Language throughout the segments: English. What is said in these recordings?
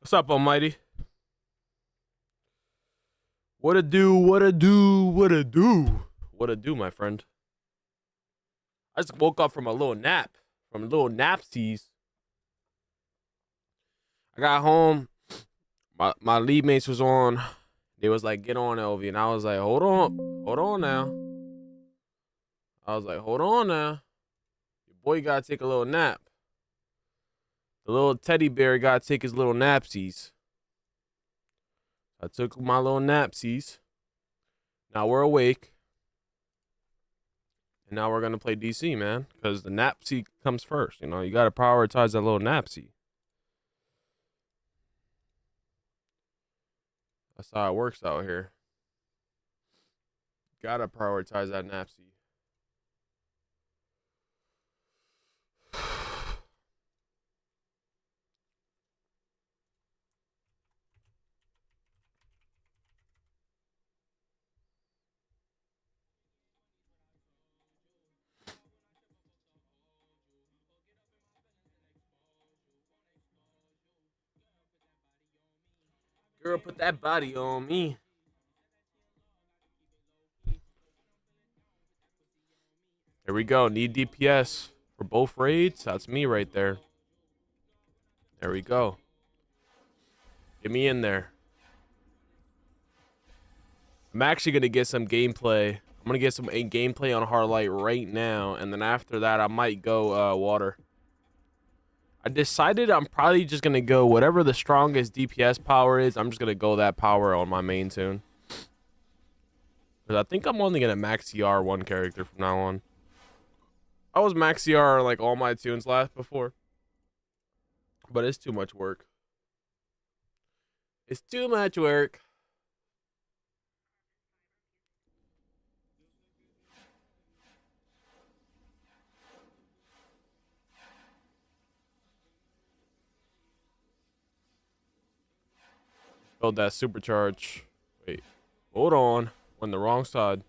What's up, Almighty? What a do, what a do, what a do. What a do, my friend. I just woke up from a little nap, from little napsies. I got home, my lead mates was on. They was like, get on, LV. And I was like, hold on now. I was like, hold on now. Your boy gotta take a little nap. The little teddy bear gotta take his little napsies. I took my little napsies. Now we're awake. And now we're gonna play DC, man. Because the napsy comes first. You know, you gotta prioritize that little napsy. That's how it works out here. Gotta prioritize that napsy. Girl, put that body on me. Here we go. Need DPS for both raids. That's me right there. There we go. Get me in there. I'm actually going to get some gameplay. I'm going to get some gameplay on Harlight right now. And then after that, I might go water. I decided I'm probably just going to go whatever the strongest DPS power is. I'm just going to go that power on my main tune. Because I think I'm only going to max CR one character from now on. I was max CR like all my tunes last before. But it's too much work. It's too much work. Build that supercharge. Wait. Hold on. On the wrong side.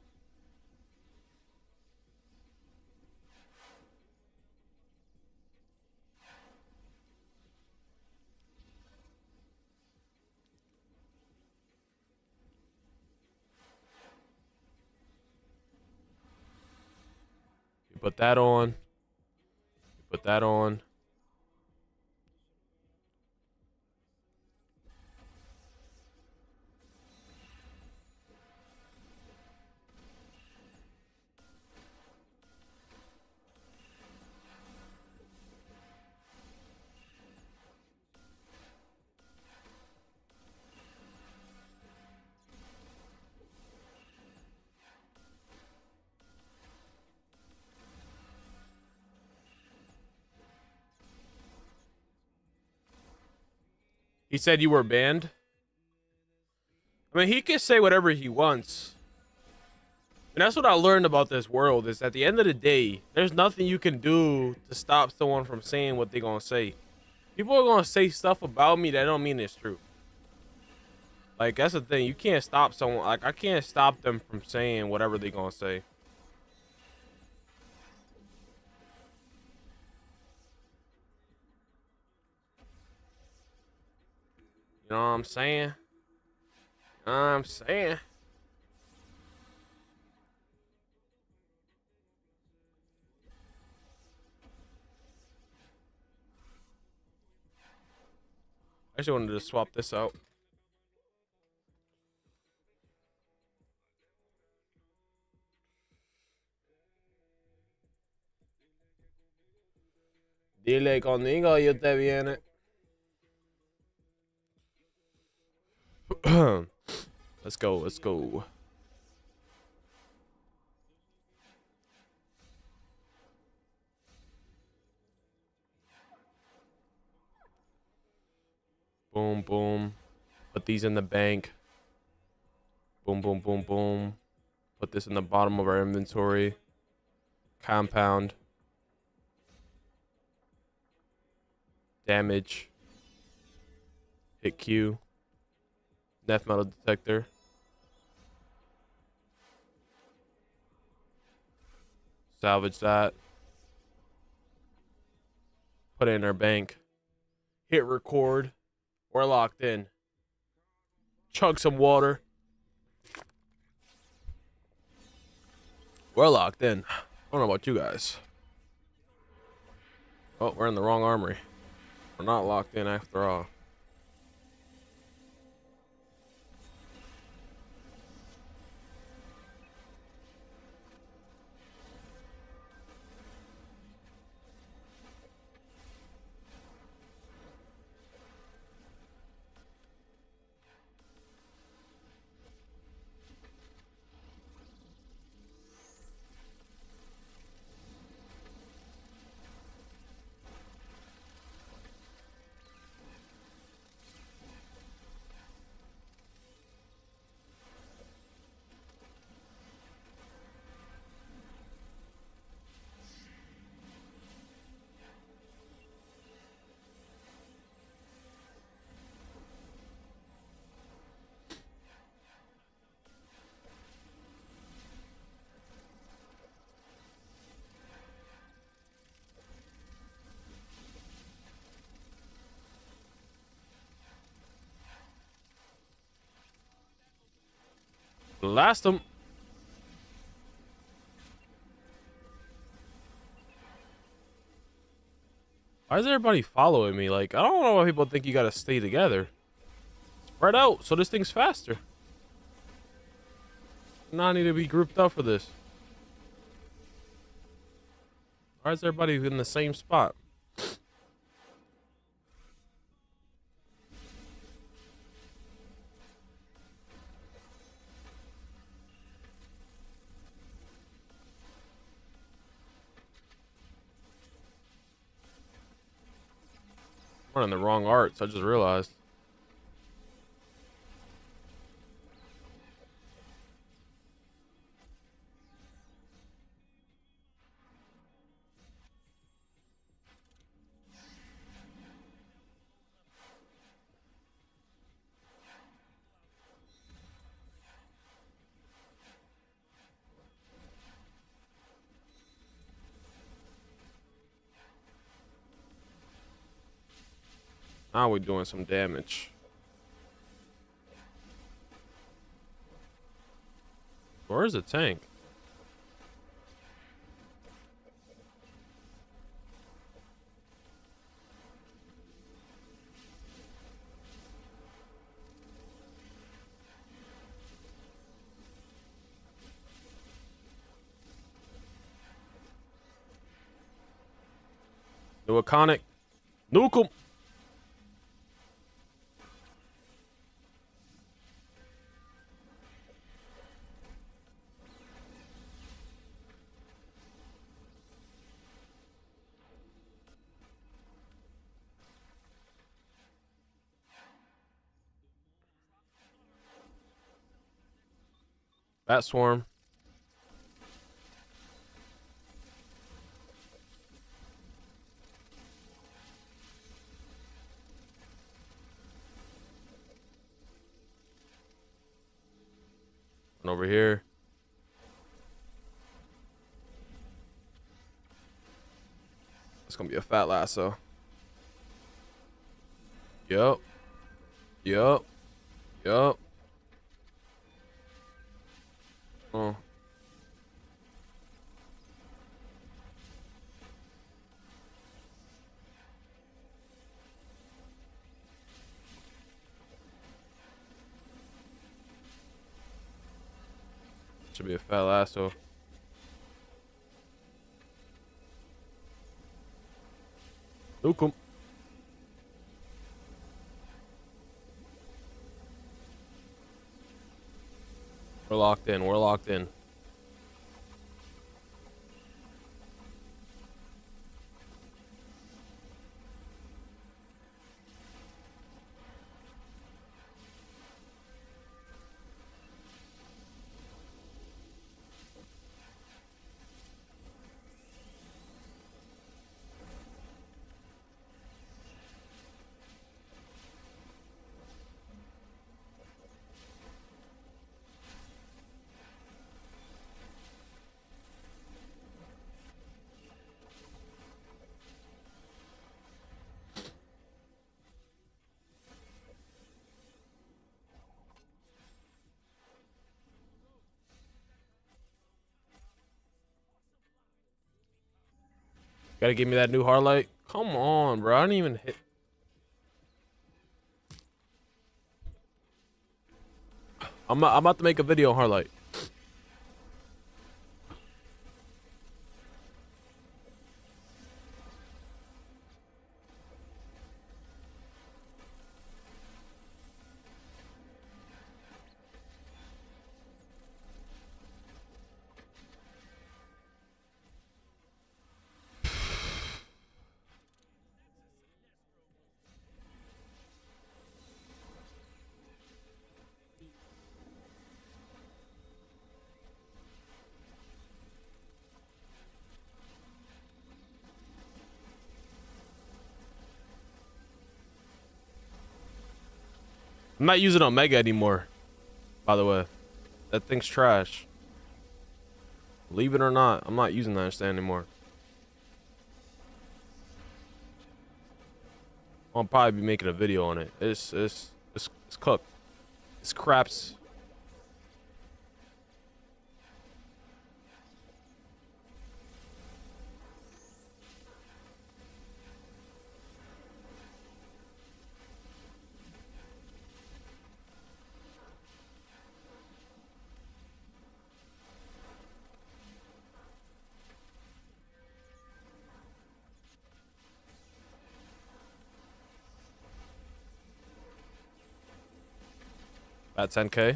You put that on. You put that on. He said you were banned. I mean, he can say whatever he wants. And that's what I learned about this world is at the end of the day, there's nothing you can do to stop someone from saying what they're going to say. People are going to say stuff about me that don't mean it's true. Like, that's the thing. You can't stop someone. Like, I can't stop them from saying whatever they're going to say. You know what I'm saying? You know what I'm saying? I just wanted to swap this out. Dile conmigo y usted viene. Let's go. Let's go. Boom, boom. Put these in the bank. Boom, boom, boom, boom. Put this in the bottom of our inventory. Compound. Damage. Hit Q. Death metal detector. Salvage that. Put it in our bank. Hit record. We're locked in. Chug some water. We're locked in. I don't know about you guys. Oh, we're in the wrong armory. We're not locked in after all. Blast them. Why is everybody following me? Like, I don't know why people think you gotta stay together. Spread out so this thing's faster. I need to be grouped up for this. Why is everybody in the same spot? I'm running the wrong arts, I just realized. Now we're doing some damage. Where is the tank? New iconic. Nuke 'em. Bat swarm. And over here. It's gonna be a fat lasso. Yup. Yup. Yup. Oh. Should be a fat lasso. Nuke 'em. We're locked in. We're locked in. Gotta give me that new Harlight. Come on, bro. I didn't even hit. I'm about to make a video on Harlight. I'm not using Omega anymore, by the way. That thing's trash. Believe it or not, I'm not using that stand anymore. I'll probably be making a video on it. It's cooked. It's craps. At 10K.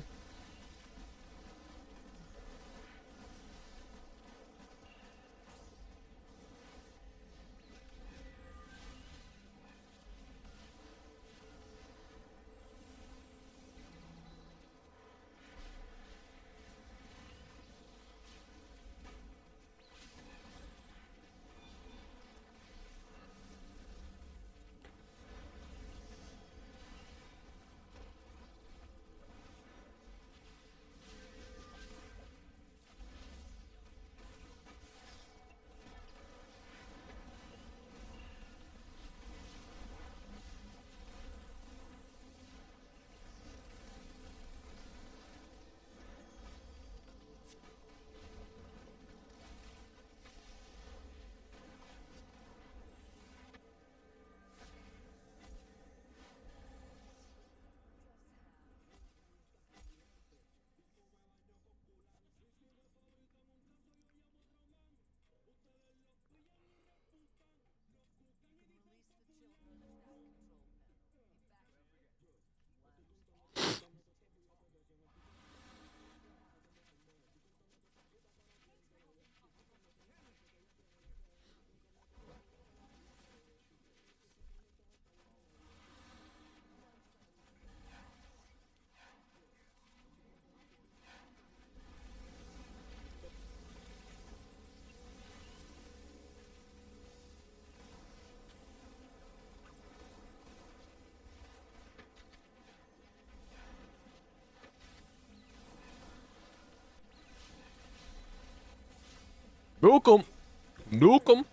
Nuke 'em. Nuke 'em.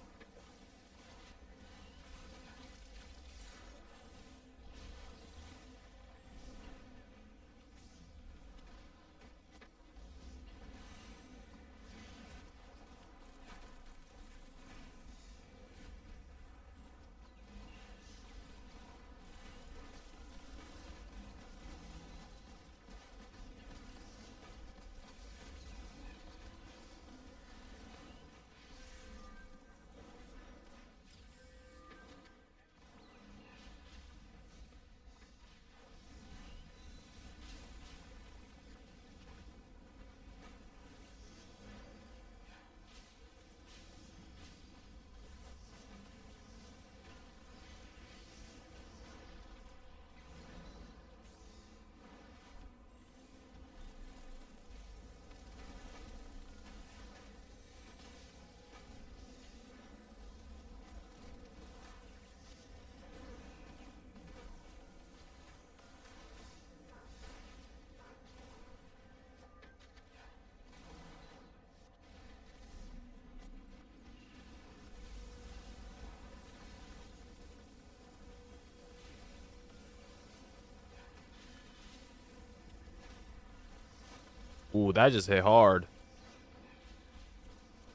Ooh, that just hit hard.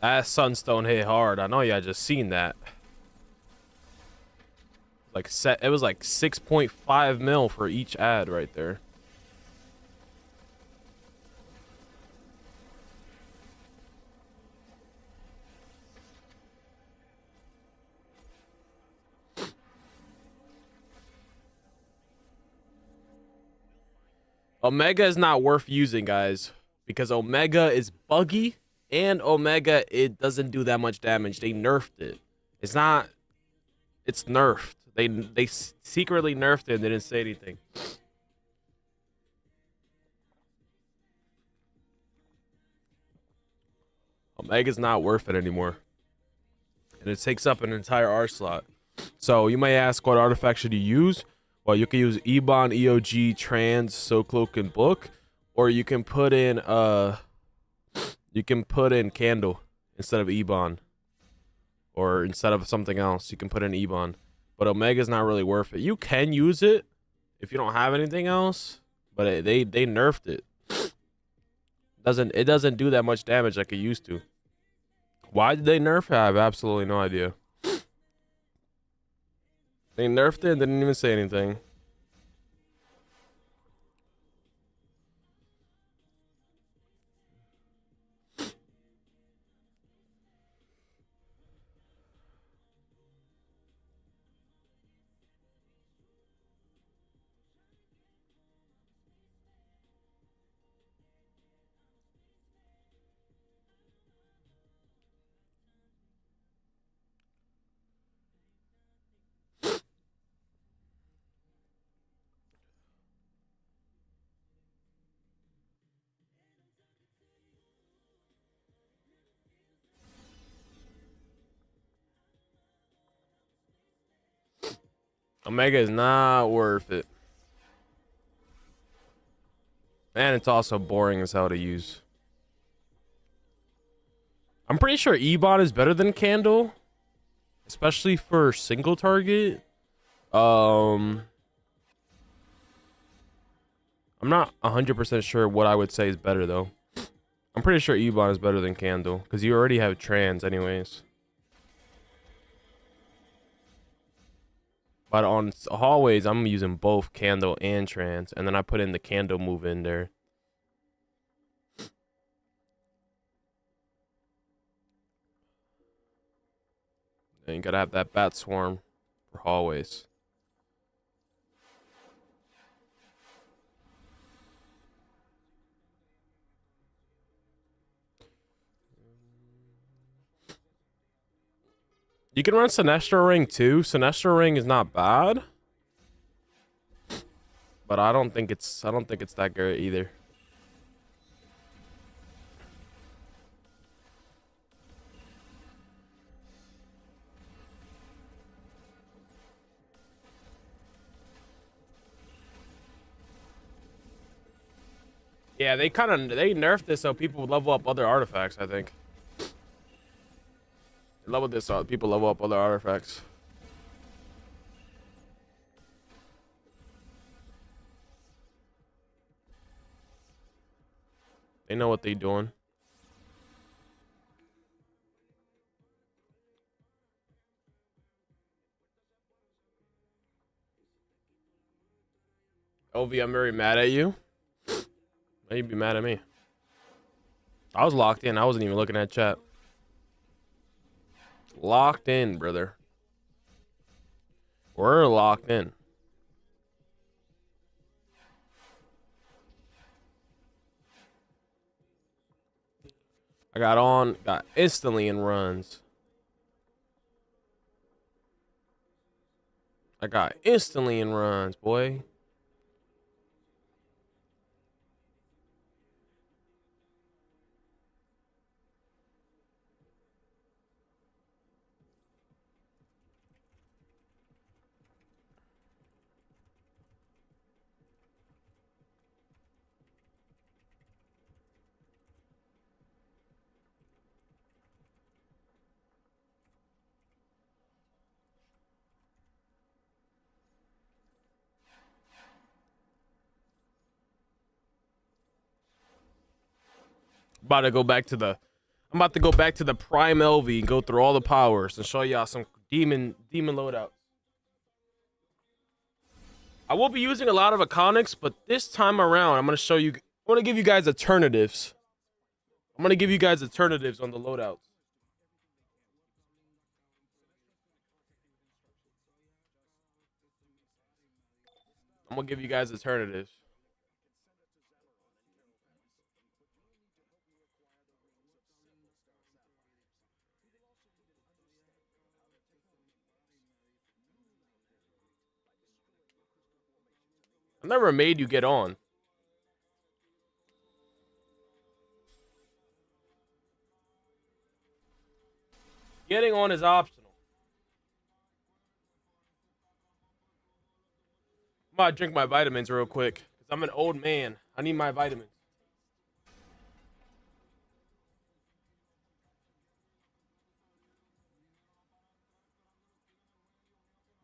That Sunstone hit hard. I know y'all just seen that. Like it was like 6.5 mil for each ad right there. Omega is not worth using, guys, because Omega is buggy, and Omega, it doesn't do that much damage. They nerfed it. It's not. It's nerfed. They secretly nerfed it and they didn't say anything. Omega's not worth it anymore, and it takes up an entire R slot. So you may ask, what artifact should you use? Well, you can use Ebon, EOG, Trans, Soulcloak, and Book, or you can put in Candle instead of Ebon, or instead of something else, you can put in Ebon. But Omega's not really worth it. You can use it if you don't have anything else, but they nerfed it. It doesn't do that much damage like it used to. Why did they nerf it? I have absolutely no idea. They nerfed it and didn't even say anything. Omega is not worth it. And it's also boring as hell to use. I'm pretty sure Ebon is better than Candle, especially for single target. I'm not 100% sure what I would say is better though. I'm pretty sure Ebon is better than Candle because you already have Trans anyways. But on hallways, I'm using both Candle and Trans, and then I put in the Candle move in there. And you gotta have that Bat Swarm for hallways. You can run Sinestro Ring too. Sinestro Ring is not bad, but I don't think it's that good either. Yeah, they nerfed this so people would level up other artifacts, I think. They leveled this so people level up other artifacts. They know what they doing. Ovi, I'm very mad at you. Why you be mad at me? I was locked in. I wasn't even looking at chat. Locked in, brother. We're locked in. I got instantly in runs. I got instantly in runs, boy. About to go back to the I'm about to go back to the prime LV and go through all the powers and show y'all some demon loadouts. I will be using a lot of iconics, but this time around, I'm gonna show you. I'm gonna give you guys alternatives. I'm gonna give you guys alternatives on the loadouts. I'm gonna give you guys alternatives. I never made you get on. Getting on is optional. I'm about to drink my vitamins real quick because I'm an old man. I need my vitamins.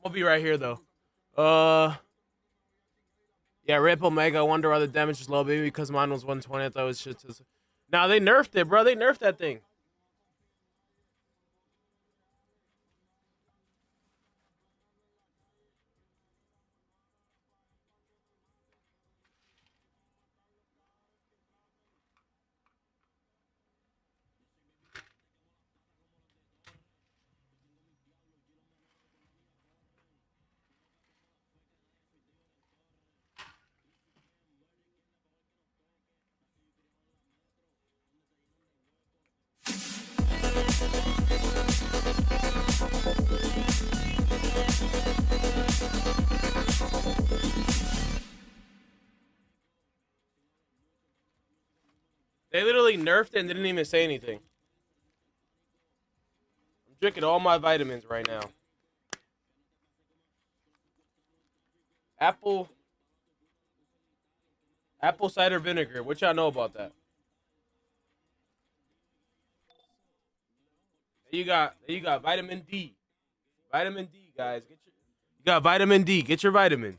I'll be right here though. Yeah, Rip Omega. I wonder why the damage is low, baby, because mine was 120. I thought it was shit. Now they nerfed it, bro. They nerfed that thing. They literally nerfed it and didn't even say anything. I'm drinking all my vitamins right now. Apple cider vinegar. What y'all know about that? You got vitamin D. Vitamin D, guys. You got vitamin D. Get your vitamins.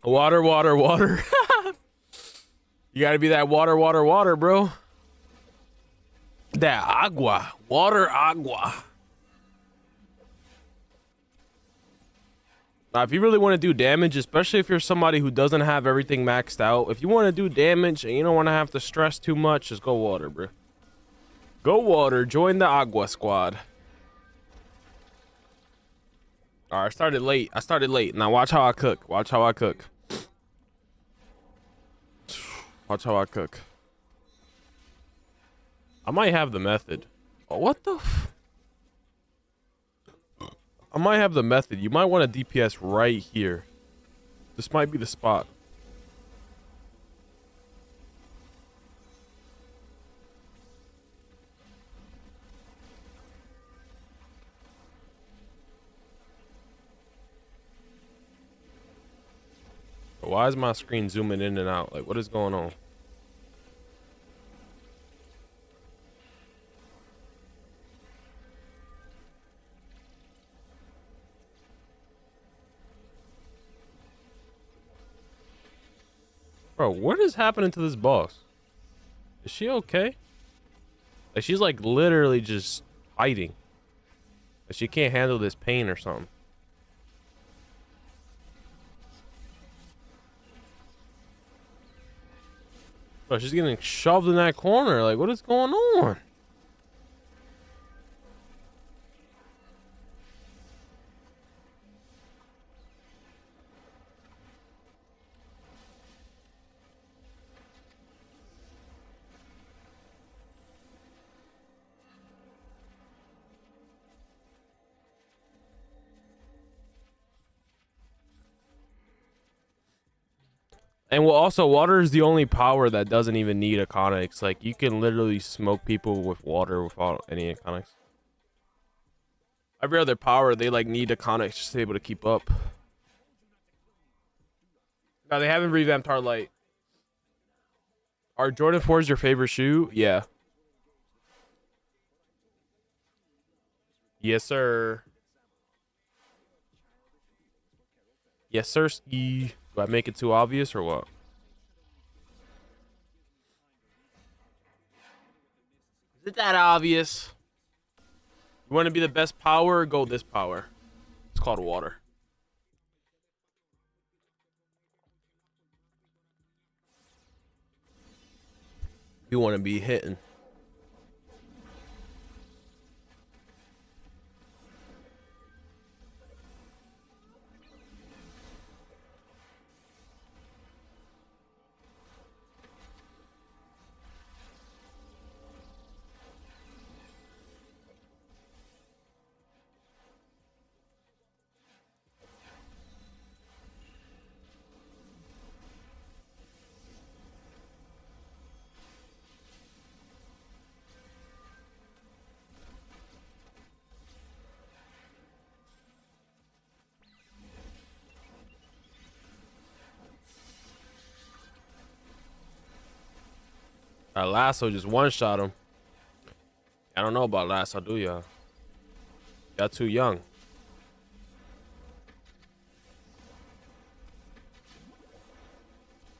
Water, water, water. You gotta be that water, water, water, bro. That agua. Water, agua. Now, if you really want to do damage, especially if you're somebody who doesn't have everything maxed out, if you want to do damage and you don't want to have to stress too much, just go water, bro. Go water. Join the agua squad. All right, I started late. Now watch how I cook. Watch how I cook. Watch how I cook. I might have the method. Oh, what the I might have the method. You might want a DPS right here. This might be the spot. Why is my screen zooming in and out? Like, what is going on? Bro, what is happening to this boss? Is she okay? Like, she's like literally just hiding. Like, she can't handle this pain or something. Bro, she's getting shoved in that corner. Like, what is going on? And well, also, water is the only power that doesn't even need iconics. Like, you can literally smoke people with water without any iconics. Every other power, they like need iconics just to be able to keep up. Now, they haven't revamped Harlight. Are Jordan 4s your favorite shoe? Yeah. Yes, sir. Yes, sir. Ski. Do I make it too obvious or what? Is it that obvious? You want to be the best power? Go this power. It's called water. You want to be hitting. Lasso just one-shot him. I don't know about Lasso, do y'all? Y'all too young.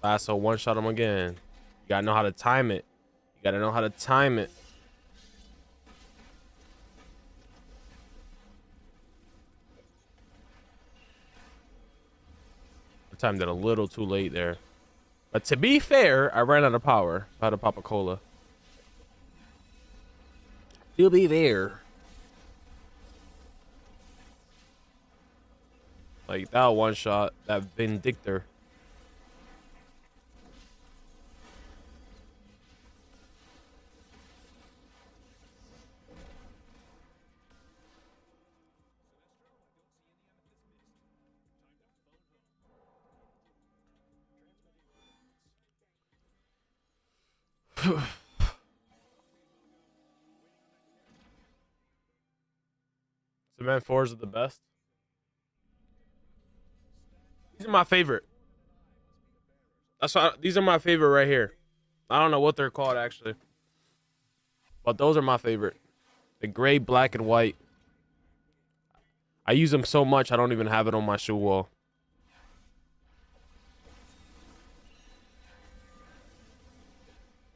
Lasso one-shot him again. You gotta know how to time it. You gotta know how to time it. I timed it a little too late there. But to be fair, I ran out of power. I had to pop a cola. You'll be there. Like that one shot, that Vindictor. Cement 4s are the best. These are my favorite. These are my favorite right here. I don't know what they're called actually, but those are my favorite. The gray, black, and white. I use them so much I don't even have it on my shoe wall.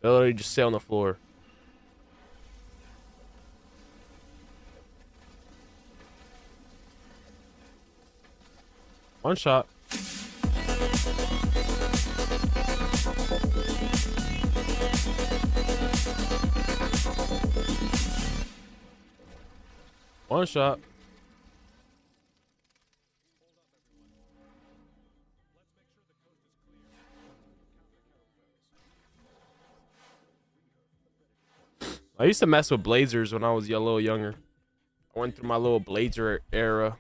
They literally just sit on the floor. One shot. One shot. I used to mess with blazers when I was a little younger. I went through my little blazer era.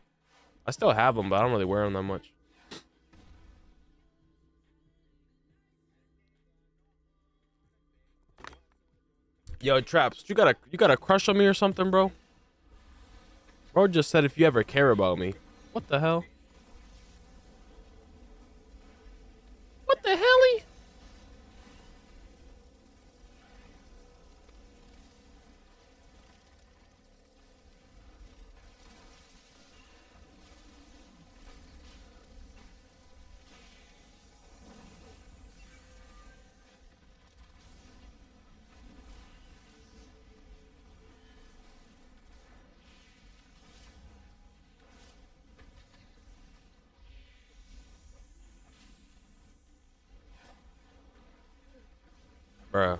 I still have them, but I don't really wear them that much. Yo, Traps, you got a crush on me or something, bro? Bro just said if you ever care about me. What the hell? What the helly? Bruh.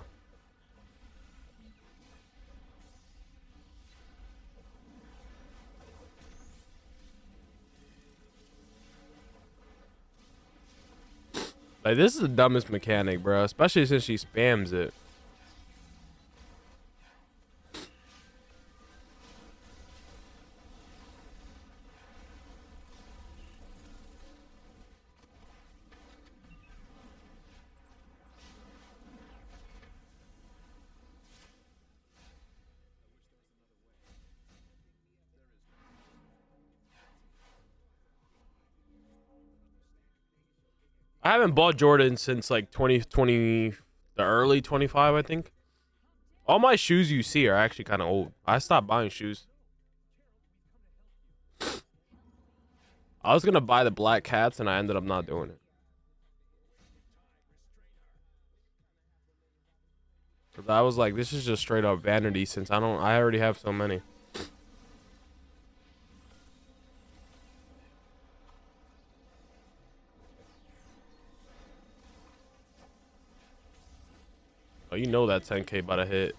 Like, this is the dumbest mechanic, bro. Especially since she spams it. I haven't bought Jordan since like 2020, the early 25, I think. All my shoes you see are actually kind of old. I stopped buying shoes. I was gonna buy the black cats and I ended up not doing it. Cause I was like, this is just straight up vanity since I already have so many. Oh, you know that 10K about to hit.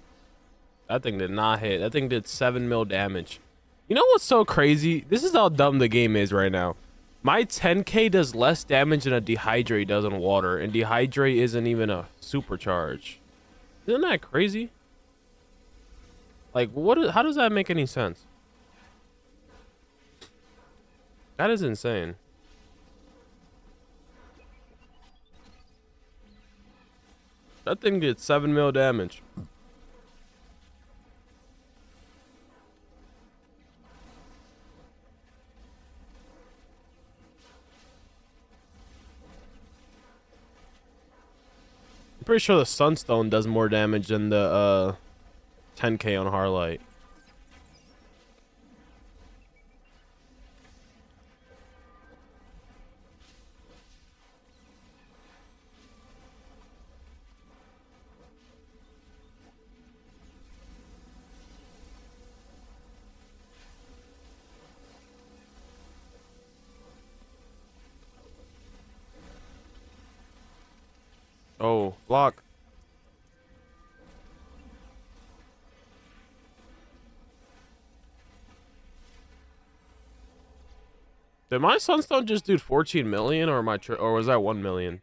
That thing did not hit. That thing did 7 mil damage. You know what's so crazy? This is how dumb the game is right now. My 10K does less damage than a dehydrate does in water, and dehydrate isn't even a supercharge. Isn't that crazy? Like, how does that make any sense? That is insane. That thing did 7 mil damage. I'm pretty sure the Sunstone does more damage than the 10K on Harlight. Oh, block. Did my Sunstone just do 14 million or or was that 1 million?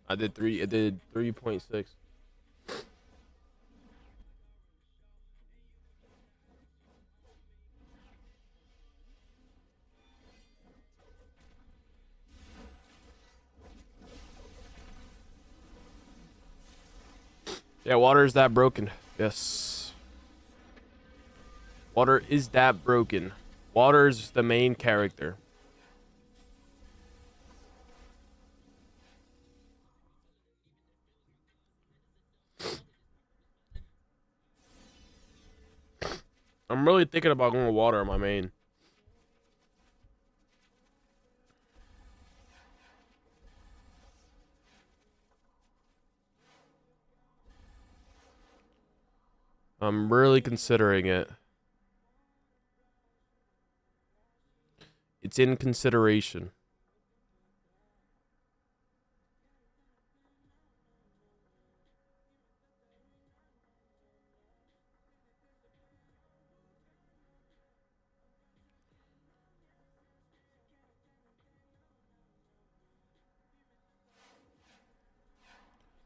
I did 3.6. Yeah, water is that broken. Yes. Water is that broken. Water's the main character. I'm really thinking about going water on my main. I'm really considering it. It's in consideration.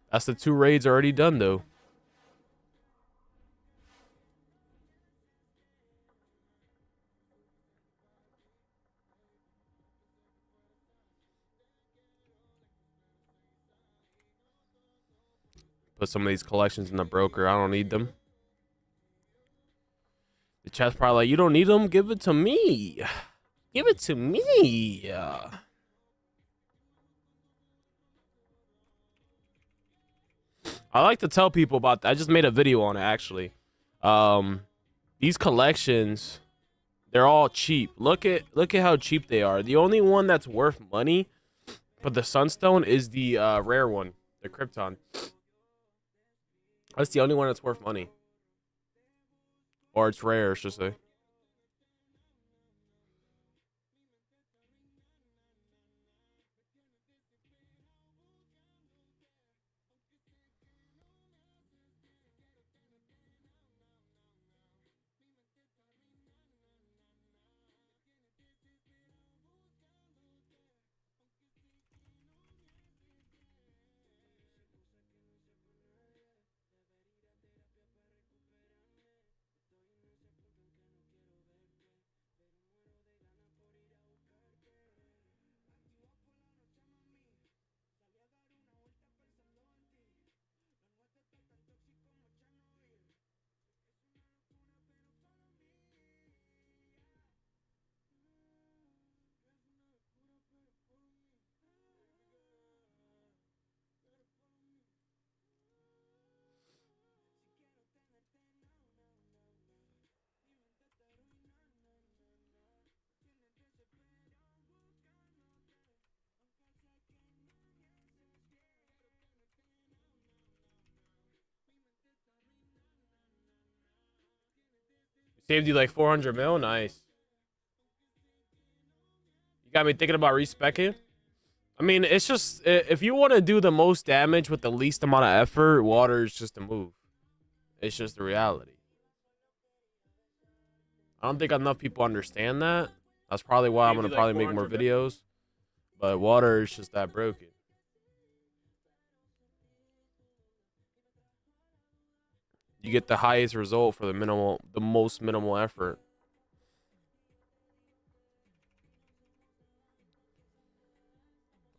That's the 2 raids already done, though. Put some of these collections in the broker. I don't need them. The chat's probably like, you don't need them? Give it to me. Give it to me. I like to tell people about that. I just made a video on it, actually. These collections, they're all cheap. Look at how cheap they are. The only one that's worth money for the Sunstone is the rare one, the Krypton. That's the only one that's worth money. Or it's rare, I should say. Saved you like 400 mil. Nice. You got me thinking about respecing. I mean, it's just if you want to do the most damage with the least amount of effort, water is just a move. It's just the reality. I don't think enough people understand that. That's probably why I'm gonna probably make more videos. But water is just that broken. You get the highest result for the most minimal effort.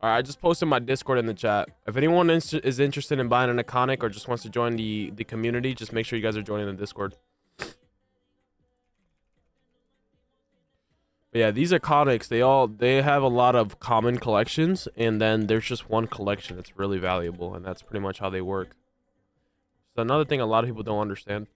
All right, I just posted my Discord in the chat. If anyone is interested in buying an iconic or just wants to join the community, just make sure you guys are joining the Discord. But yeah, these iconics, they have a lot of common collections, and then there's just one collection that's really valuable, and that's pretty much how they work. So another thing a lot of people don't understand.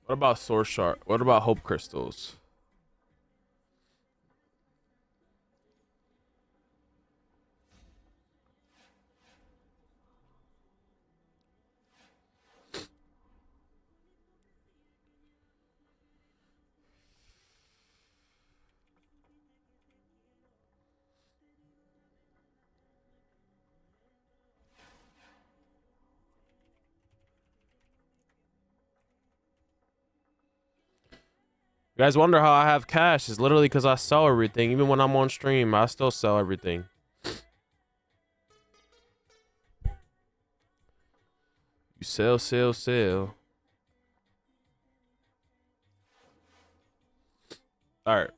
What about source shard? What about hope crystals? You guys wonder how I have cash? It's literally because I sell everything. Even when I'm on stream, I still sell everything. You sell, sell, sell. All right.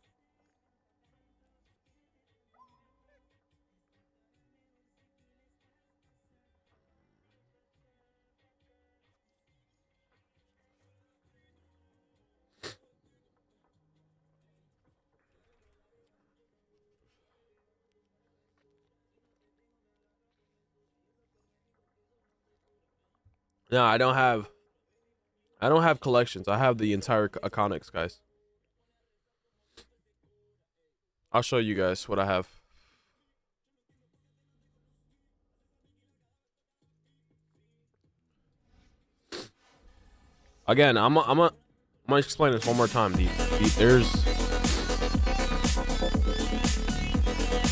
No, I don't have collections. I have the entire iconics, guys. I'll show you guys what I have. Again, I'm gonna explain this one more time. There's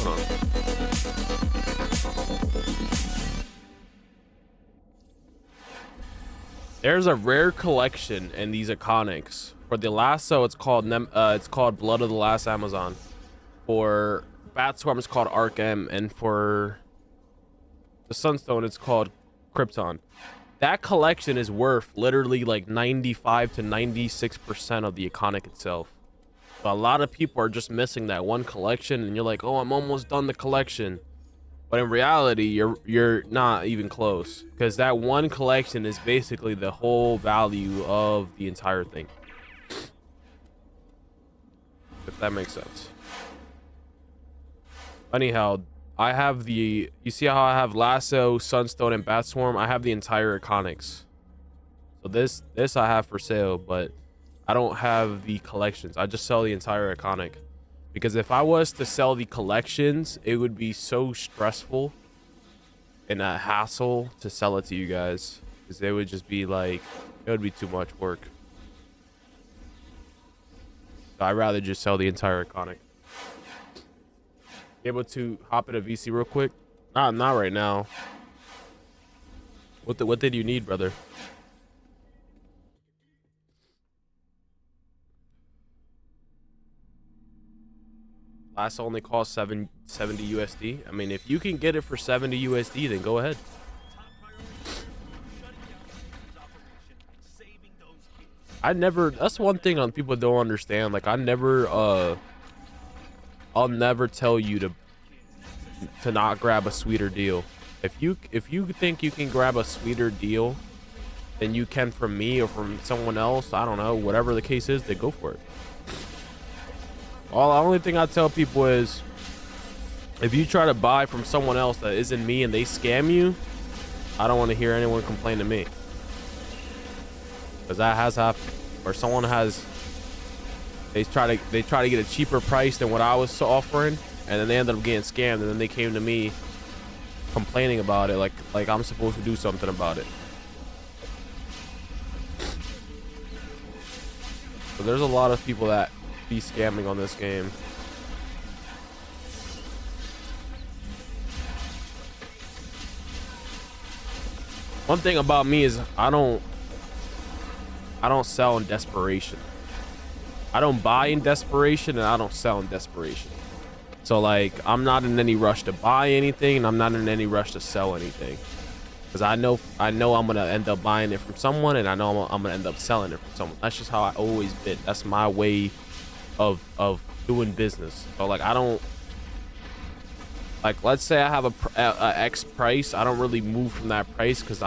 hold on. There's a rare collection in these iconics. For the lasso, it's called Blood of the Last Amazon. For Bat Swarm is called Arc M, and for the Sunstone it's called Krypton. That collection is worth literally like 95 to 96% of the iconic itself. So a lot of people are just missing that one collection, and you're like, oh, I'm almost done the collection. But in reality, you're not even close, because that one collection is basically the whole value of the entire thing. If that makes sense. Anyhow, I have the, you see how I have Lasso, Sunstone, and Bat Swarm? I have the entire iconics. So this I have for sale, but I don't have the collections. I just sell the entire iconic. Because if I was to sell the collections, it would be so stressful and a hassle to sell it to you guys. Because it would just be like, it would be too much work. So I'd rather just sell the entire iconic. Able to hop in a VC real quick? Not right now. What did you need, brother? Last only cost 70 USD. I mean, if you can get it for 70 USD, then go ahead. That's one thing on people don't understand. Like, I'll never tell you to not grab a sweeter deal. If you think you can grab a sweeter deal than you can from me or from someone else, I don't know, whatever the case is, then go for it. The only thing I tell people is, if you try to buy from someone else that isn't me and they scam you, I don't want to hear anyone complain to me, because that has happened. Or someone has, they try to get a cheaper price than what I was offering, and then they ended up getting scammed, and then they came to me complaining about it, like I'm supposed to do something about it. So there's a lot of people that be scamming on this game. One thing about me is I don't sell in desperation. I don't buy in desperation, and I don't sell in desperation. So like, I'm not in any rush to buy anything, and I'm not in any rush to sell anything, because I know I'm gonna end up buying it from someone, and I know I'm gonna end up selling it from someone. That's just how I always been. That's my way of doing business. So like, I don't, like, let's say I have a X price, I don't really move from that price, because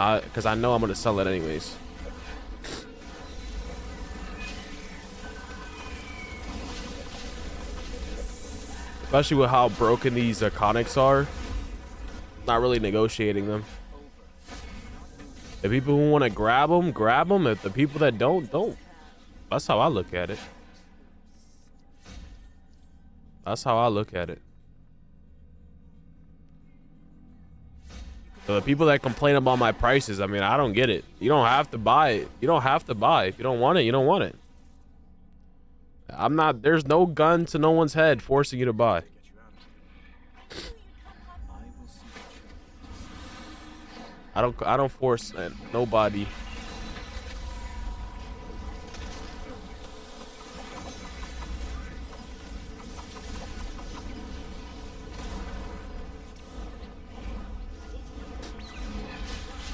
I know I'm gonna sell it anyways. Especially with how broken these iconics are, not really negotiating them. The people who want to grab them, grab them. If the people that don't. That's how I look at it. That's how I look at it. So the people that complain about my prices, I mean, I don't get it. You don't have to buy it. You don't have to buy. If you don't want it, you don't want it. There's no gun to no one's head forcing you to buy. I don't force nobody.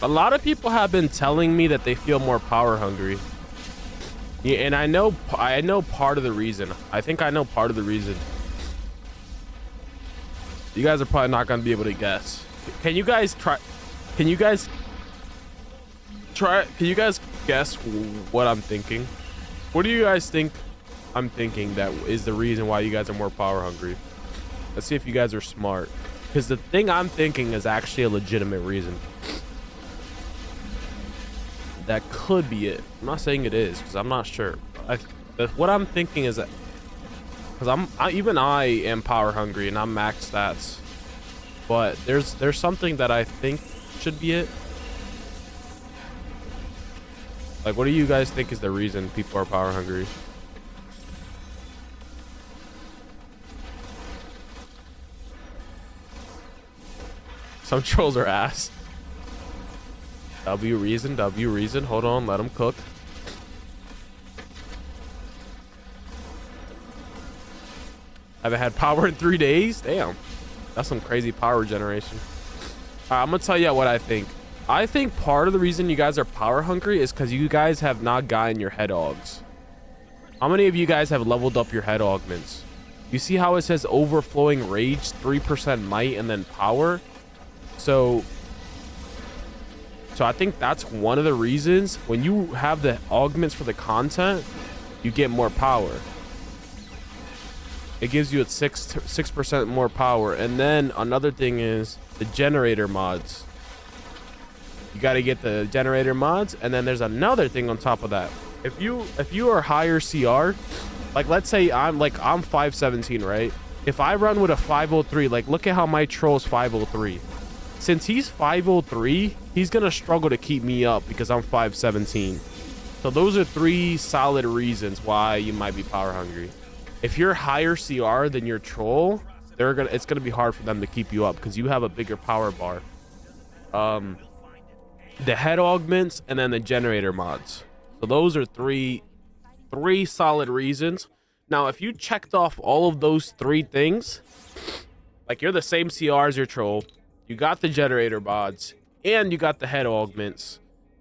A lot of people have been telling me that they feel more power hungry. Yeah, and I know part of the reason. I think I know part of the reason. You guys are probably not going to be able to guess. Can you guys try? Can you guys guess what I'm thinking? What do you guys think I'm thinking that is the reason why you guys are more power hungry? Let's see if you guys are smart. Because the thing I'm thinking is actually a legitimate reason. That could be it. I'm not saying it is, because I'm not sure. What I'm thinking is that, because even I am power hungry and I'm max stats, but there's something that I think should be it. Like, what do you guys think is the reason people are power hungry? Some trolls are ass. W reason. Hold on, let them cook. Haven't had power in 3 days. Damn, that's some crazy power generation. I'm gonna tell you what I think. I think part of the reason you guys are power hungry is because you guys have not gotten your head augs. How many of you guys have leveled up your head augments? You see how it says overflowing rage, 3% might, and then power? So I think that's one of the reasons when you have the augments for the content, you get more power. It gives you a 6% more power. And then another thing is the generator mods. You got to get the generator mods, and then there's another thing on top of that. If you are higher CR, like let's say I'm 517, right? If I run with a 503, like look at how my troll's 503. Since he's 503, he's gonna struggle to keep me up because I'm 517. So those are 3 solid reasons why you might be power hungry. If you're higher CR than your troll, it's gonna be hard for them to keep you up because you have a bigger power bar. The head augments and then the generator mods. So those are three solid reasons. Now, if you checked off all of those 3 things, like you're the same CR as your troll, you got the generator mods, and you got the head augments,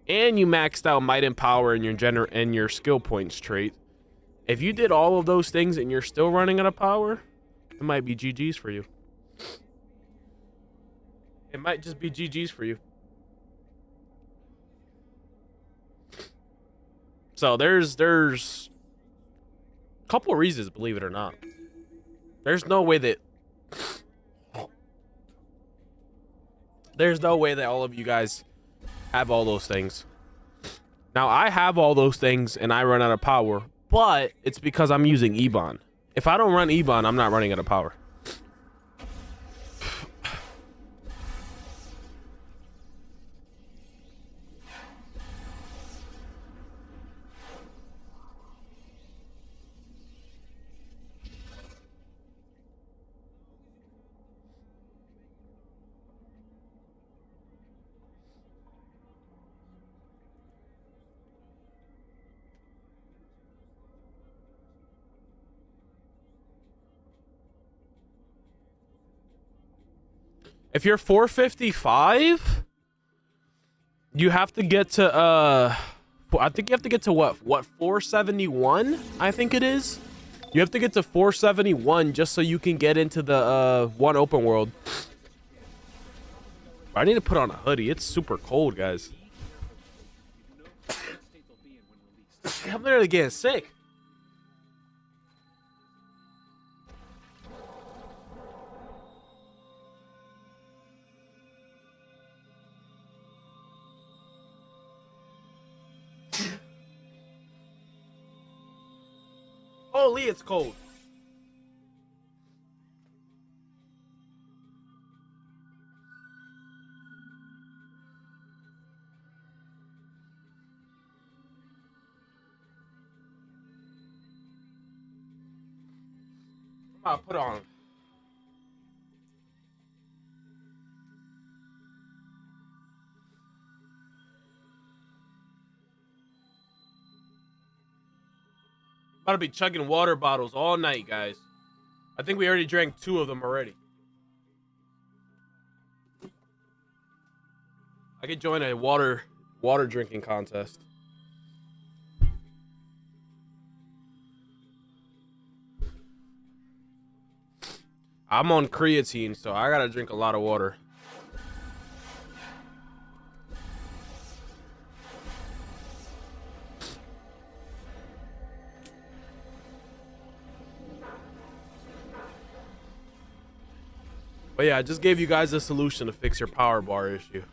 and you maxed out might and power in your skill points trait. If you did all of those things and you're still running out of power, it might be GG's for you. It might just be GG's for you. So there's a couple of reasons, believe it or not. There's no way that all of you guys have all those things. Now I have all those things and I run out of power, but it's because I'm using Ebon. If I don't run Ebon, I'm not running out of power. If you're 455, you have to get to I think you have to get to what 471, I think it is. You have to get to 471 just so you can get into the one open world. I need to put on a hoodie. It's super cold, guys. I'm literally getting sick. Holy, it's cold. I'm gonna put on. About to be chugging water bottles all night, guys. I think we already drank 2 of them already. I could join a water drinking contest. I'm on creatine, so I gotta drink a lot of water. But yeah, I just gave you guys a solution to fix your power bar issue.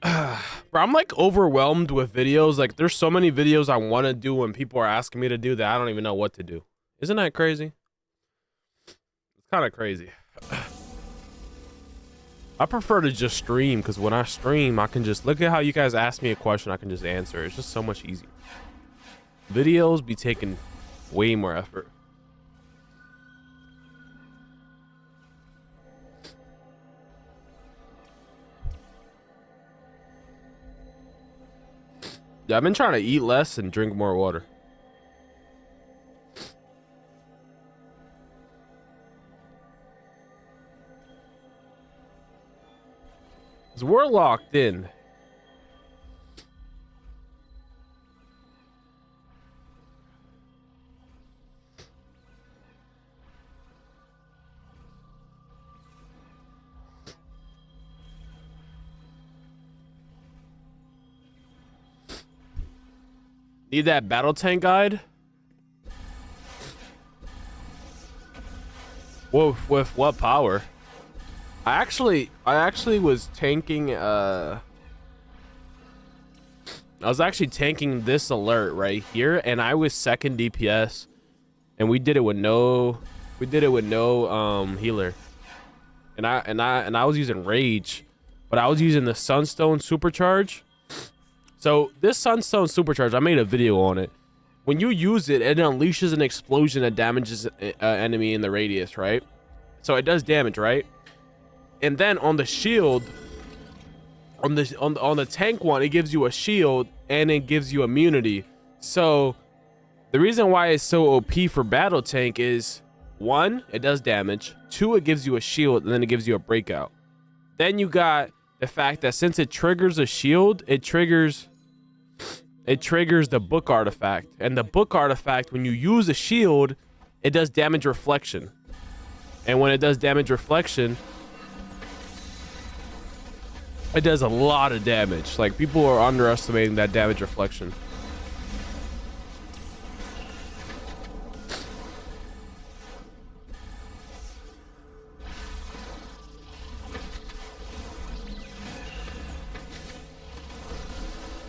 Bro, I'm like overwhelmed with videos. Like there's so many videos I want to do when people are asking me to do that I don't even know what to do. Isn't that crazy? It's kind of crazy. I prefer to just stream because when I stream, I can just look at how you guys ask me a question. I can just answer. It's just so much easier. Videos be taking way more effort. Yeah, I've been trying to eat less and drink more water. 'Cause we're locked in. Need that battle tank guide? With what power? I actually was tanking I was actually tanking this alert right here, and I was second DPS, and we did it with no healer. And I was using rage, but I was using the sunstone supercharge. So this sunstone supercharge, I made a video on it. When you use it, it unleashes an explosion that damages an enemy in the radius, right? So it does damage, right? And then on the shield, on the tank one, it gives you a shield and it gives you immunity. So the reason why it's so OP for battle tank is, one, it does damage. Two, it gives you a shield, and then it gives you a breakout. Then you got the fact that since it triggers a shield, it triggers the book artifact. And the book artifact, when you use a shield, it does damage reflection. And when it does damage reflection, it does a lot of damage. Like, people are underestimating that damage reflection.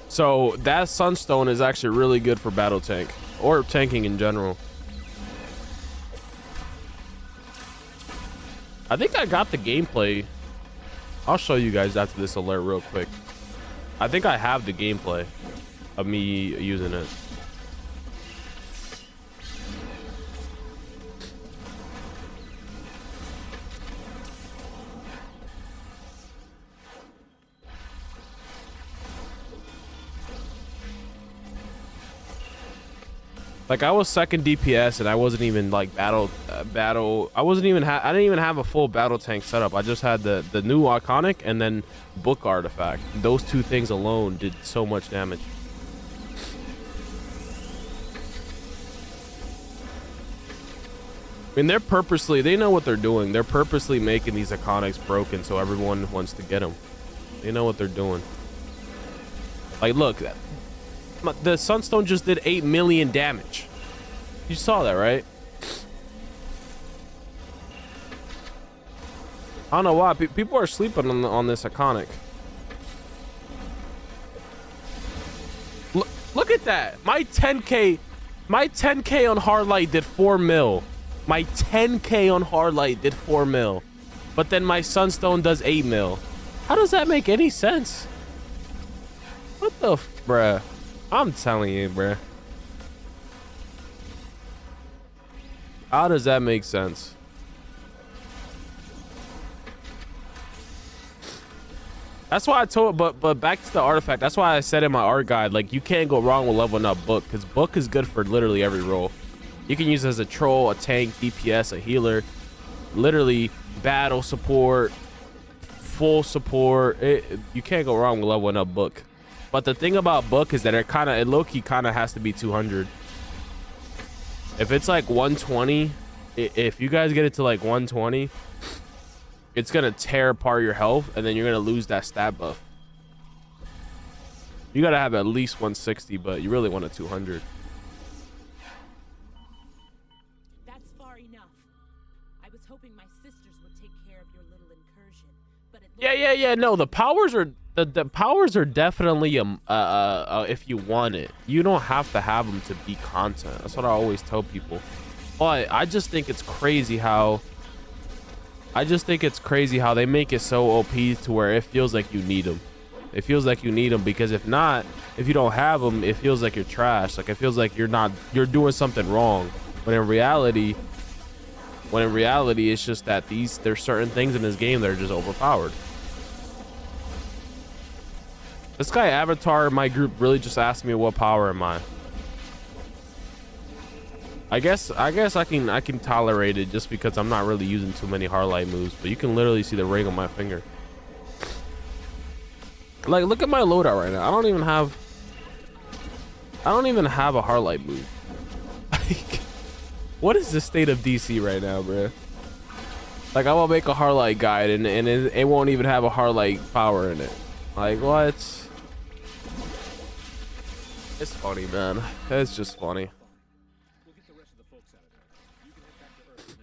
So that sunstone is actually really good for battle tank or tanking in general. I think I got the gameplay. I'll show you guys after this alert real quick. I think I have the gameplay of me using it. Like, I was second DPS and I wasn't even like I didn't even have a full battle tank setup. I just had the new iconic and then book artifact. Those two things alone did so much damage. I mean, they know what they're doing. They're purposely making these iconics broken so everyone wants to get them. They know what they're doing. Like, look, the sunstone just did 8 million damage. You saw that, right? I don't know why people are sleeping on this iconic. Look at that. My 10k on Harlight did 4 mil. My 10k on Harlight did 4 mil. But then my sunstone does 8 mil. How does that make any sense? What the bruh? I'm telling you, bruh. How does that make sense? That's why I told, but back to the artifact. That's why I said in my art guide, like, you can't go wrong with leveling up book, because book is good for literally every role. You can use it as a troll, a tank, DPS, a healer, literally battle support, full support. You can't go wrong with leveling up book. But the thing about book is that it low-key kind of has to be 200. If it's like 120, if you guys get it to like 120, it's gonna tear apart your health, and then you're gonna lose that stat buff. You gotta have at least 160, but you really want a 200. That's far enough. I was hoping my sisters would take care of your little incursion, but it Yeah. No, the powers are the powers are definitely if you want it. You don't have to have them to be content. That's what I always tell people. But I just think it's crazy how they make it so OP to where it feels like you need them. It feels like you need them, because if you don't have them, it feels like you're trash. Like, it feels like you're doing something wrong. When in reality, it's just that there's certain things in this game that are just overpowered. This guy Avatar in my group really just asked me what power am I. I guess I can tolerate it just because I'm not really using too many Harlight moves, but you can literally see the ring on my finger. Like, look at my loadout right now. I don't even have a Harlight move. Like, what is the state of DC right now, bro? Like, I will make a Harlight guide and it won't even have a Harlight power in it. Like, what? It's funny, man. It's just funny. We'll get the rest of the folks out of there. You can head back to Earth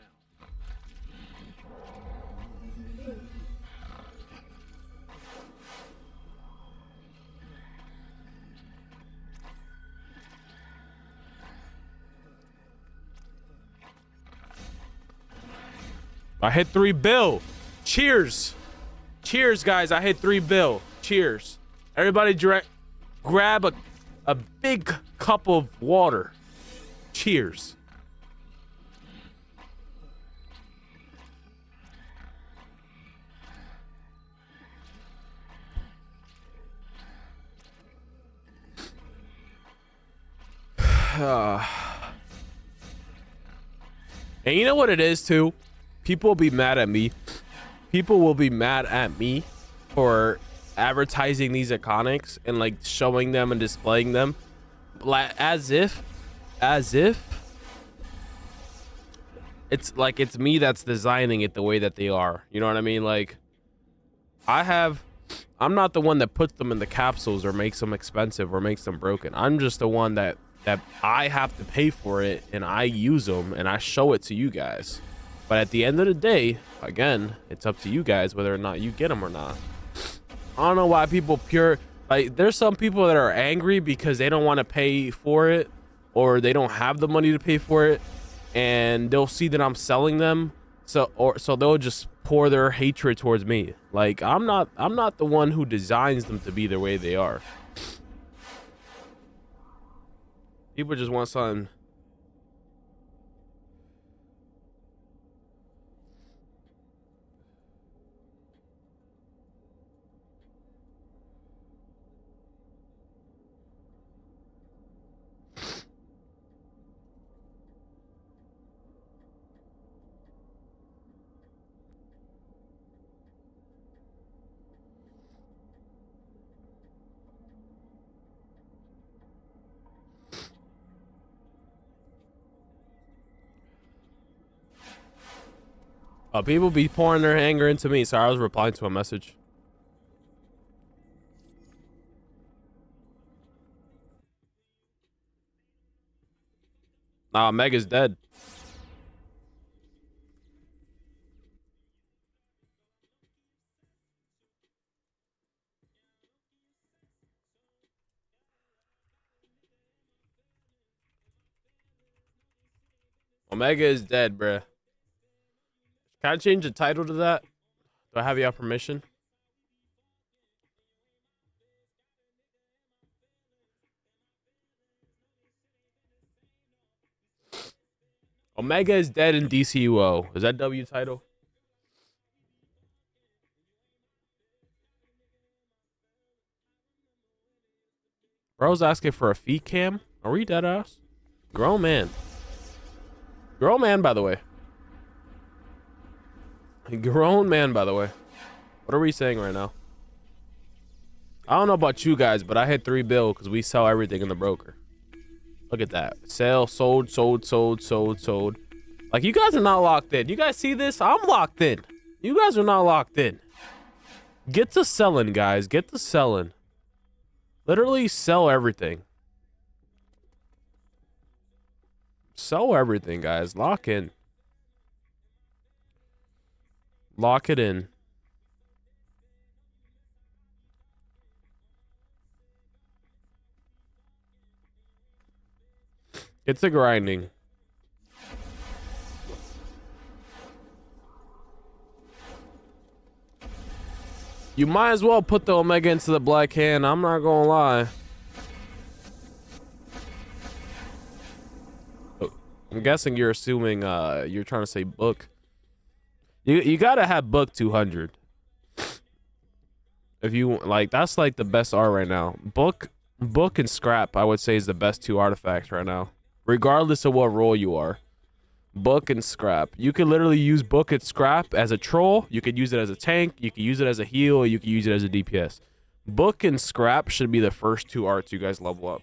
now. I hit 3 bill. Cheers. Cheers, guys. I hit 3 bill. Cheers. Everybody grab a big cup of water. Cheers. And you know what it is too? People will be mad at me. People will be mad at me for advertising these iconics and like showing them and displaying them like as if it's like it's me that's designing it the way that they are. You know what I mean? Like, I'm not the one that puts them in the capsules or makes them expensive or makes them broken. I'm just the one that I have to pay for it and I use them and I show it to you guys. But at the end of the day, again, it's up to you guys whether or not you get them or not. I don't know why people like, there's some people that are angry because they don't want to pay for it or they don't have the money to pay for it, and they'll see that I'm selling them, so they'll just pour their hatred towards me. Like, I'm not the one who designs them to be the way they are. People just want something. People be pouring their anger into me, so I was replying to a message. Nah, Mega's dead. Omega is dead, bruh. Can I change the title to that? Do I have your permission? Omega is dead in DCUO. Is that W title? Bro's asking for a feet cam. Are we dead ass? Grown man. Grown man, by the way. Grown man, by the way. What are we saying right now? I don't know about you guys, but I hit 3 bill because we sell everything in the broker. Look at that. Sell, sold. Like, you guys are not locked in. You guys see this? I'm locked in. You guys are not locked in. Get to selling, guys. Get to selling. Literally sell everything. Sell everything, guys. Lock in. Lock it in. It's a grinding. You might as well put the Omega into the black hand. I'm not gonna lie. I'm guessing you're assuming you're trying to say book. You gotta have book 200. If you like, that's like the best art right now. Book and scrap, I would say, is the best 2 artifacts right now, regardless of what role you are. Book and scrap. You could literally use book and scrap as a troll. You could use it as a tank. You could use it as a heal. Or you could use it as a DPS. Book and scrap should be the first 2 arts you guys level up.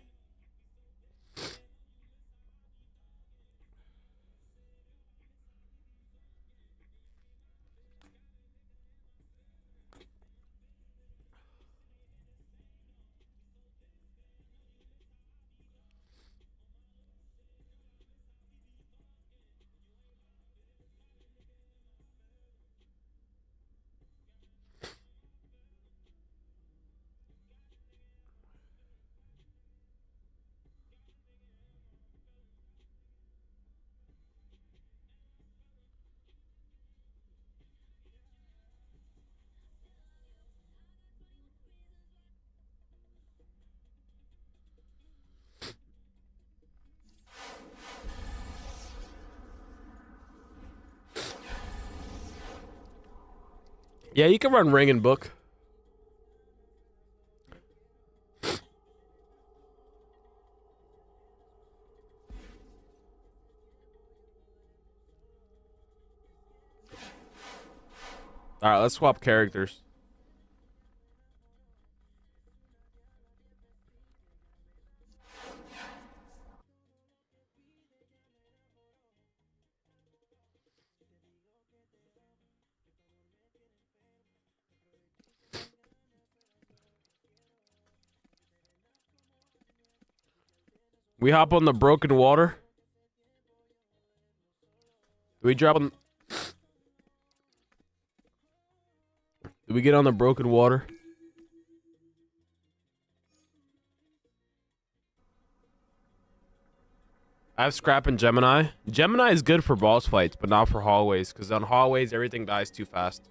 Yeah, you can run ring and book. All right, let's swap characters. We hop on the broken water. Do we drop on? Do we get on the broken water? I have scrap and Gemini. Gemini is good for boss fights, but not for hallways, because on hallways everything dies too fast.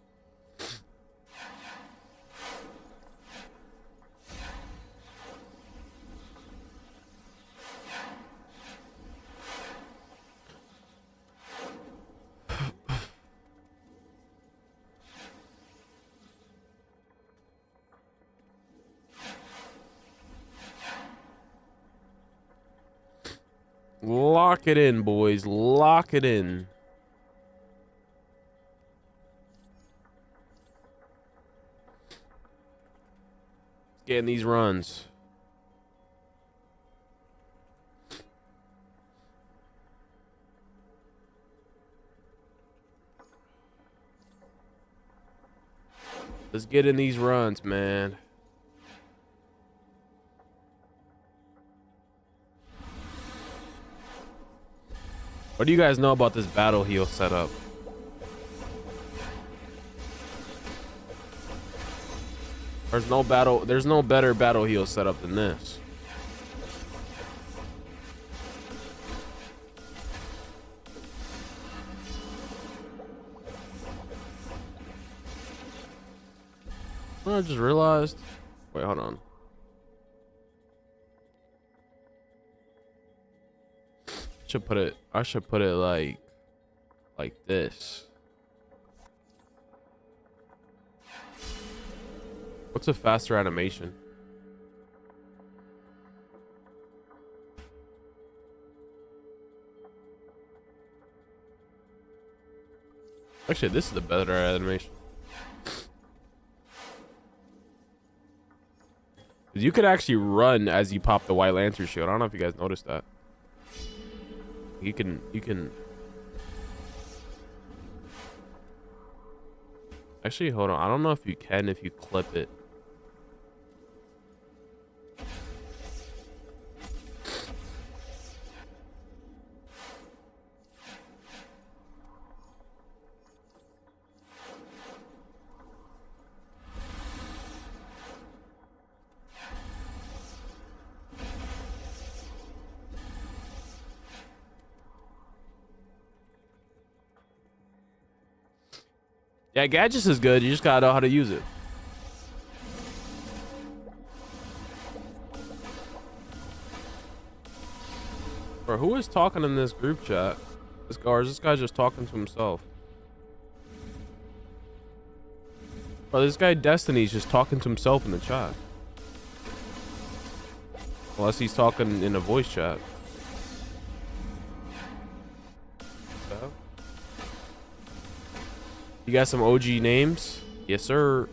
Lock it in, boys. Lock it in. Getting these runs. Let's get in these runs, man. What do you guys know about this battle heal setup? There's no better battle heal setup than this. I just realized. Wait, hold on. I should put it like this. What's a faster animation? Actually, this is the better animation. Because you could actually run as you pop the white lantern shield. I don't know if you guys noticed that. You can actually, hold on. I don't know if you can if you clip it. Yeah, gadgets is good. You just gotta know how to use it. Bro, who is talking in this group chat? This guy's just talking to himself. Bro, this guy Destiny's just talking to himself in the chat. Unless he's talking in a voice chat. You got some OG names? Yes, sir.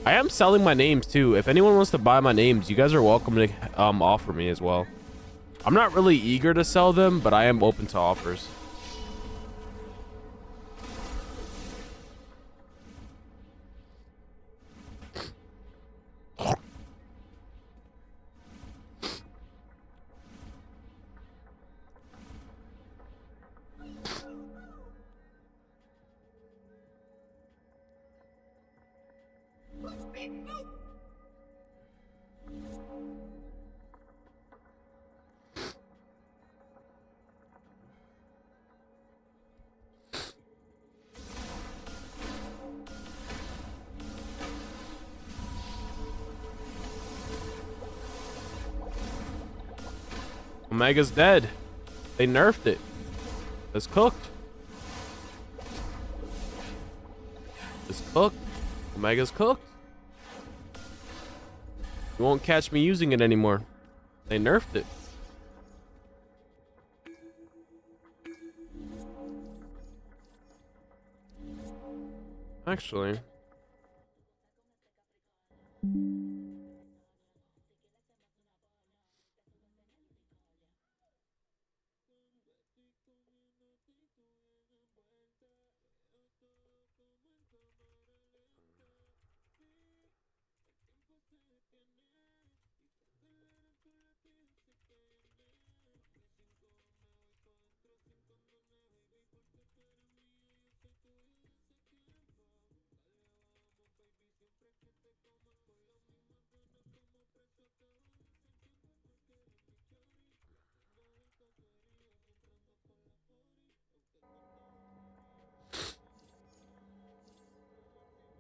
I am selling my names too. If anyone wants to buy my names, you guys are welcome to offer me as well. I'm not really eager to sell them, but I am open to offers. Omega's dead. They nerfed it. It's cooked. It's cooked. Omega's cooked. You won't catch me using it anymore. They nerfed it. Actually.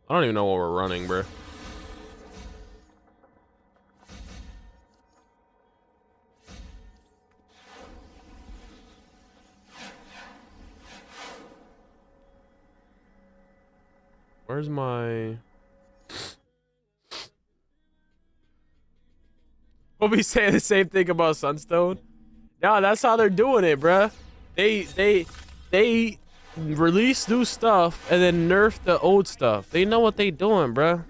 I don't even know what we're running, bro. Where's my... We'll be saying the same thing about Sunstone. No, that's how they're doing it, bruh. They release new stuff and then nerf the old stuff. They know what they doing, bruh.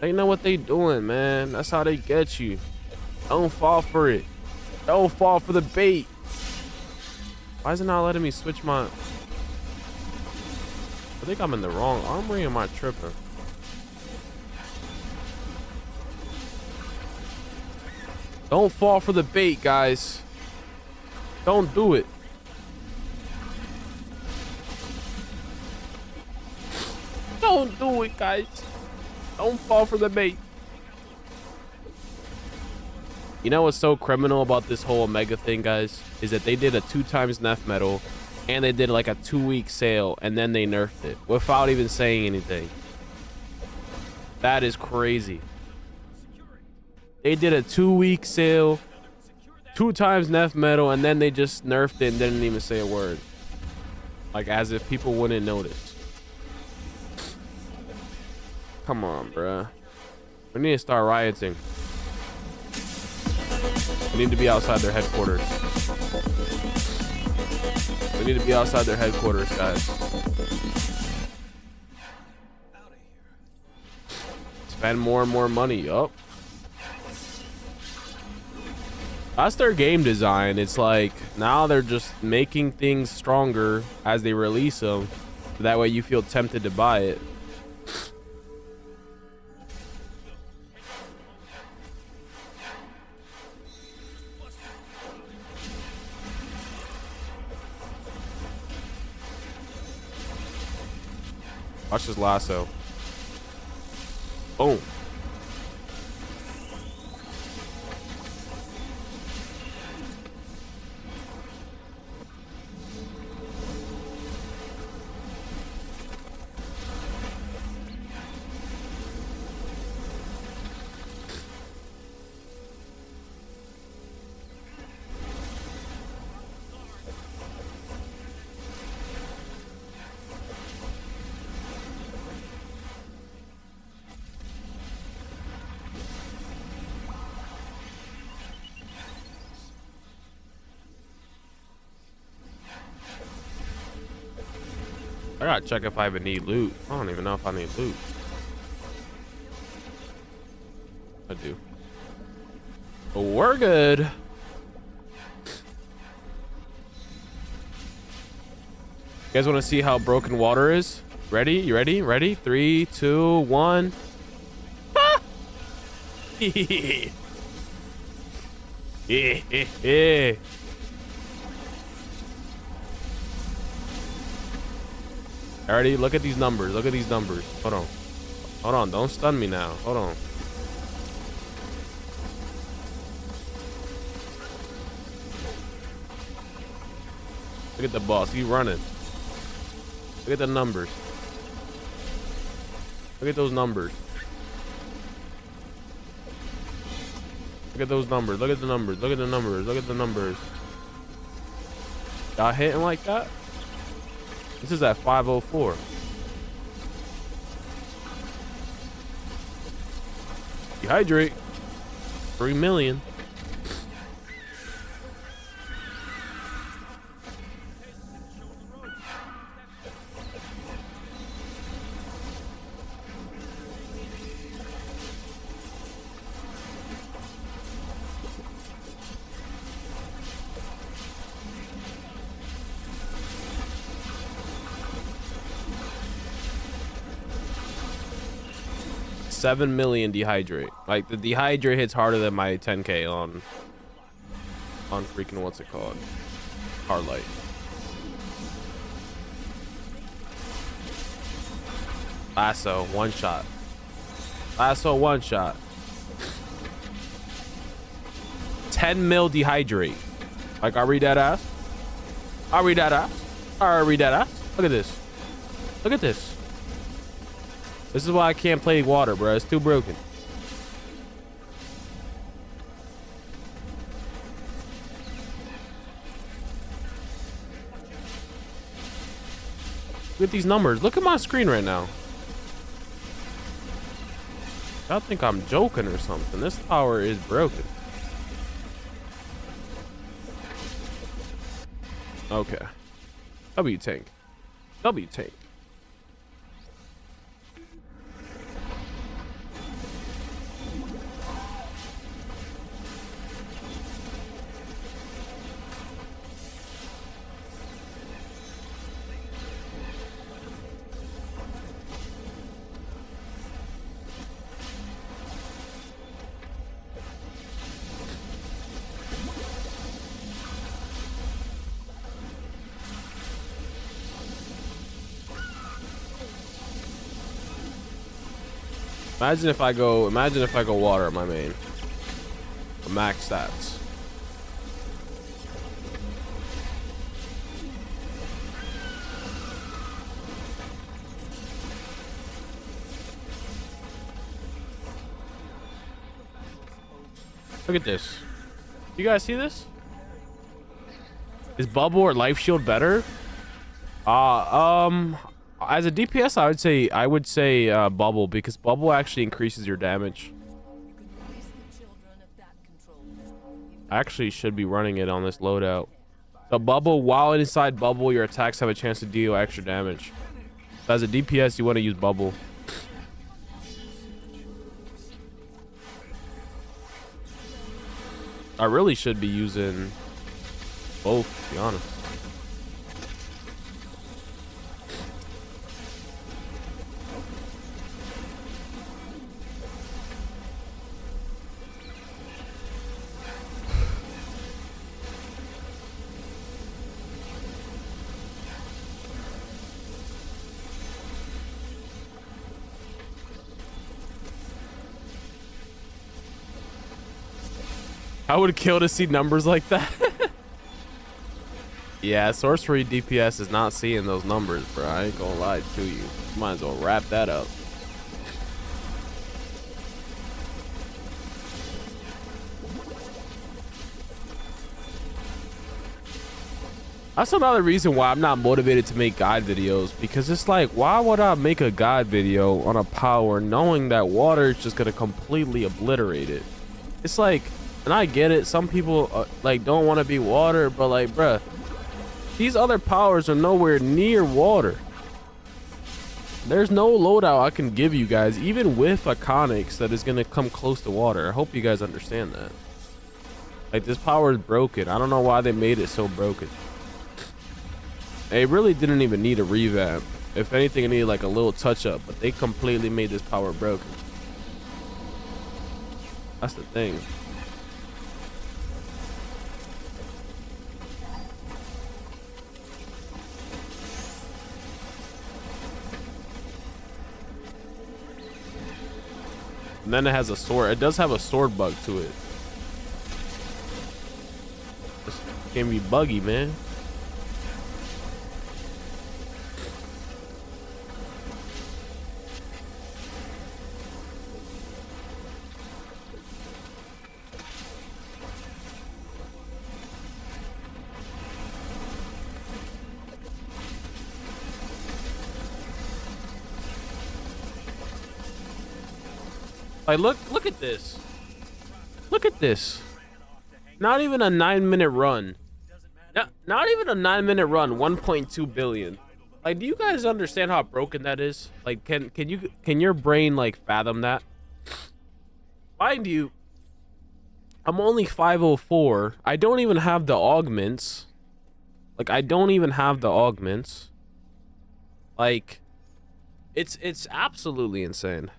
They know what they doing, man. That's how they get you. Don't fall for it. Don't fall for the bait. Why is it not letting me switch my... I think I'm in the wrong armory, or am I tripping? Don't fall for the bait, guys. Don't do it. Don't do it, guys. Don't fall for the bait. You know what's so criminal about this whole Omega thing, guys? Is that they did a 2x Nef Metal, and they did like a 2-week sale, and then they nerfed it without even saying anything. That is crazy. They did a 2-week sale, 2x Nef Metal, and then they just nerfed it and didn't even say a word. Like as if people wouldn't notice. Come on, bruh. We need to start rioting. We need to be outside their headquarters. We need to be outside their headquarters, guys. Spend more and more money. Yup. That's their game design. It's like now they're just making things stronger as they release them. That way you feel tempted to buy it. Watch this lasso. Boom. I gotta check if I even need loot. I don't even know if I need loot. I do. But we're good. You guys want to see how broken water is? Ready? You ready? Ready? 3, 2, 1. Ah! Alrighty, look at these numbers. Look at these numbers. Hold on. Hold on. Don't stun me now. Hold on. Look at the boss. He's running. Look at the numbers. Look at those numbers. Look at those numbers. Look at the numbers. Look at the numbers. Look at the numbers. Y'all hitting like that? This is at 504. Dehydrate. 3 million. $7 million dehydrate. Like the dehydrate hits harder than my 10k on freaking what's it called? Harlight. Lasso, one shot. Lasso, one shot. 10 mil dehydrate. Like I read that ass. I read that ass. I read that ass. Look at this. Look at this. This is why I can't play water, bro. It's too broken. Look at these numbers. Look at my screen right now. I think I'm joking or something. This tower is broken. Okay. W tank. W tank. Imagine if I go water at my main. Max stats. Look at this. You guys see this? Is bubble or life shield better? As a DPS, I would say bubble, because bubble actually increases your damage. I actually should be running it on this loadout. The bubble, while inside bubble, your attacks have a chance to deal extra damage. So as a DPS, you want to use bubble. I really should be using both, to be honest. I would kill to see numbers like that. Yeah, sorcery DPS is not seeing those numbers, bro. I ain't gonna lie to you. Might as well wrap that up. That's another reason why I'm not motivated to make guide videos, because it's like, why would I make a guide video on a power knowing that water is just gonna completely obliterate it? It's like, and I get it, some people like don't want to be water, but like, bruh, these other powers are nowhere near water. There's no loadout I can give you guys, even with Iconics, that is gonna come close to water. I hope you guys understand that. Like, this power is broken. I don't know why they made it so broken. It really didn't even need a revamp. If anything, it needed like a little touch up, but they completely made this power broken. That's the thing. And then it has a sword. It does have a sword bug to it. This can be buggy, man. Like, look at this. Look at this. Not even a 9-minute run. Not even a 9-minute run. 1.2 billion. Like, do you guys understand how broken that is? Like, can your brain like fathom that? Mind you, I'm only 504. I don't even have the augments. Like, I don't even have the augments. Like, it's absolutely insane.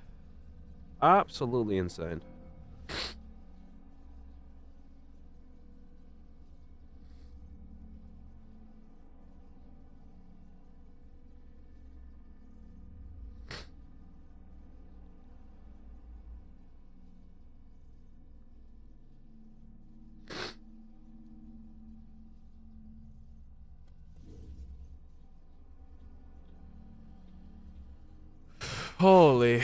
Absolutely insane. Holy.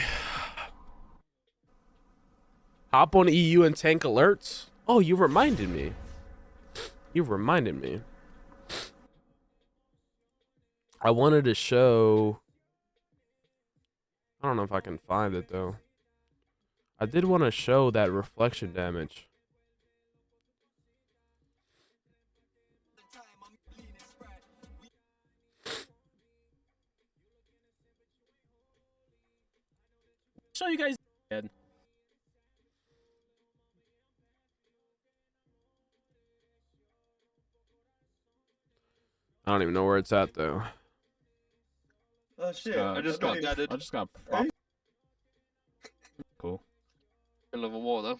Hop on EU and tank alerts. Oh, you reminded me. You reminded me. I wanted to show. I don't know if I can find it though. I did want to show that reflection damage. Show you guys. I don't even know where it's at though. Oh shit! I just got added. I just got popped. Cool. Hell of a war though.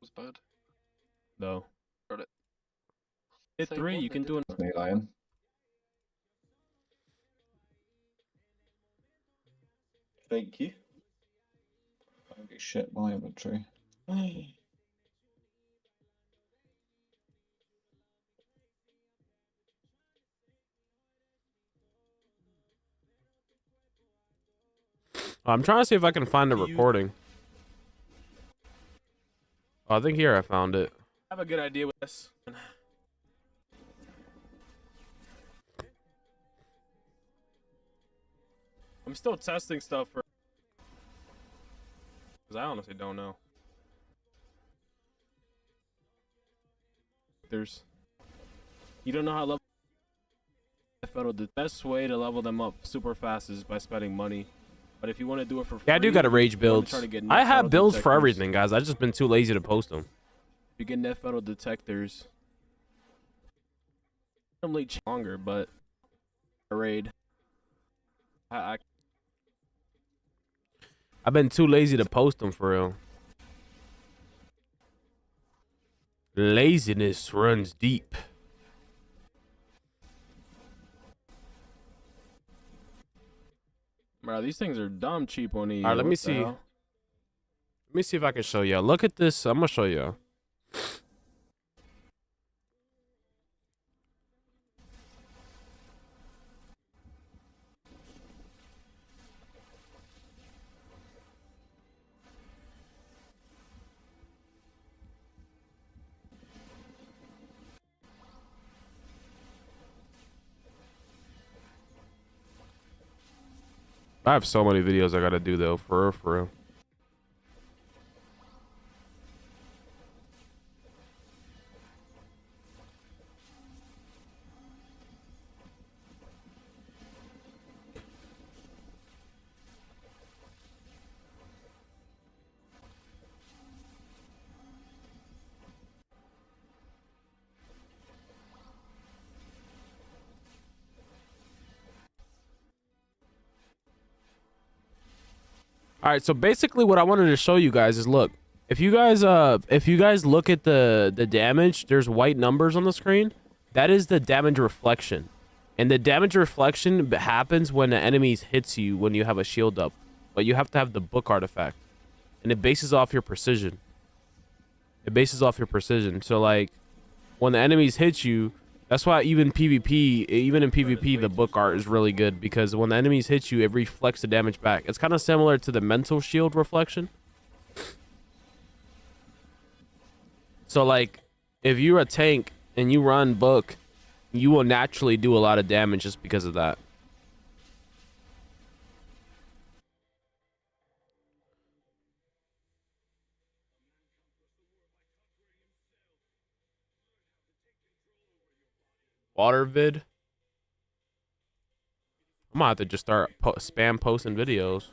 Was bad. No. Got it. Hit Same 3. one, You they can did do it. That's me lying. Thank you. Holy shit, my inventory. I'm trying to see if I can find a recording. Oh, I think here I found it. I have a good idea with this. I'm still testing stuff for. Because I honestly don't know. You don't know how to level. The best way to level them up super fast is by spending money. But if you want to do it for free, Yeah, I do got a rage you wanna builds. try to get I net have metal builds for detectors. everything, guys. I've just been too lazy to post them. You get net metal detectors. Normally longer, but a raid. I've been too lazy to post them for real. Laziness runs deep. Bro, these things are dumb cheap on EU. All right, let me What the see. hell? Let me see if I can show y'all. Look at this. I'm gonna show y'all. I have so many videos I gotta do though, for real, for real. All right, so basically what I wanted to show you guys is, look, if you guys look at the damage, there's white numbers on the screen. That is the damage reflection. And the damage reflection happens when the enemy hits you when you have a shield up. But you have to have the book artifact. And it bases off your precision. It bases off your precision. So like when the enemies hit you, that's why even in PvP, the book art is really good, because when the enemies hit you, it reflects the damage back. It's kind of similar to the mental shield reflection. So like, if you're a tank and you run book, you will naturally do a lot of damage just because of that. Water vid. I'm gonna have to just start spam posting videos.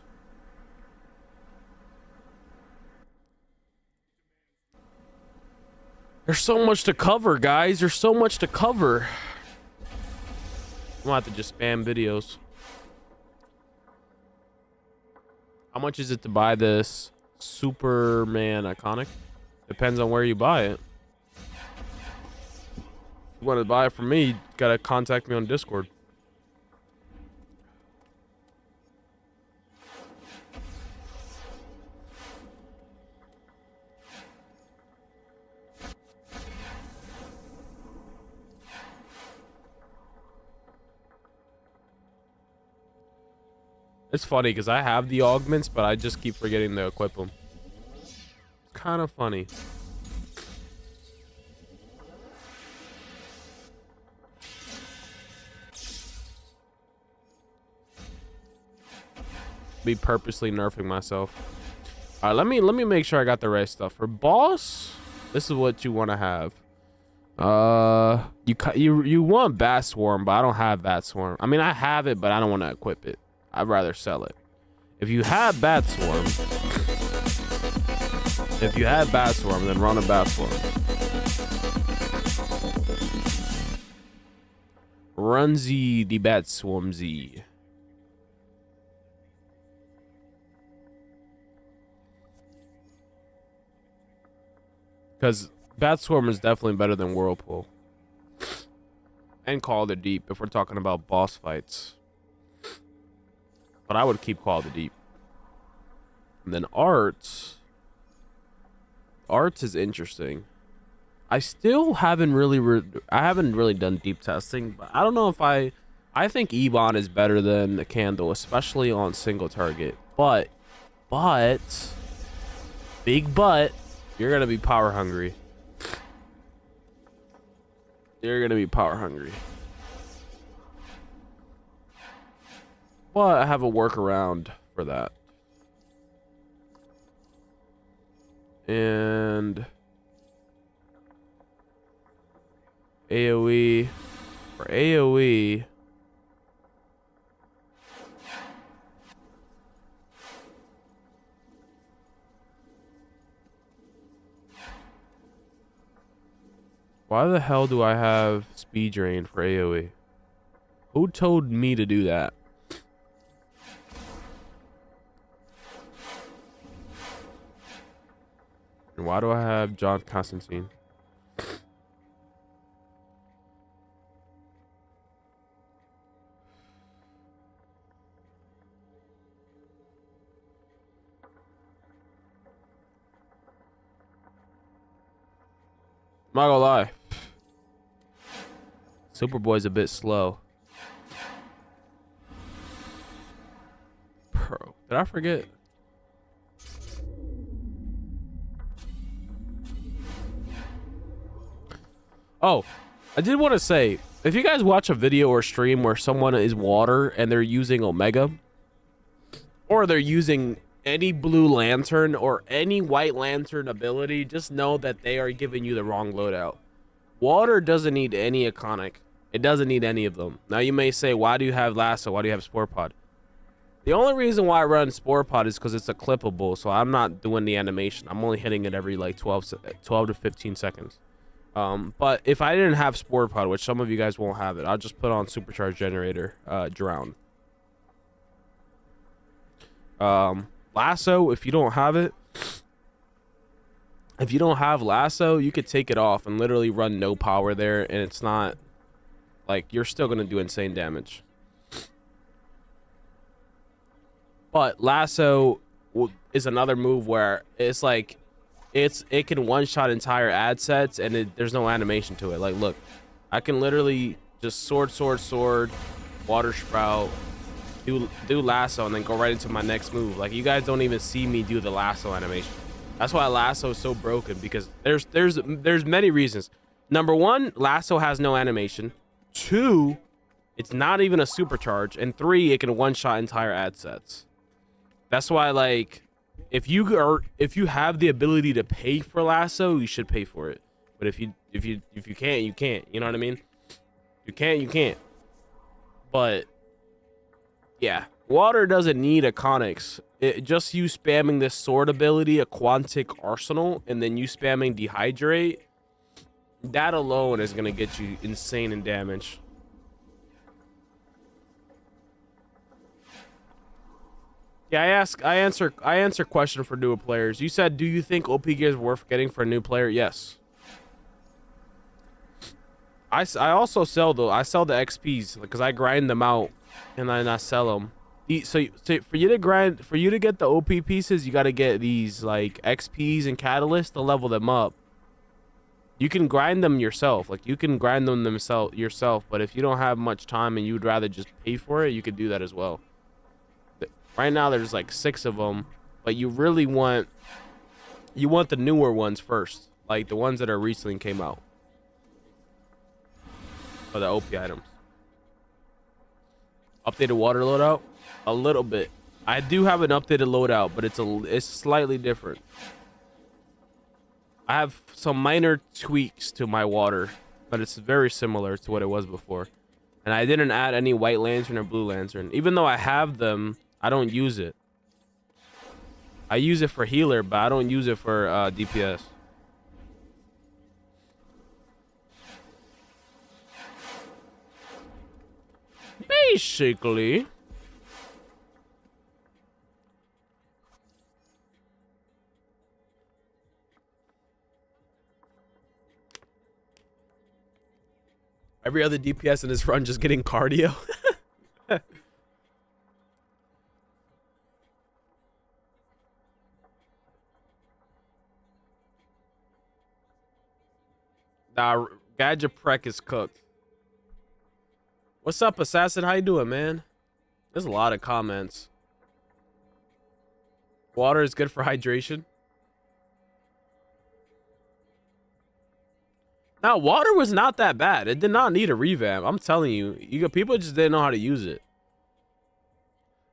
There's so much to cover, guys. There's so much to cover. I'm gonna have to just spam videos. How much is it to buy this Superman iconic? Depends on where you buy it. If you want to buy it from me, you gotta contact me on Discord. It's funny because I have the augments, but I just keep forgetting to equip them. Kind of funny. Be purposely nerfing myself. All right, let me make sure I got the right stuff. For boss, this is what you want to have. You want Bat Swarm, but I don't have Bat Swarm. I mean, I have it, but I don't want to equip it. I'd rather sell it. If you have Bat Swarm, then run a Bat Swarm. Run the Bat Swarm Z. Because Bat Swarm is definitely better than Whirlpool. And Call of the Deep if we're talking about boss fights. But I would keep Call of the Deep. And then Arts. Arts is interesting. I still haven't really done deep testing, but I don't know if I think Ebon is better than the Candle, especially on single target. But big but, you're gonna be power hungry. You're gonna be power hungry. But I have a workaround for that. And AoE. For AoE, why the hell do I have speed drain for AoE? Who told me to do that? And why do I have John Constantine? I'm not gonna lie. Superboy's a bit slow. Bro, did I forget? Oh, I did want to say, if you guys watch a video or stream where someone is water and they're using Omega, or they're using any blue lantern or any white lantern ability, just know that they are giving you the wrong loadout. Water doesn't need any iconic. It doesn't need any of them. Now you may say, why do you have Lasso? Why do you have Spore Pod? The only reason why I run Spore Pod is because it's a clippable, so I'm not doing the animation. I'm only hitting it every like 12 to 15 seconds. But if I didn't have Spore Pod, which some of you guys won't have it, I'll just put on Supercharged Generator, Drown. lasso, if you don't have it, if you don't have lasso, you could take it off and literally run no power there, and it's not like you're still gonna do insane damage. But lasso is another move where it's like it can one-shot entire ad sets, and there's no animation to it. Like, look, I can literally just sword, water sprout, do lasso, and then go right into my next move. Like, you guys don't even see me do the lasso animation. That's why lasso is so broken, because there's many reasons. Number one, lasso has no animation. Two, it's not even a supercharge, and three, it can one-shot entire ad sets. That's why, like, if you have the ability to pay for lasso, you should pay for it. But if you can't, you can't. You know what I mean? You can't. But yeah, water doesn't need Iconics. Just you spamming this sword ability, a Quantic Arsenal, and then you spamming Dehydrate, that alone is gonna get you insane in damage. Yeah, I answer question for newer players. You said, do you think OP gear is worth getting for a new player? Yes. I also sell the XPs, because I grind them out and then I sell them. So for you to get the OP pieces, you got to get these like XPs and catalysts to level them up. You can grind them yourself, like you can grind them yourself, but if you don't have much time and you'd rather just pay for it, you could do that as well. Right now there's like 6 of them, but you really want the newer ones first, like the ones that are recently came out. For the OP items. Updated water loadout? A little bit. I do have an updated loadout, but it's slightly different. I have some minor tweaks to my water, but it's very similar to what it was before. And I didn't add any white lantern or blue lantern. Even though I have them, I don't use it. I use it for healer, but I don't use it for DPS. Basically. Every other DPS in this run just getting cardio. Nah, Gadget Prek is cooked. What's up, Assassin? How you doing, man? There's a lot of comments. Water is good for hydration. Now, water was not that bad. It did not need a revamp. I'm telling you, people just didn't know how to use it.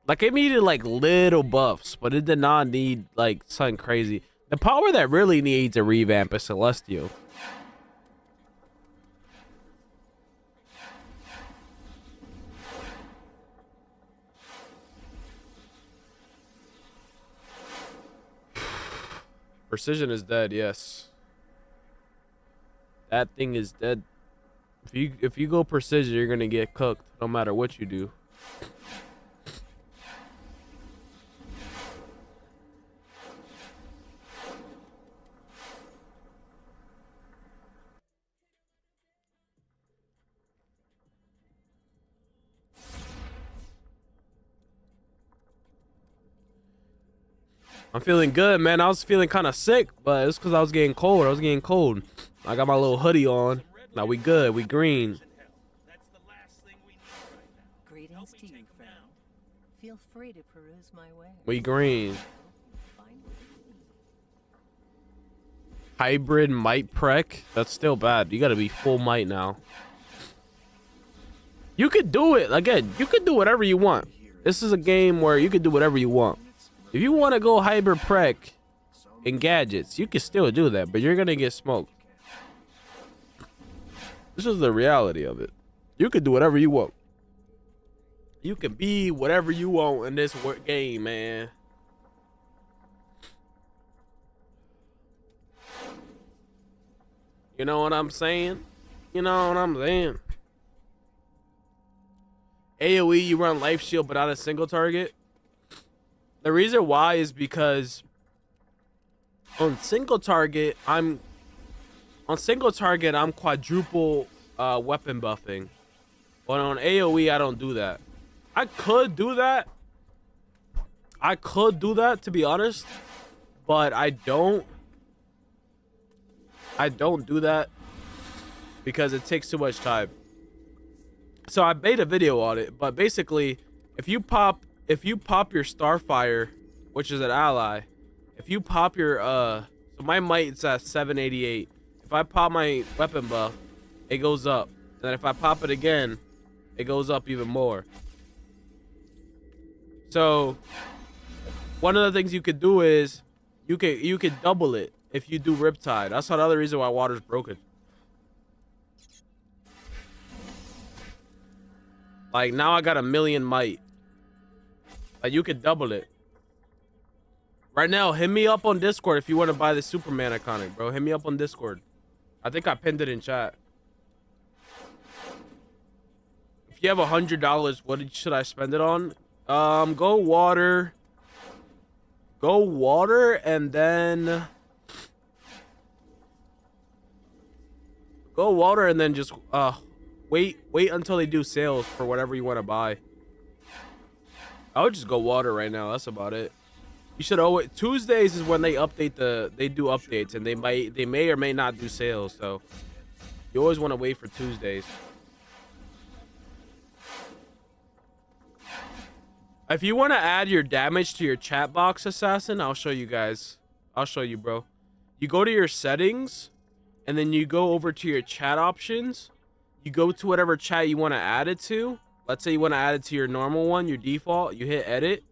Like, it needed like little buffs, but it did not need like something crazy. The power that really needs a revamp is Celestial. Precision is dead, yes. That thing is dead. If you go precision, you're gonna get cooked no matter what you do. I'm feeling good, man. I was feeling kind of sick, but it's because I was getting cold. I got my little hoodie on. Now we good. We green. Greetings to you, friend. Feel free to peruse my way. We green. Hybrid might prec. That's still bad. You gotta be full might now. You could do it. Again, you could do whatever you want. This is a game where you could do whatever you want. If you want to go hybrid prec in gadgets, you can still do that, but you're gonna get smoked. This is the reality of it. You can do whatever you want. You can be whatever you want in this game, man. You know what I'm saying? You know what I'm saying? AoE, you run life shield, but not a single target. The reason why is because on single target, I'm quadruple weapon buffing. But on AoE, I don't do that. I could do that. To be honest, but I don't do that because it takes too much time. So I made a video on it, but basically, if you pop your Starfire, which is an ally, if you pop your so my might's at 788. If I pop my weapon buff, it goes up. And then if I pop it again, it goes up even more. So one of the things you could do is you could double it if you do Riptide. That's another reason why water's broken. Like now I got 1,000,000 might. Like you could double it. Right now, hit me up on Discord if you want to buy the Superman iconic, bro. Hit me up on Discord. I think I pinned it in chat. If you have $100, what should I spend it on? Go water, and then just wait until they do sales for whatever you want to buy. I would just go water right now. That's about it. You should always, Tuesdays is when they update they do updates, and they may or may not do sales, so you always want to wait for Tuesdays. If you want to add your damage to your chat box, Assassin, I'll show you guys. I'll show you, bro. You go to your settings, and then you go over to your chat options. You go to whatever chat you want to add it to. Let's say you want to add it to your normal one, your default. You hit edit,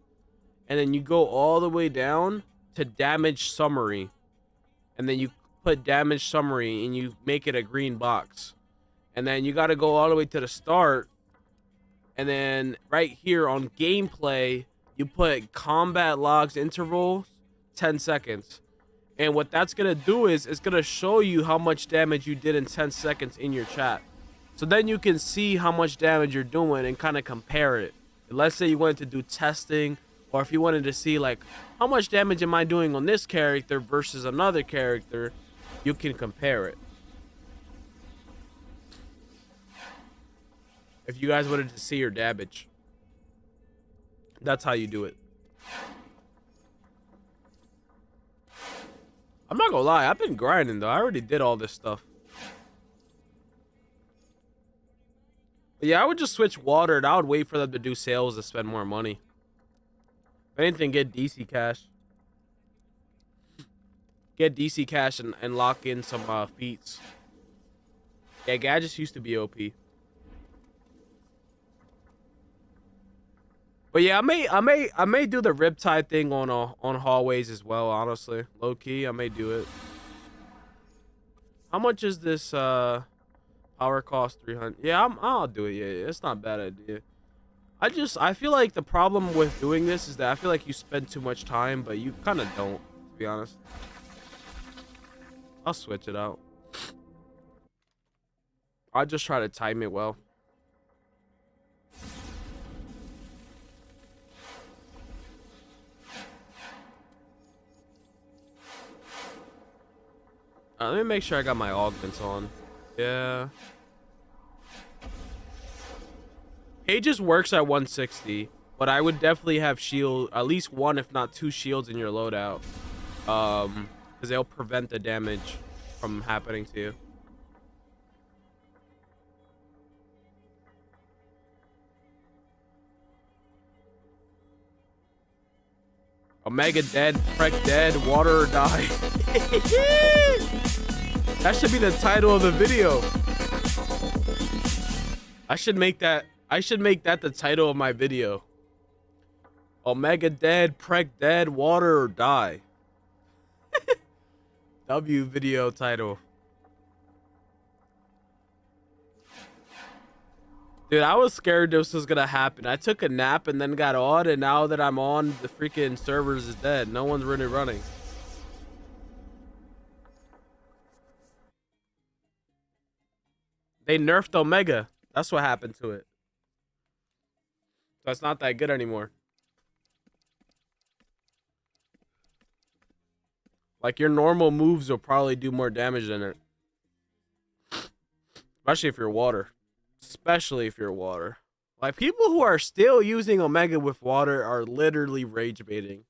and then you go all the way down to damage summary. And then you put damage summary, and you make it a green box. And then you got to go all the way to the start. And then right here on gameplay, you put combat logs intervals 10 seconds. And what that's going to do is it's going to show you how much damage you did in 10 seconds in your chat. So then you can see how much damage you're doing and kind of compare it. And let's say you wanted to do testing, or if you wanted to see like how much damage am I doing on this character versus another character, you can compare it. If you guys wanted to see your damage, that's how you do it. I'm not gonna lie, I've been grinding though. I already did all this stuff. But yeah, I would just switch water, and I would wait for them to do sales to spend more money. If anything, get DC cash. Get DC cash and lock in some feats. Yeah, gadgets used to be OP. But yeah, I may do the Riptide thing on hallways as well. Honestly, low key, I may do it. How much is this? Power cost 300. Yeah, I'll do it. Yeah, it's not a bad idea. I feel like the problem with doing this is that I feel like you spend too much time, but you kind of don't, to be honest. I'll switch it out. I'll just try to time it well. Let me make sure I got my augments on. Yeah. Aegis works at 160, but I would definitely have shield, at least one, if not two shields in your loadout. Because they'll prevent the damage from happening to you. Omega dead, Prek dead, water or die. That should be the title of the video. I should make that the title of my video. Omega dead, Prek dead, water or die. W video title. Dude, I was scared this was gonna happen. I took a nap and then got on, and now that I'm on, the freaking servers is dead. No one's really running. They nerfed Omega. That's what happened to it. So it's not that good anymore. Like your normal moves will probably do more damage than it. Especially if you're water. Especially if you're water. Like people who are still using Omega with water are literally rage baiting.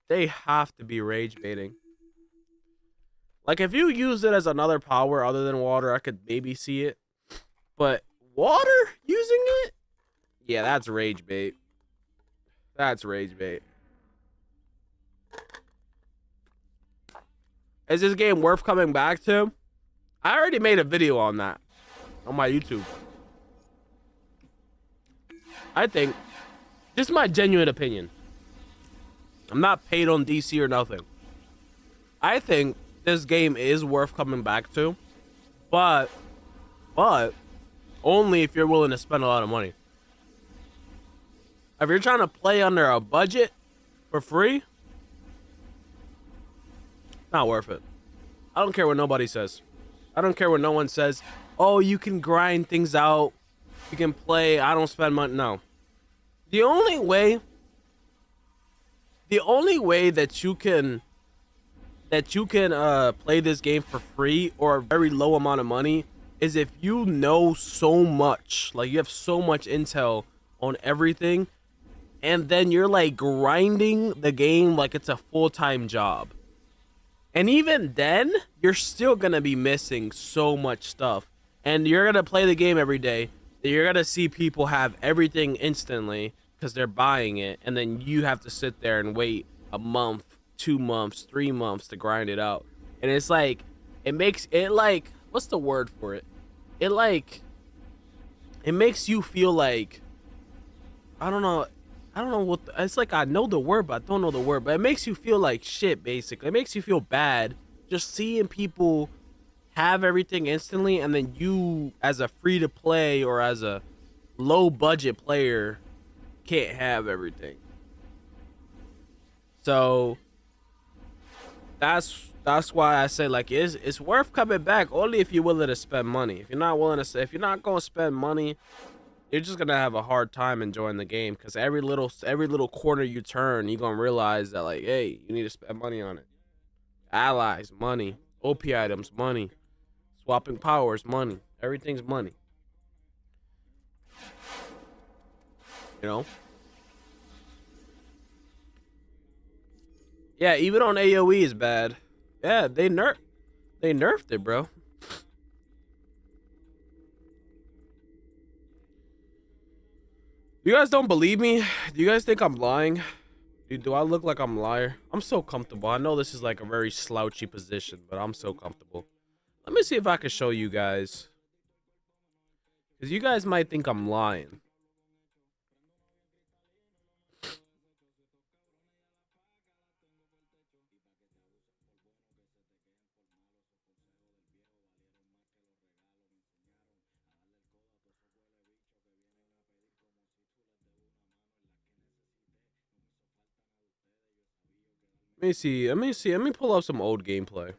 They have to be rage baiting. Like if you use it as another power other than water, I could maybe see it. But water using it? Yeah, that's rage bait. That's rage bait. Is this game worth coming back to? I already made a video on that on my YouTube. I think this is my genuine opinion. I'm not paid on DC or nothing. I think this game is worth coming back to, but only if you're willing to spend a lot of money. If you're trying to play under a budget for free, not worth it. I don't care what nobody says. I don't care what no one says. Oh, you can grind things out. You can play. I don't spend money. No. The only way that you can play this game for free or a very low amount of money is if you know so much, like you have so much intel on everything, and then you're like grinding the game like it's a full-time job. And even then, you're still gonna be missing so much stuff. And you're gonna play the game every day. You're gonna see people have everything instantly because they're buying it, and then you have to sit there and wait a month, 2 months, 3 months to grind it out. And it's like, it makes it like, what's the word for it? It makes you feel like, I don't know what it's like. I know the word, but I don't know the word. But it makes you feel like shit, basically. It makes you feel bad just seeing people have everything instantly, and then you, as a free to play or as a low budget player, can't have everything. So that's why I say like it's worth coming back only if you're willing to spend money. If you're not gonna spend money, you're just gonna have a hard time enjoying the game, because every little corner you turn, you're gonna realize that like, hey, you need to spend money on it. Allies, money. OP items, money. Swapping powers, money. Everything's money. You know? Yeah, even on AoE is bad. Yeah, they nerfed it, bro. You guys don't believe me? Do you guys think I'm lying? Do I look like I'm a liar? I'm so comfortable. I know this is like a very slouchy position, but I'm so comfortable. Let me see if I can show you guys. Because you guys might think I'm lying. Let me pull up some old gameplay.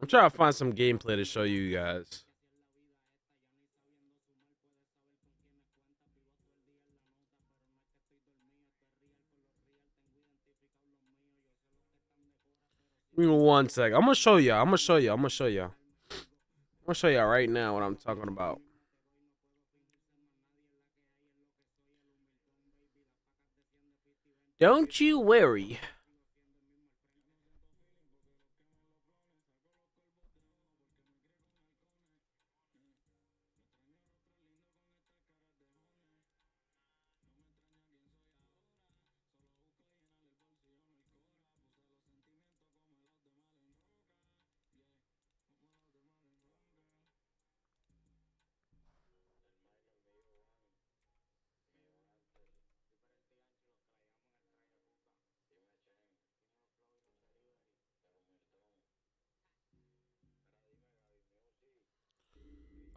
I'm trying to find some gameplay to show you guys. Give me 1 sec. I'm gonna show you right now what I'm talking about. Don't you worry.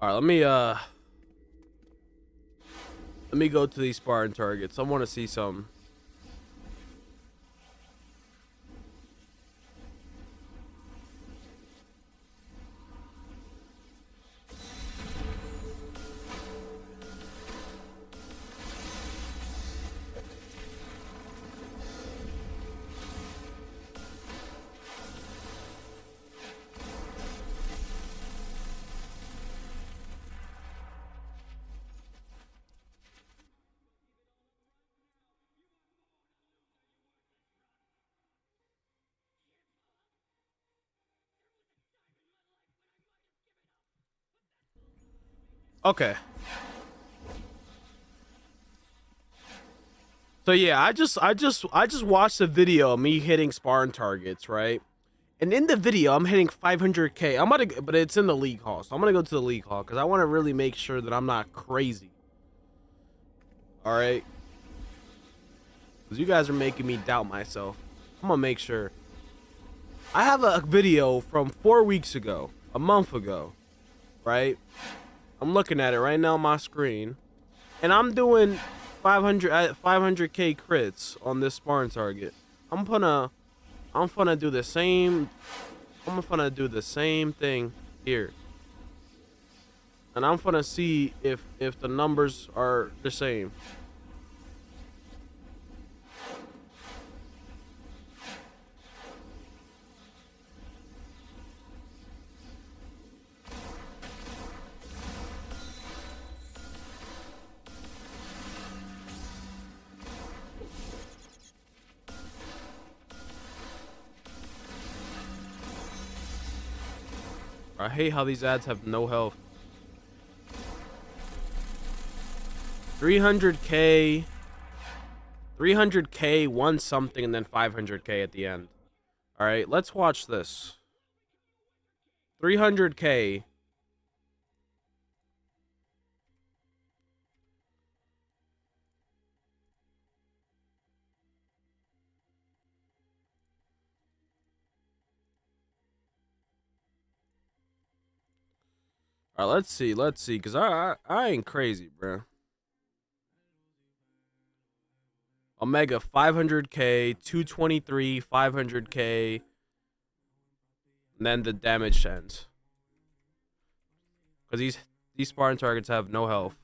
All right, let me go to these Spartan targets. I want to see some. Okay. So yeah, I just watched a video of me hitting Spartan targets, right? And in the video, I'm hitting 500k. I'm gonna, but it's in the league hall, so I'm gonna go to the league hall because I want to really make sure that I'm not crazy. All right, because you guys are making me doubt myself. I'm gonna make sure. I have a video from 4 weeks ago, a month ago, right? I'm looking at it right now on my screen, and I'm doing 500k crits on this Spartan target. I'm gonna do the same. I'm gonna do the same thing here, and I'm gonna see if the numbers are the same. I hate how these ads have no health. 300k, 300k, one something, and then 500k at the end. All right, let's watch this. 300k. All right, let's see, cause I ain't crazy, bro. Omega 500k, 223, 500k, and then the damage ends. Cause these Spartan targets have no health.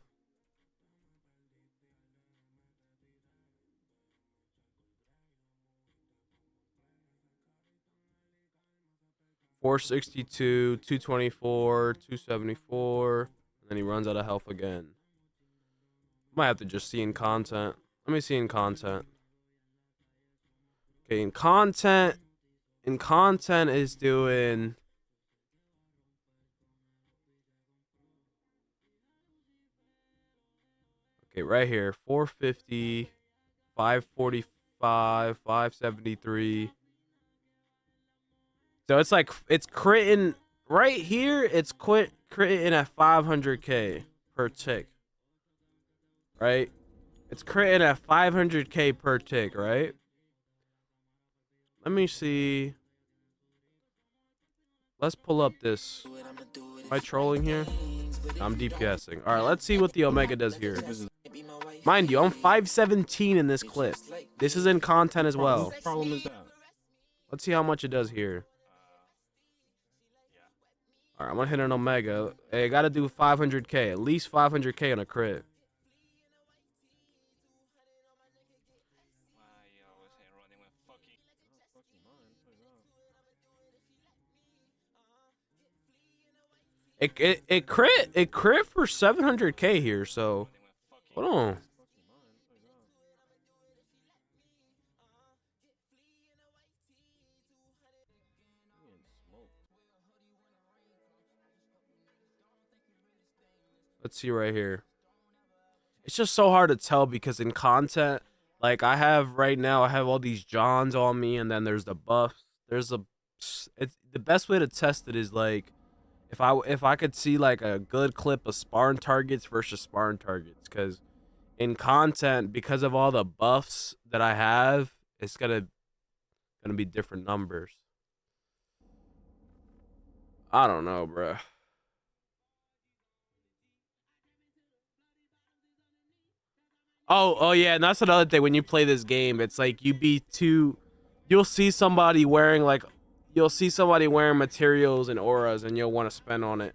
$462, 224, 274, and then he runs out of health again. Might have to just see in content. Let me see in content. Okay, in content is doing. Okay, right here, 450, 545, 573. So it's like it's critting right here. It's critting at 500k per tick, right? It's critting at 500k per tick, right? Let me see. Let's pull up this. Am I trolling here? I'm DPSing. All right, let's see what the Omega does here. Mind you, I'm 517 in this clip. This is in content as well. What problem is that? Let's see how much it does here. All right, I'm gonna hit an Omega. Hey, I gotta do 500k, at least 500k on a crit. It crit for 700k here. So hold on. Let's see right here. It's just so hard to tell because in content, like I have right now, I have all these Johns on me, and then there's the buffs. It's the best way to test it is like if I could see like a good clip of Spartan targets versus Spartan targets, because in content, because of all the buffs that I have, it's gonna be different numbers. I don't know, bruh. Oh yeah, and that's another thing when you play this game. It's like you'll see somebody wearing materials and auras and you'll want to spend on it.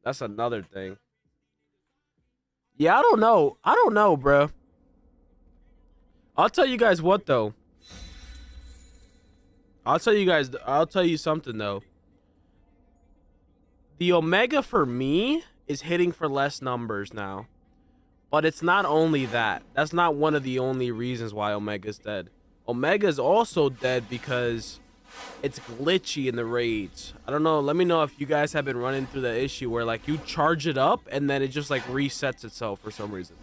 That's another thing. Yeah, I don't know, bro. I'll tell you guys what though. I'll tell you something though. The Omega for me is hitting for less numbers now. But it's not only that. That's not one of the only reasons why Omega's dead. Omega's also dead because it's glitchy in the raids. I don't know. Let me know if you guys have been running through the issue where like you charge it up and then it just like resets itself for some reason.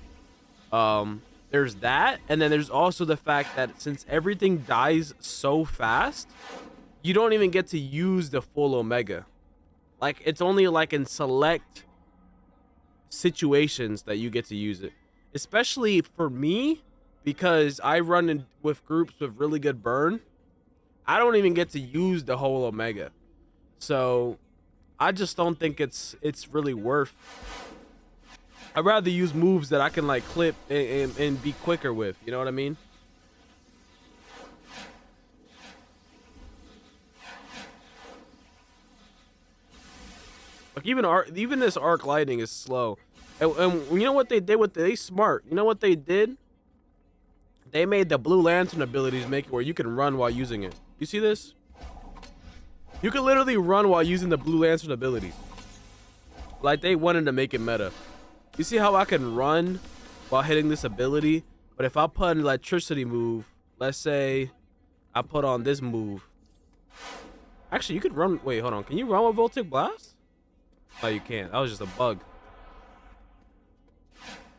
There's that, and then there's also the fact that since everything dies so fast, you don't even get to use the full Omega. Like it's only like in select situations that you get to use it. Especially for me, because I run in with groups with really good burn. I don't even get to use the whole Omega. So I just don't think it's really worth. I'd rather use moves that I can like clip and be quicker with, you know what I mean? Like even this arc lighting is slow. And you know what they did with they smart. You know what they did? They made the Blue Lantern abilities make it where you can run while using it. You see this? You can literally run while using the Blue Lantern abilities. Like they wanted to make it meta. You see how I can run while hitting this ability? But if I put an electricity move, let's say I put on this move. Actually, you could run. Wait, hold on. Can you run with Voltic Blast? No, you can't. That was just a bug.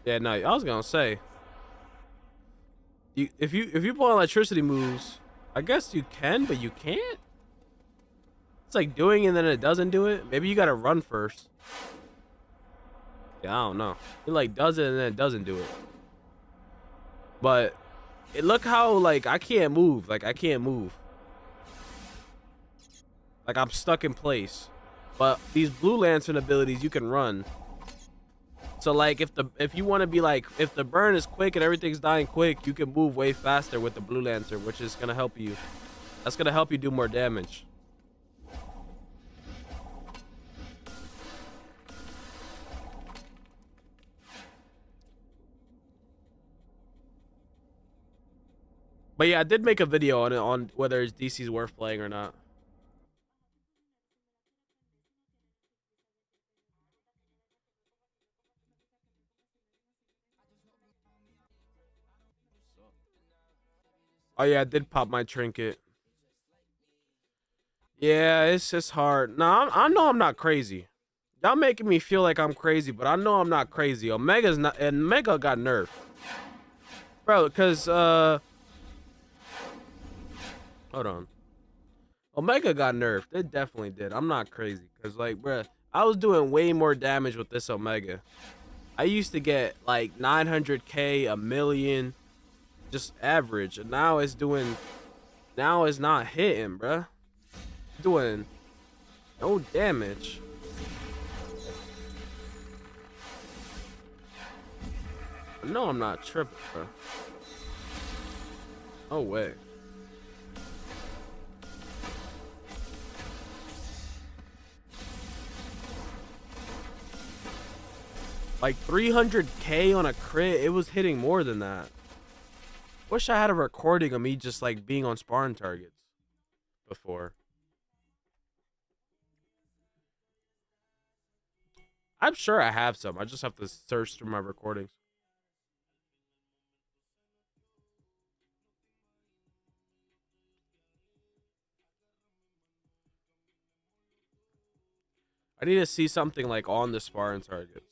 Yeah, no, I was gonna say. If you put on electricity moves, I guess you can, but you can't. It's like doing it and then it doesn't do it. Maybe you gotta run first. Yeah, I don't know. It like does it and then it doesn't do it. But look how like I can't move. Like I can't move. Like I'm stuck in place. But these Blue Lantern abilities you can run. So like if you want to be like if the burn is quick and everything's dying quick, you can move way faster with the Blue Lantern, which is gonna help you. That's gonna help you do more damage. But yeah, I did make a video on it on whether DC's worth playing or not. Oh yeah, I did pop my trinket. Yeah, it's just hard. No, I know I'm not crazy. Y'all making me feel like I'm crazy, but I know I'm not crazy. Omega's not, and Omega got nerfed, bro. Cause hold on. Omega got nerfed. It definitely did. I'm not crazy. Cause like, bruh, I was doing way more damage with this Omega. I used to get like 900k, a million, just average. And now it's not hitting, bruh. Doing no damage. No, I'm not tripping, bro. No way. Like 300k on a crit, it was hitting more than that. Wish I had a recording of me just like being on sparring targets before. I'm sure I have some. I just have to search through my recordings. I need to see something like on the sparring targets.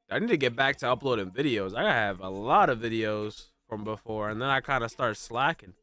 I need to get back to uploading videos. I have a lot of videos from before, and then I kind of start slacking.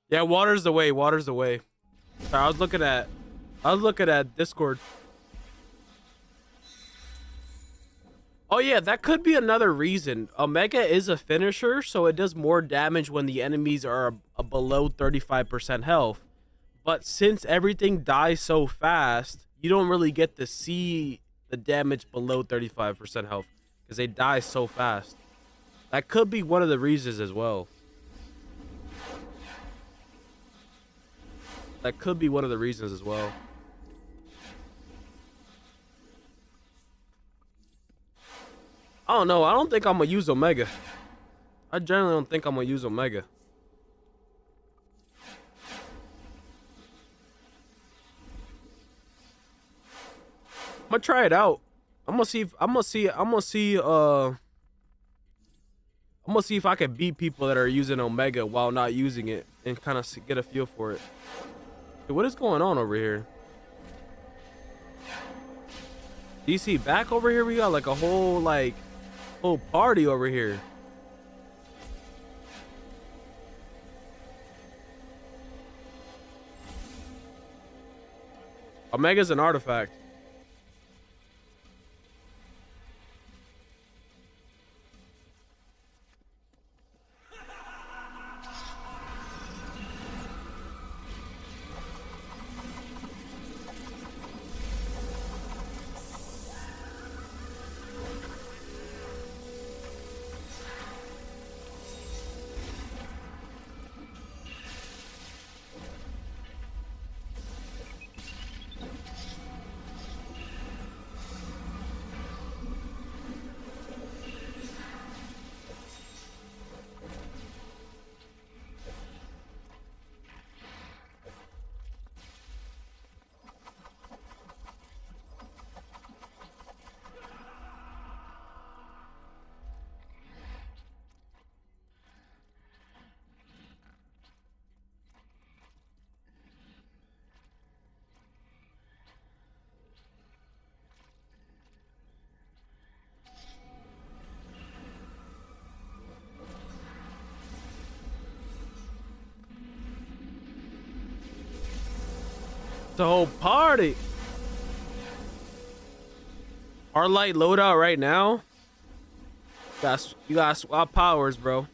Yeah, water's the way. Water's the way. Sorry, I was looking at Discord. Oh yeah, that could be another reason. Omega is a finisher, so it does more damage when the enemies are below 35% health. But since everything dies so fast, you don't really get to see the damage below 35% health because they die so fast. That could be one of the reasons as well. That could be one of the reasons as well. I don't know. I don't think I'm gonna use Omega. I generally don't think I'm gonna use Omega. I'm gonna try it out. I'm gonna see if I can beat people that are using Omega while not using it and kind of get a feel for it. Dude, what is going on over here? DC back over here? We got like a whole party over here. Omega's an artifact. The whole party. Harlight loadout right now. You gotta swap powers, bro.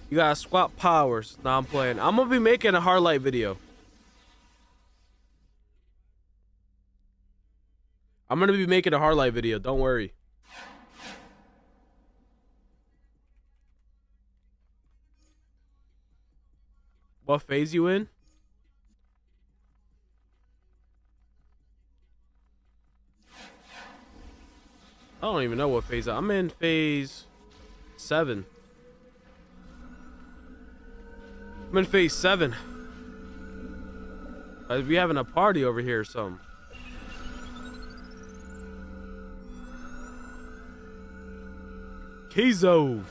You gotta swap powers. Nah, I'm playing. I'm gonna be making a Harlight video. I'm gonna be making a Harlight video. Don't worry. What phase you in? I don't even know what phase I'm in. Phase 7. I'm in phase 7. We having a party over here or something. Kizo.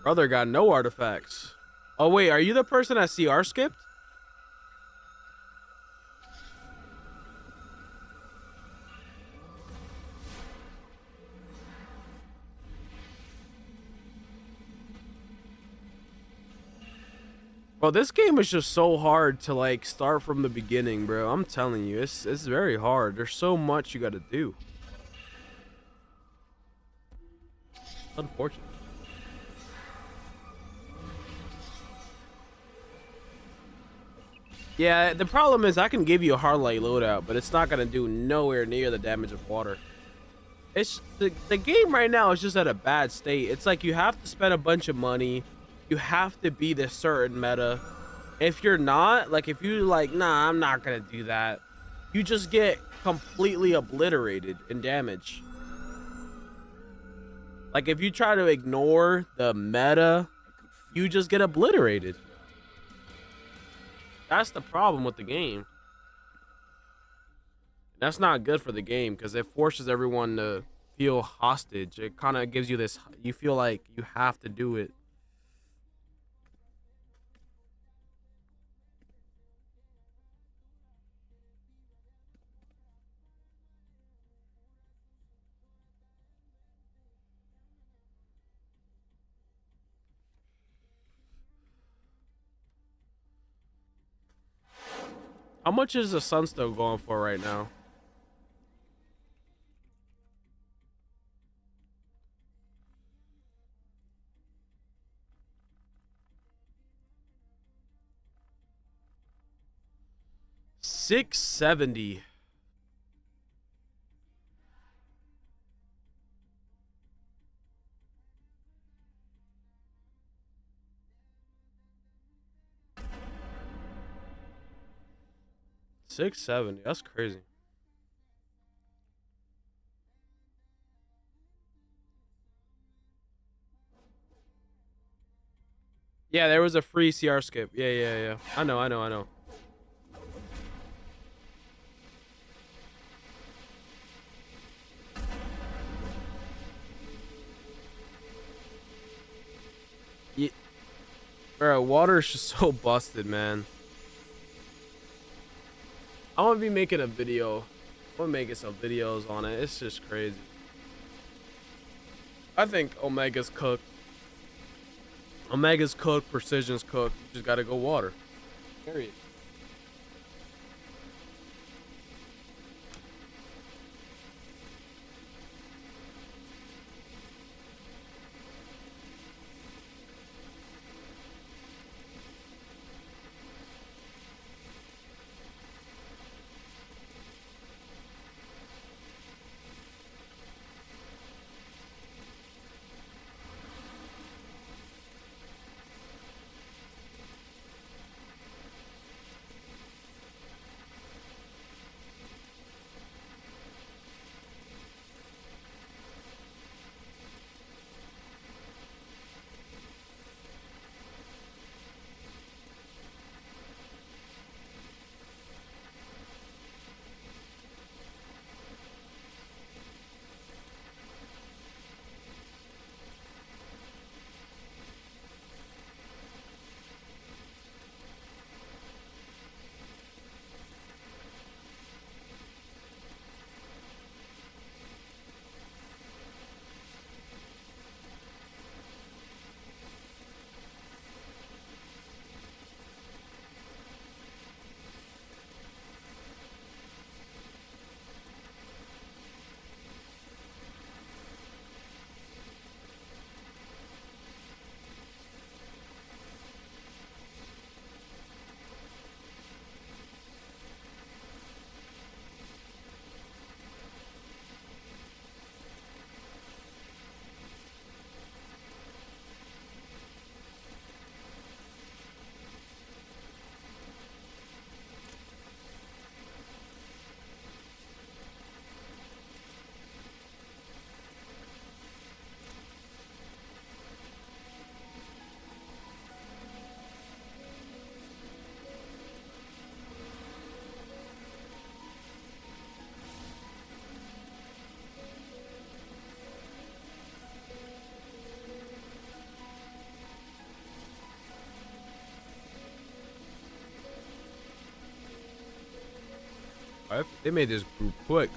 Brother got no artifacts. Oh wait, are you the person that CR skipped? Bro, this game is just so hard to like start from the beginning, bro. I'm telling you, it's very hard. There's so much you gotta do. Unfortunate. Yeah, the problem is I can give you a Harlight loadout, but it's not gonna do nowhere near the damage of water. It's the game right now is just at a bad state. It's like you have to spend a bunch of money. You have to be this certain meta. If you're not, like if you like, nah, I'm not gonna do that, you just get completely obliterated in damage. Like if you try to ignore the meta, you just get obliterated. That's the problem with the game. That's not good for the game because it forces everyone to feel hostage. It kind of gives you this, you feel like you have to do it. How much is the Sunstone going for right now? $670. $670. That's crazy. Yeah, there was a free CR skip. Yeah. I know. Yeah. Bro, water's just so busted, man. I'm gonna be making a video. I'm gonna making some videos on it. It's just crazy. I think Omega's cooked. Omega's cooked. Precision's cooked. You just gotta go water. Period. They made this group quick.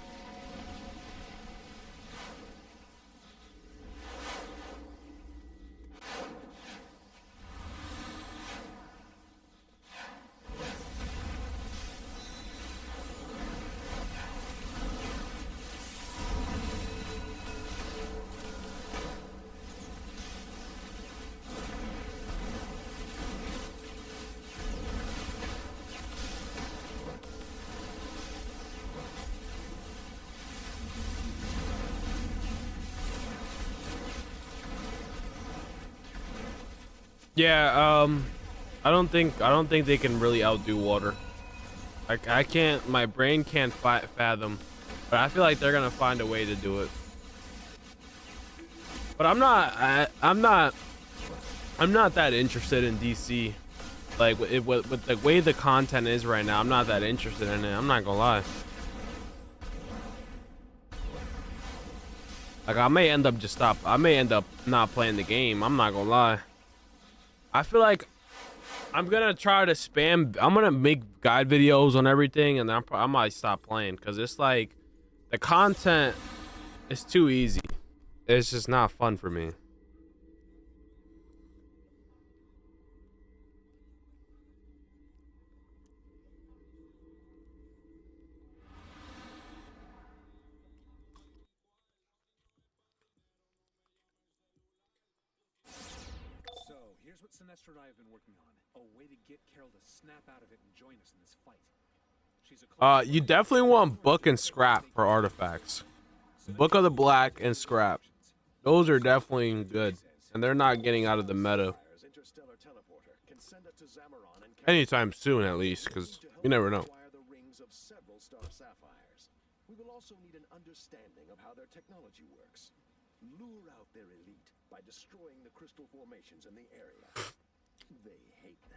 Yeah, I don't think they can really outdo water. Like I can't, my brain can't fathom, but I feel like they're gonna find a way to do it. But I'm not that interested in DC. Like with the way the content is right now, I'm not that interested in it. I'm not gonna lie. Like I may end up not playing the game. I'm not gonna lie. I feel like I'm gonna try to spam. I'm gonna make guide videos on everything, and then I might stop playing because it's like the content is too easy. It's just not fun for me. Sinestro and I have been working on a way to get Carol to snap out of it and join us in this fight. She's a You definitely want book and scrap for artifacts. Book of the Black and scrap. Those are definitely good, and they're not getting out of the meta anytime soon, at least, because you never know. We will also need an understanding of how their technology works. Lure out their elite by destroying the crystal formations in the area. They hate that.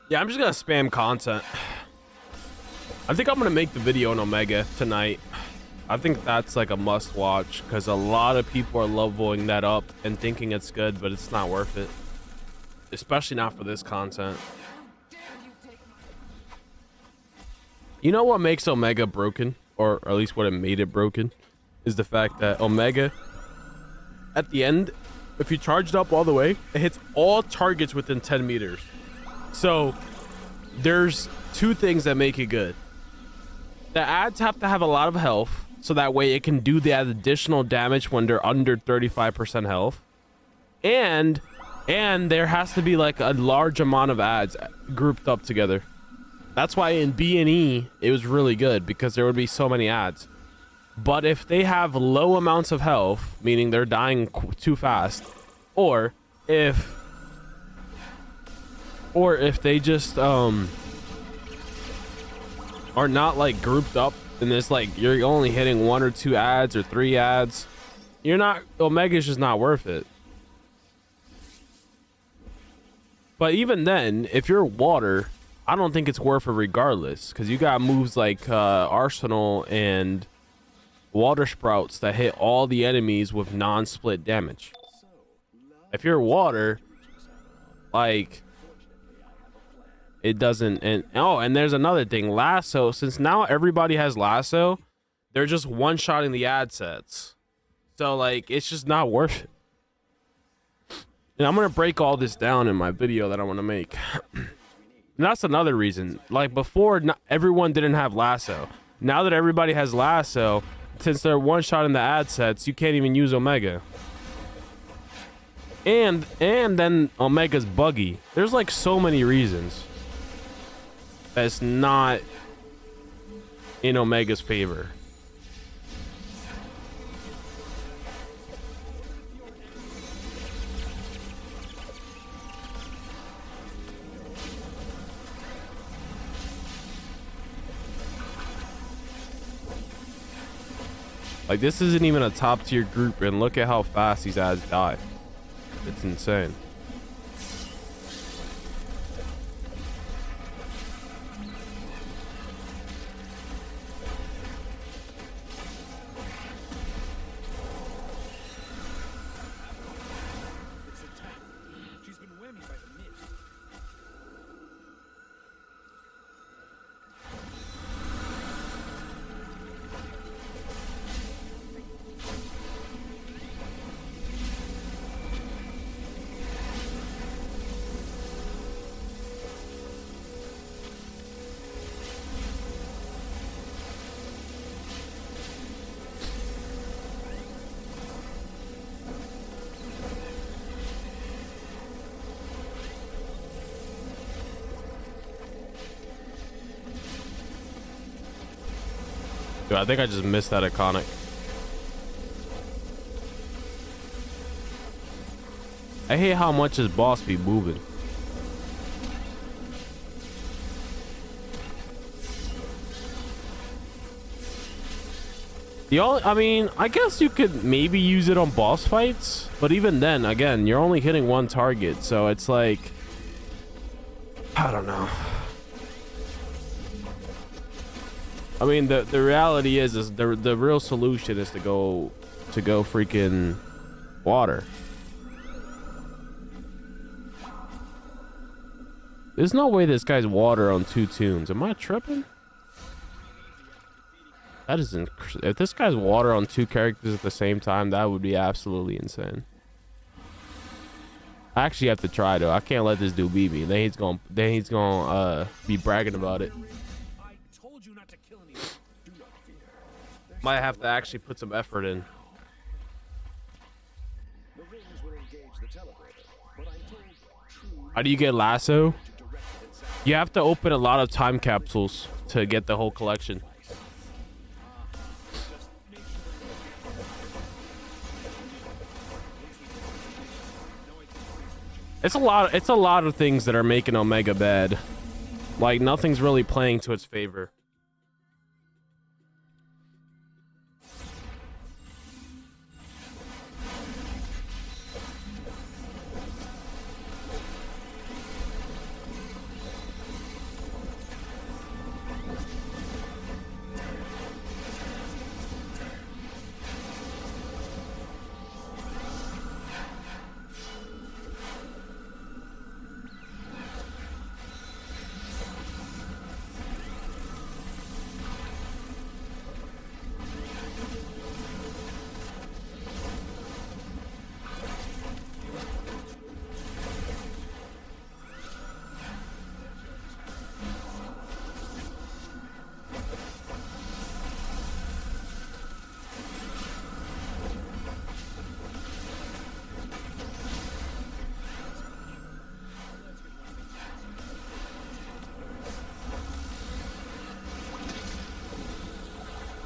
Yeah, I'm just gonna spam content. I think I'm gonna make the video on Omega tonight. I think that's like a must watch because a lot of people are leveling that up and thinking it's good, but it's not worth it. Especially not for this content. You know what makes Omega broken, or at least what it made it broken, is the fact that Omega, at the end, if you charge it up all the way, it hits all targets within 10 meters. So there's two things that make it good. The ads have to have a lot of health, so that way it can do that additional damage when they're under 35% health. And there has to be like a large amount of ads grouped up together. That's why in B&E it was really good, because there would be so many ads. But if they have low amounts of health, meaning they're dying too fast, or if they just are not like grouped up and it's like you're only hitting 1 or 2 ads or 3 ads, you're not, Omega's just not worth it. But even then, if you're water, I don't think it's worth it regardless, because you got moves like Arsenal and Water Sprouts that hit all the enemies with non-split damage. If you're water, like, it doesn't. And there's another thing, lasso. Since now everybody has lasso, they're just one-shotting the ad sets, so like it's just not worth it. And I'm gonna break all this down in my video that I want to make. And that's another reason. Like before, not everyone didn't have lasso. Now that everybody has lasso, since they're one-shotting the ad sets, you can't even use Omega. And then Omega's buggy. There's like so many reasons that's not in Omega's favor. Like, this isn't even a top tier group, and look at how fast these ads die. It's insane. She's been whammied by the mid. Dude, I think I just missed that iconic. I hate how much his boss be moving. I mean, I guess you could maybe use it on boss fights, but even then, again, you're only hitting one target, so it's like, I don't know. I mean, the reality is the real solution is to go freaking water. There's no way this guy's water on 2 tunes. Am I tripping? That isn't. If this guy's water on 2 characters at the same time, that would be absolutely insane. I actually have to try though. I can't let this dude beat me. Then he's gonna be bragging about it. Might have to actually put some effort in. How do you get lasso? You have to open a lot of time capsules to get the whole collection. It's a lot of things that are making Omega bad. Like nothing's really playing to its favor.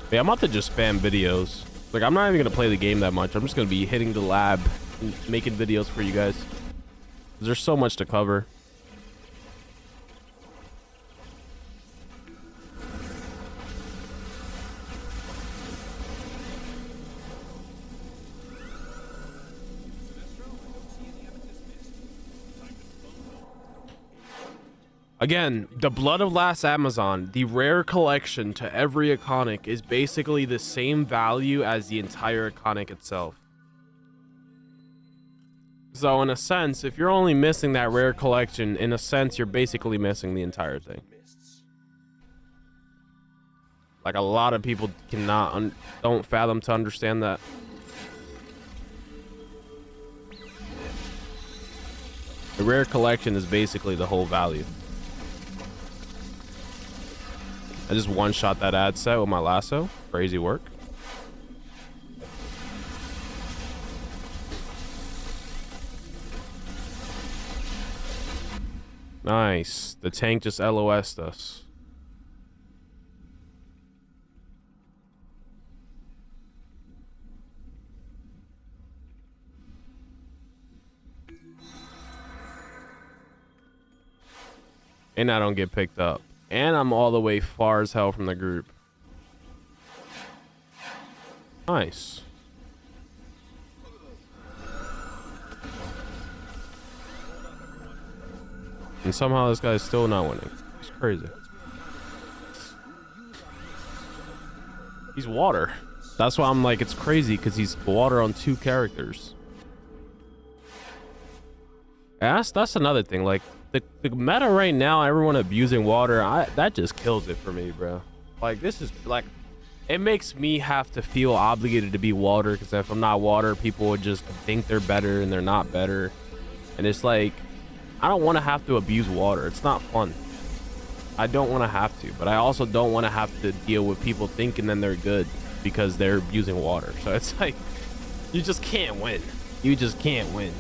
Yeah, I'm about to just spam videos. Like, I'm not even gonna play the game that much. I'm just gonna be hitting the lab and making videos for you guys. There's so much to cover. Again, the Blood of Last Amazon, the rare collection to every iconic, is basically the same value as the entire iconic itself. So in a sense, if you're only missing that rare collection, in a sense, you're basically missing the entire thing. Like, a lot of people don't fathom to understand that. The rare collection is basically the whole value. I just one-shot that ad set with my lasso. Crazy work. Nice. The tank just LOS'd us. And I don't get picked up. And I'm all the way far as hell from the group. Nice. And somehow this guy's still not winning. It's crazy. He's water. That's why I'm like, it's crazy because he's water on 2 characters. And that's another thing. Like, the meta right now, everyone abusing water, that just kills it for me, bro. Like, this is like, it makes me have to feel obligated to be water, because if I'm not water, people would just think they're better and they're not better. And it's like, I don't want to have to abuse water. It's not fun. I don't want to have to, but I also don't want to have to deal with people thinking that they're good because they're abusing water. So it's like, you just can't win. You just can't win.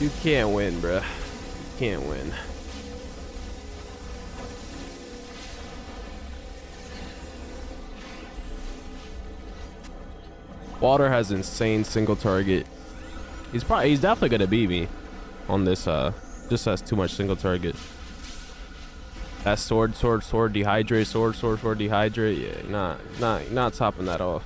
You can't win, bruh. Can't win. Water has insane single target. He's definitely gonna beat me on this. Just has too much single target. That sword, dehydrate, sword, dehydrate. Yeah, you're not topping that off.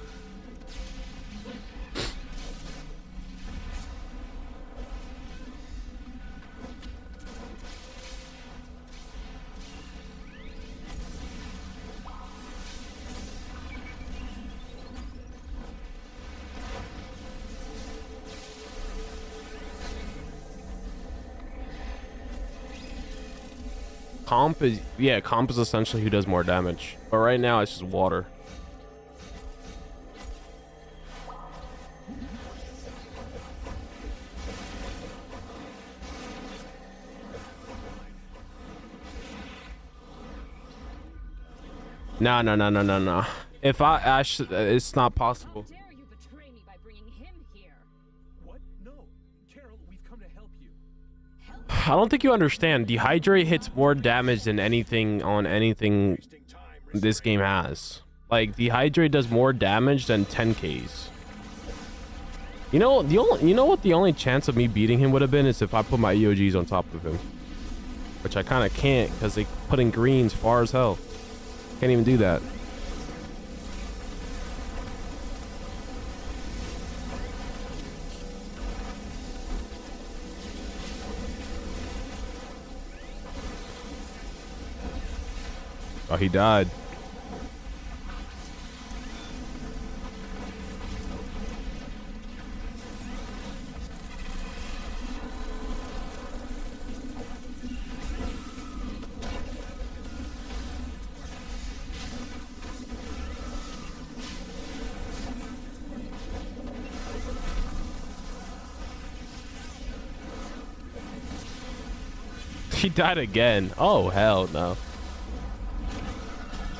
Comp is essentially who does more damage, but right now it's just water. No. If it's not possible. How dare you betray me by bringing him here? What? No. Carol, we've come to help you. I don't think you understand. Dehydrate hits more damage than anything this game has. Like, Dehydrate does more damage than 10Ks. You know what the only chance of me beating him would have been is if I put my EOGs on top of him. Which I kind of can't because they put in greens far as hell. Can't even do that. Oh, he died. He died again. Oh, hell no.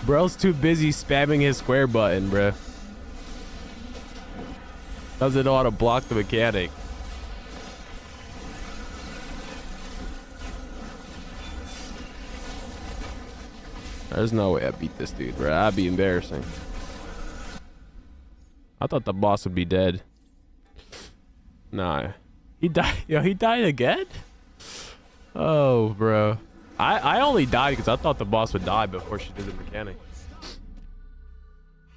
Bro's too busy spamming his square button, bro. Doesn't know how to block the mechanic. There's no way I beat this dude, bro. That'd be embarrassing. I thought the boss would be dead. Nah. He died. Yo, he died again? Oh, bro. I only died because I thought the boss would die before she did the mechanic.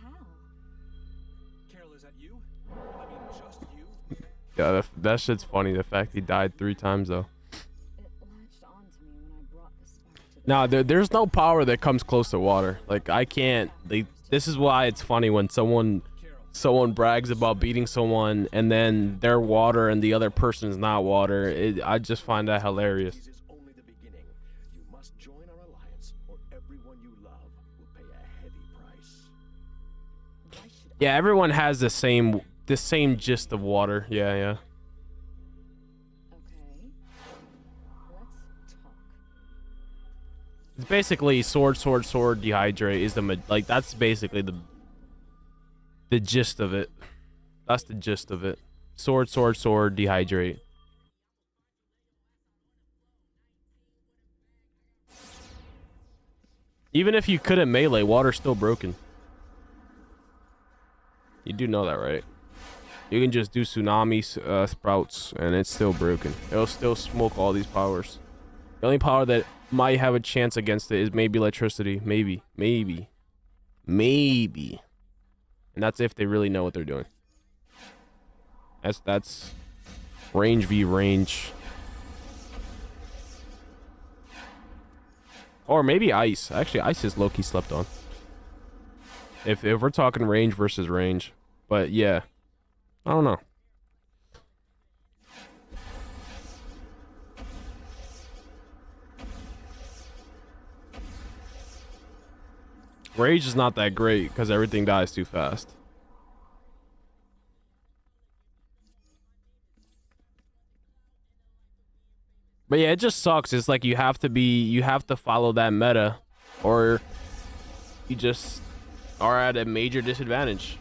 How? Carol, is that you? I mean, just you? Yeah, that shit's funny. The fact he died 3 times, though. It latched onto me when I brought this back to the Nah, there's no power that comes close to water. Like, I can't. This is why it's funny when someone brags about beating someone and then they're water and the other person's not water. I just find that hilarious. This is only the beginning. You must join our alliance, or everyone you love will pay a heavy price. Why should Yeah, everyone has the same gist of water. Yeah. Okay. Let's talk. It's basically sword, dehydrate is that's basically the gist of it. That's the gist of it. Sword, dehydrate. Even if you couldn't melee, water's still broken. You do know that, right? You can just do tsunami sprouts and it's still broken. It'll still smoke all these powers. The only power that might have a chance against it is maybe electricity. Maybe. And that's if they really know what they're doing. That's range v range. Or maybe ice. Actually, ice is low-key slept on. If we're talking range versus range. But yeah. I don't know. Rage is not that great because everything dies too fast. But yeah, it just sucks. It's like you have to follow that meta or you just are at a major disadvantage.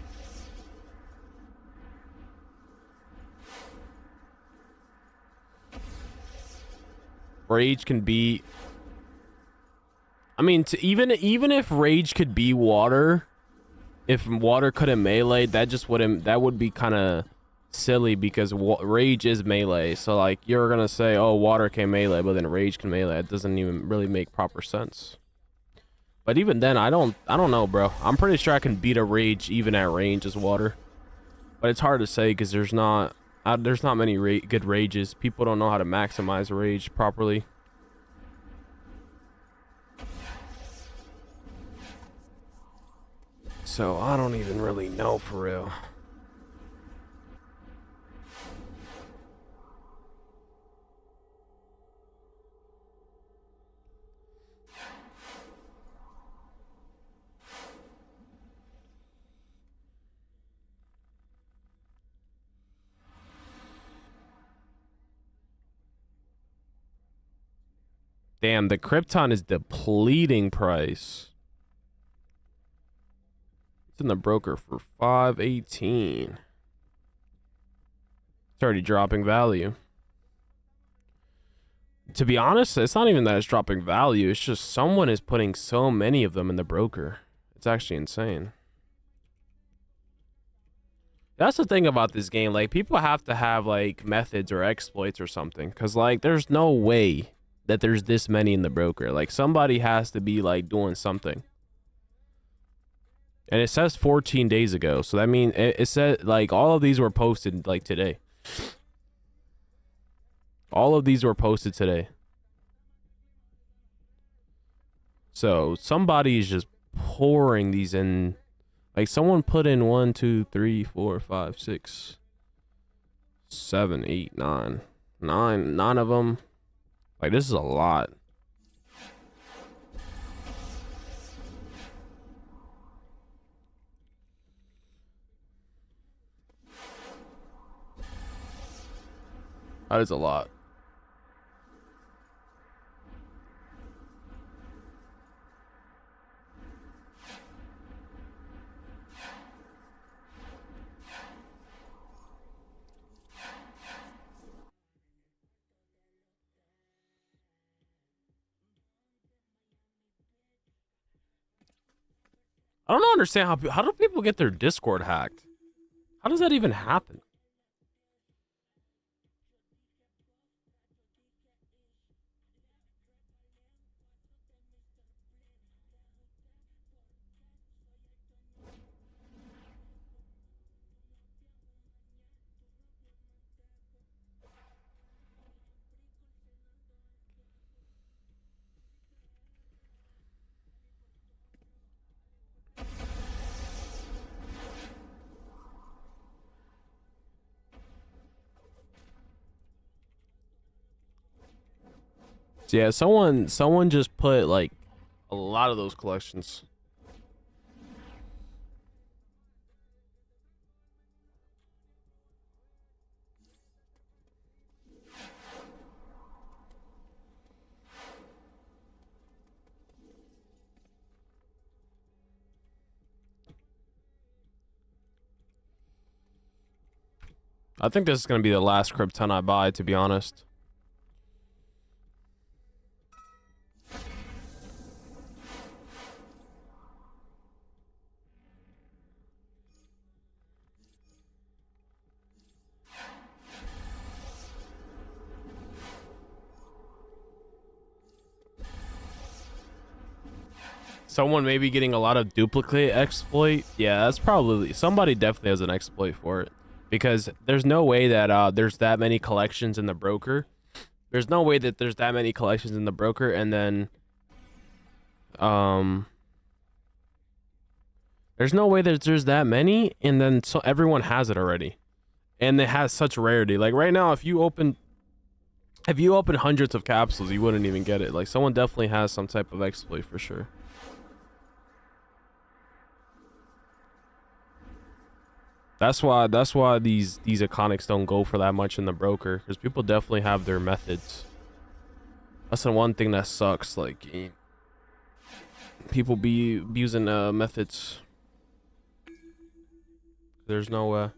Rage can be, I mean, even if Rage could be water, if water couldn't melee, that would be kind of silly because Rage is melee. So like you're gonna say, oh, water can melee, but then Rage can melee. It doesn't even really make proper sense. But even then, I don't know, bro. I'm pretty sure I can beat a rage even at range as water. But it's hard to say because there's not many good rages. People don't know how to maximize rage properly. So I don't even really know for real. Damn, the Krypton is depleting price. It's in the broker for 518. It's already dropping value. To be honest, it's not even that it's dropping value. It's just someone is putting so many of them in the broker. It's actually insane. That's the thing about this game. Like, people have to have, like, methods or exploits or something. Because, like, there's no way that there's this many in the broker. Like, somebody has to be, like, doing something. And it says 14 days ago. So that means it said, like, all of these were posted, like, today. All of these were posted today. So somebody is just pouring these in. Like, someone put in 1, 2, 3, 4, 5, 6, 7, 8, 9. 9 of them. Like, this is a lot. That is a lot. I don't understand how do people get their Discord hacked? How does that even happen? So yeah, someone just put like a lot of those collections. I think this is gonna be the last Krypton I buy, to be honest. Someone maybe getting a lot of duplicate exploit. Yeah, that's probably somebody definitely has an exploit for it, because there's no way that there's that many collections in the broker. There's no way that there's that many collections in the broker, and then there's no way that there's that many, and then so everyone has it already, and it has such rarity. Like right now, if you open hundreds of capsules, you wouldn't even get it. Like, someone definitely has some type of exploit for sure. That's why these iconics don't go for that much in the broker, because people definitely have their methods. That's the one thing that sucks. Like, people be abusing methods. There's no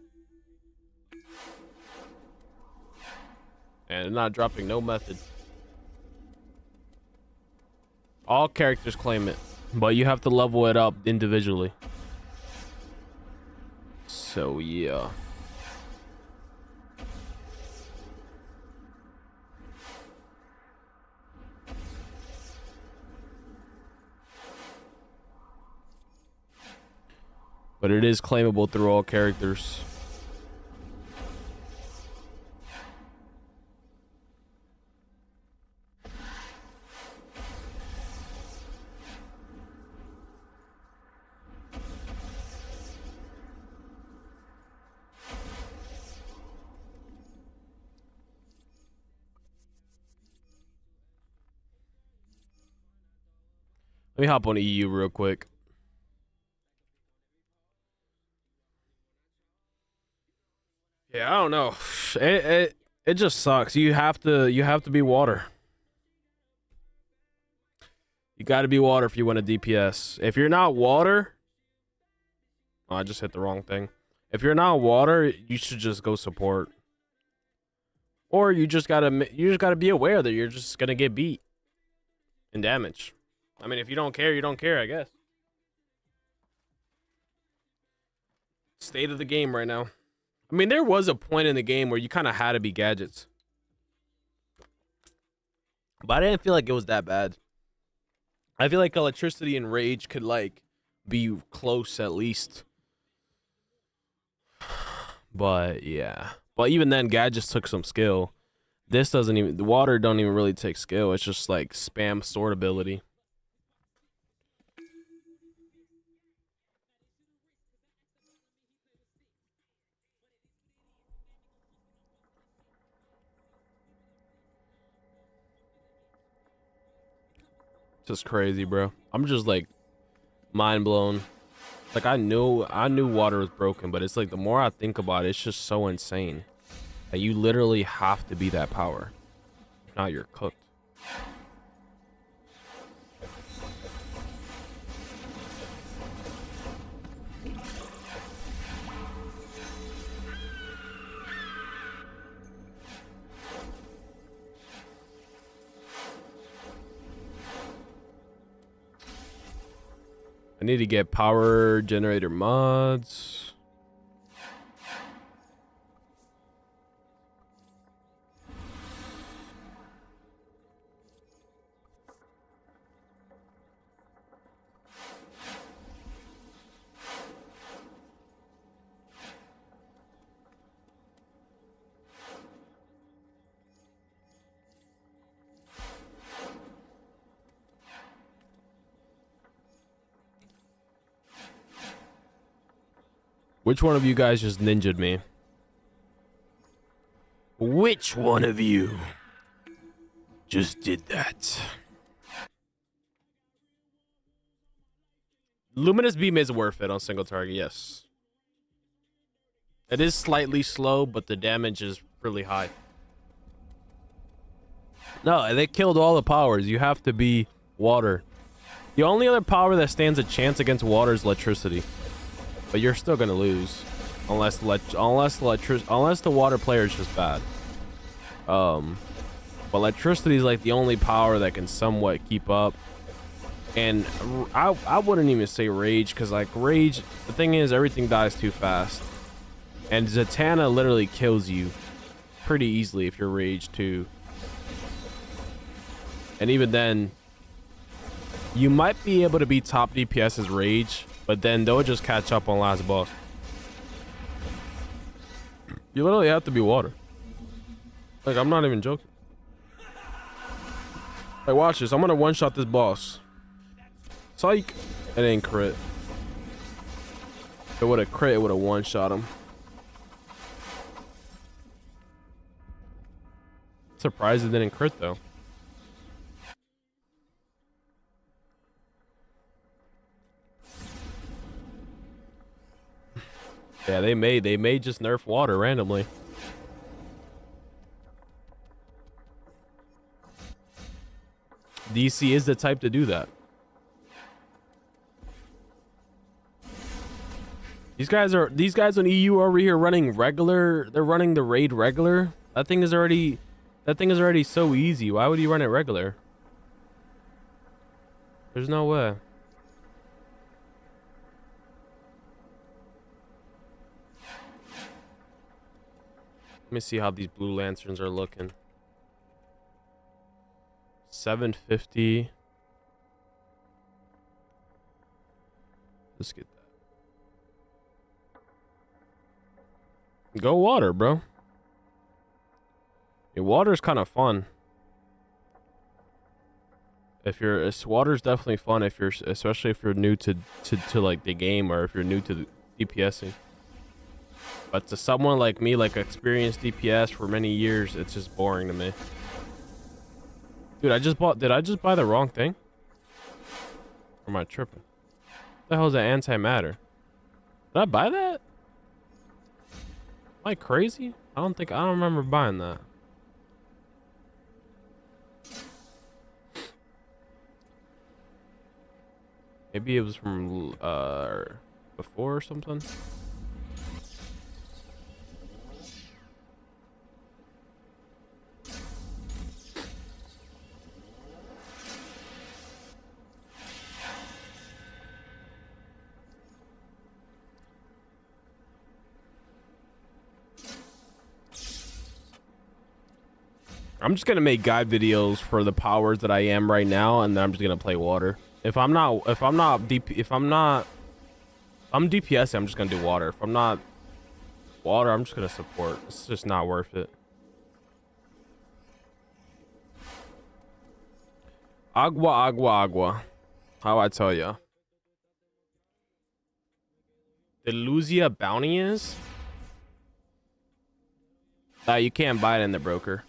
and not dropping no method. All characters claim it, but you have to level it up individually. So yeah. but it is claimable through all characters. Let me hop on EU real quick. Yeah, I don't know. It just sucks. You have to be water. You got to be water if you want a DPS. If you're not water, oh, I just hit the wrong thing. If you're not water, you should just go support. Or you just gotta be aware that you're just gonna get beat and damage. I mean, if you don't care, you don't care, I guess. State of the game right now. I mean, there was a point in the game where you kind of had to be gadgets. But I didn't feel like it was that bad. I feel like electricity and rage could, like, be close at least. But, yeah. But even then, gadgets took some skill. This doesn't even... The water don't even really take skill. It's just, like, spam sword ability. Just crazy, bro. I'm just like mind blown. Like I knew water was broken, but it's like the more I think about it, it's just so insane that you literally have to be that power. If not, you're cooked. I need to get power generator mods. Which one of you guys just ninja'd me? Which one of you just did that? Luminous Beam is worth it on single target, yes. It is slightly slow, but the damage is really high. No, they killed all the powers. You have to be water. The only other power that stands a chance against water is electricity. But you're still gonna lose, unless the water player is just bad. But electricity is like the only power that can somewhat keep up. And I wouldn't even say rage, because like rage, the thing is everything dies too fast, and Zatanna literally kills you pretty easily if you're rage too. And even then, you might be able to be top DPS as rage, but then they'll just catch up on last boss. You literally have to be water. Like, I'm not even joking. Like, watch this. I'm gonna one-shot this boss. Psych. It ain't crit. If it would've crit, it would've one-shot him. Surprised it didn't crit, though. Yeah, they may just nerf water randomly. DC is the type to do that. These guys on EU are over here running regular. They're running the raid regular. That thing is already so easy. Why would you run it regular? There's no way. Let me see how these blue lanterns are looking. 750. Let's get that. Go water, bro. Yeah, water's kind of fun. If you're, water's definitely fun if you're, especially if you're new to like the game, or if you're new to the DPSing. But to someone like me, like experienced DPS for many years, it's just boring to me. Dude, I just bought, did I just buy the wrong thing? Or am I tripping? What the hell is that antimatter? Did I buy that? Am I crazy? I don't remember buying that. Maybe it was from before or something. I'm just gonna make guide videos for the powers that I am right now, and then I'm just gonna play water. If I'm DPS, I'm just gonna do water. If I'm not water, I'm just gonna support. It's just not worth it. Agua. How I tell ya? The Luzia bounty is? You can't buy it in the broker.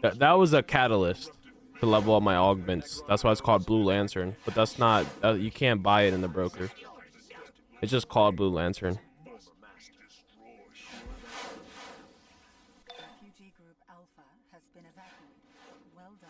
That was a catalyst to level up my augments. That's why it's called Blue Lantern. But that's not, you can't buy it in the broker. It's just called Blue Lantern. Refugee Group Alpha has been evacuated. Well done.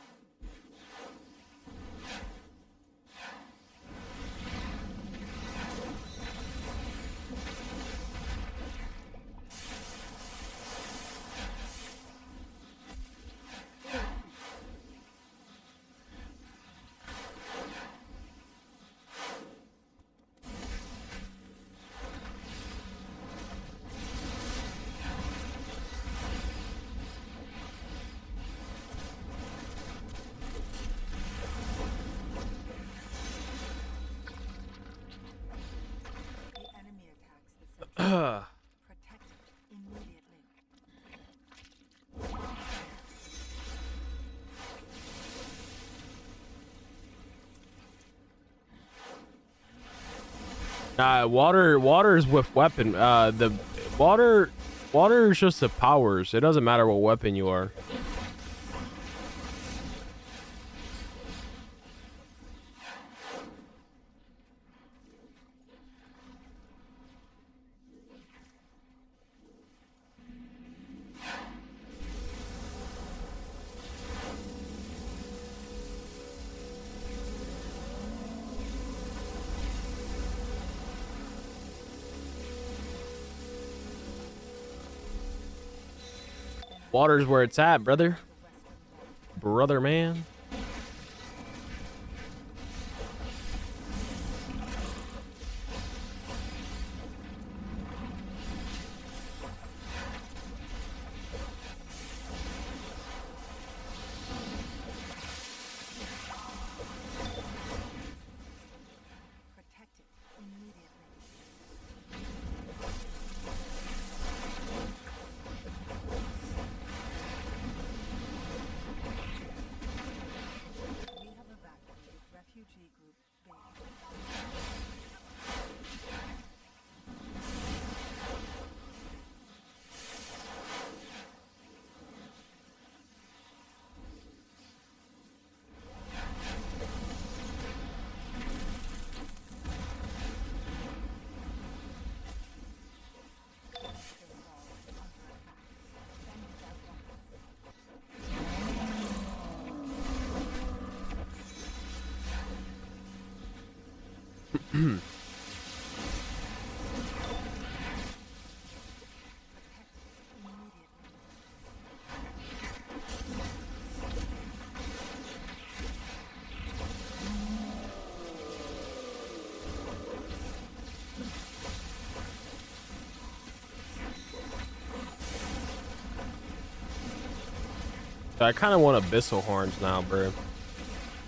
Protect it immediately. Water is with weapon. The water is just the powers. It doesn't matter what weapon you are. Water's where it's at, brother. Brother, man. Protect it immediately. We have evacuated Refugee Group Base. I kind of want abyssal horns now, bro.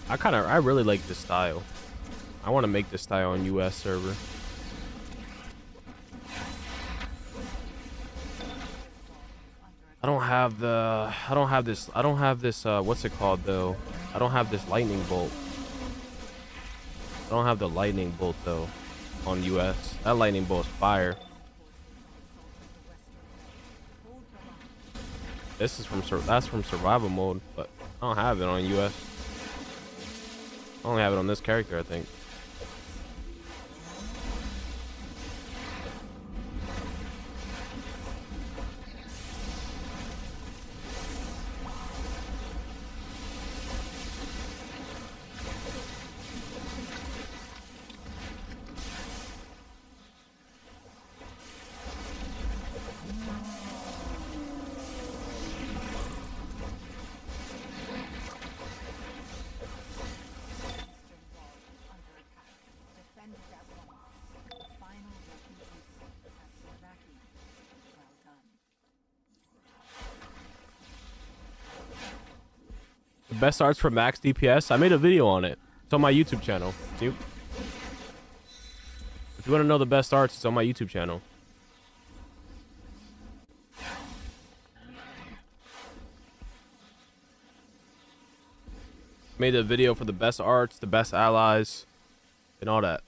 I really like this style. I want to make this style on US server. I don't have this, what's it called though? I don't have this lightning bolt. I don't have the lightning bolt though on US. That lightning bolt's fire. This is from that's from survival mode, but I don't have it on US. I only have it on this character, I think. The best arts for max DPS. I made a video on it. It's on my YouTube channel. If you want to know the best arts, it's on my YouTube channel. Made a video for the best arts, the best allies, and all that.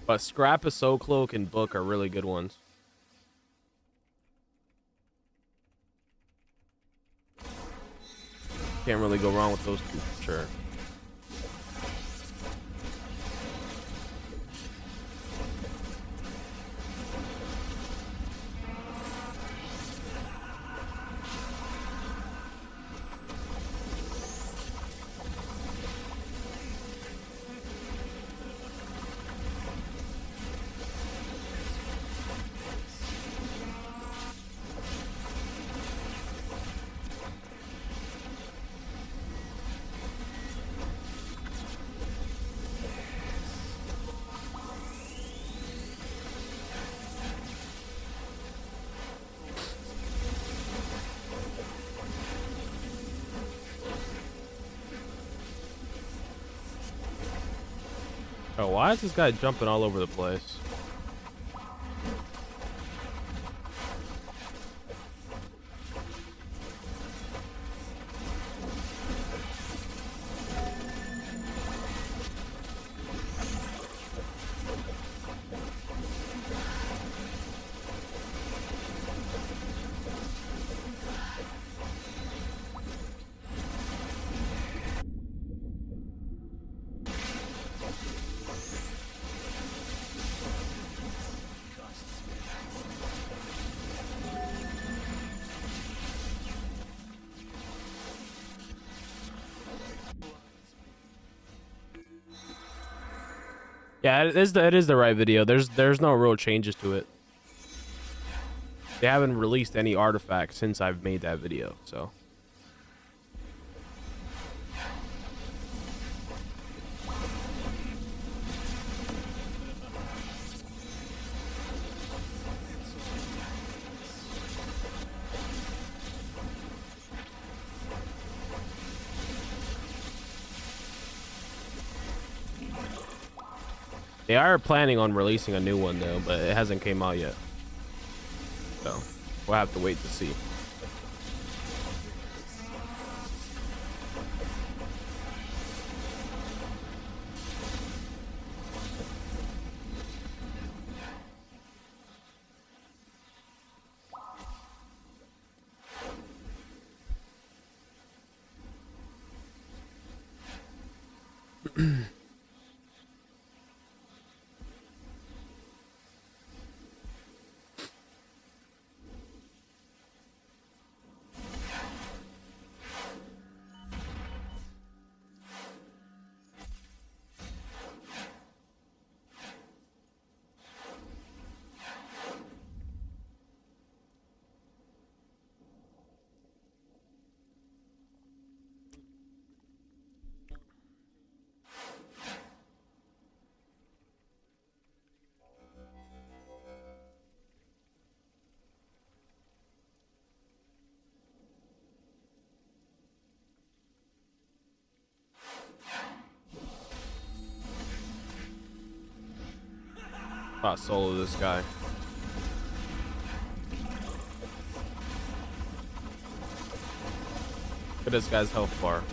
But Scrap, a Soul Cloak, and Book are really good ones. Can't really go wrong with those two for sure. Oh, why is this guy jumping all over the place? Yeah, it is the right video. There's no real changes to it. They haven't released any artifacts since I've made that video, so. They are planning on releasing a new one though, but it hasn't came out yet. So we'll have to wait to see. I'll solo this guy. Look at this guy's health bar.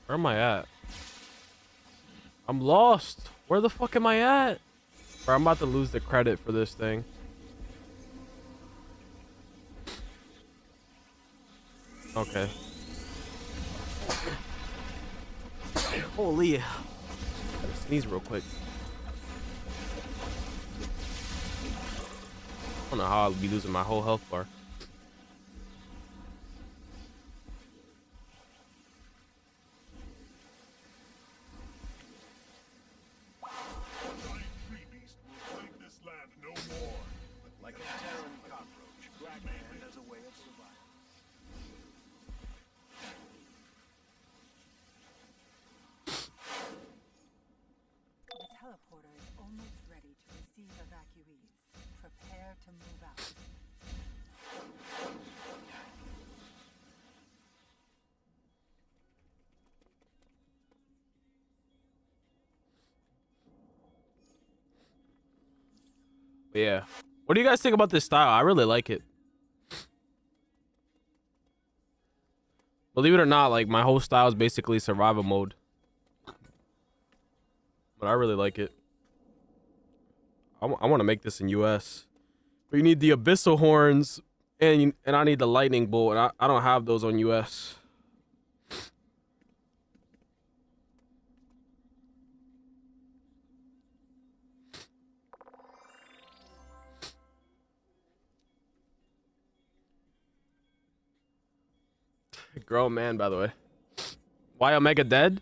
Where am I at? I'm lost. Where the fuck am I at? Bro, I'm about to lose the credit for this thing. Okay. Holy. Gotta sneeze real quick. I don't know how I'll be losing my whole health bar. Yeah. What do you guys think about this style? I really like it. Believe it or not, like my whole style is basically survival mode. But I really like it. I want to make this in US. But you need the abyssal horns and I need the lightning bolt, and I don't have those on US. Grown man, by the way. Why Omega dead?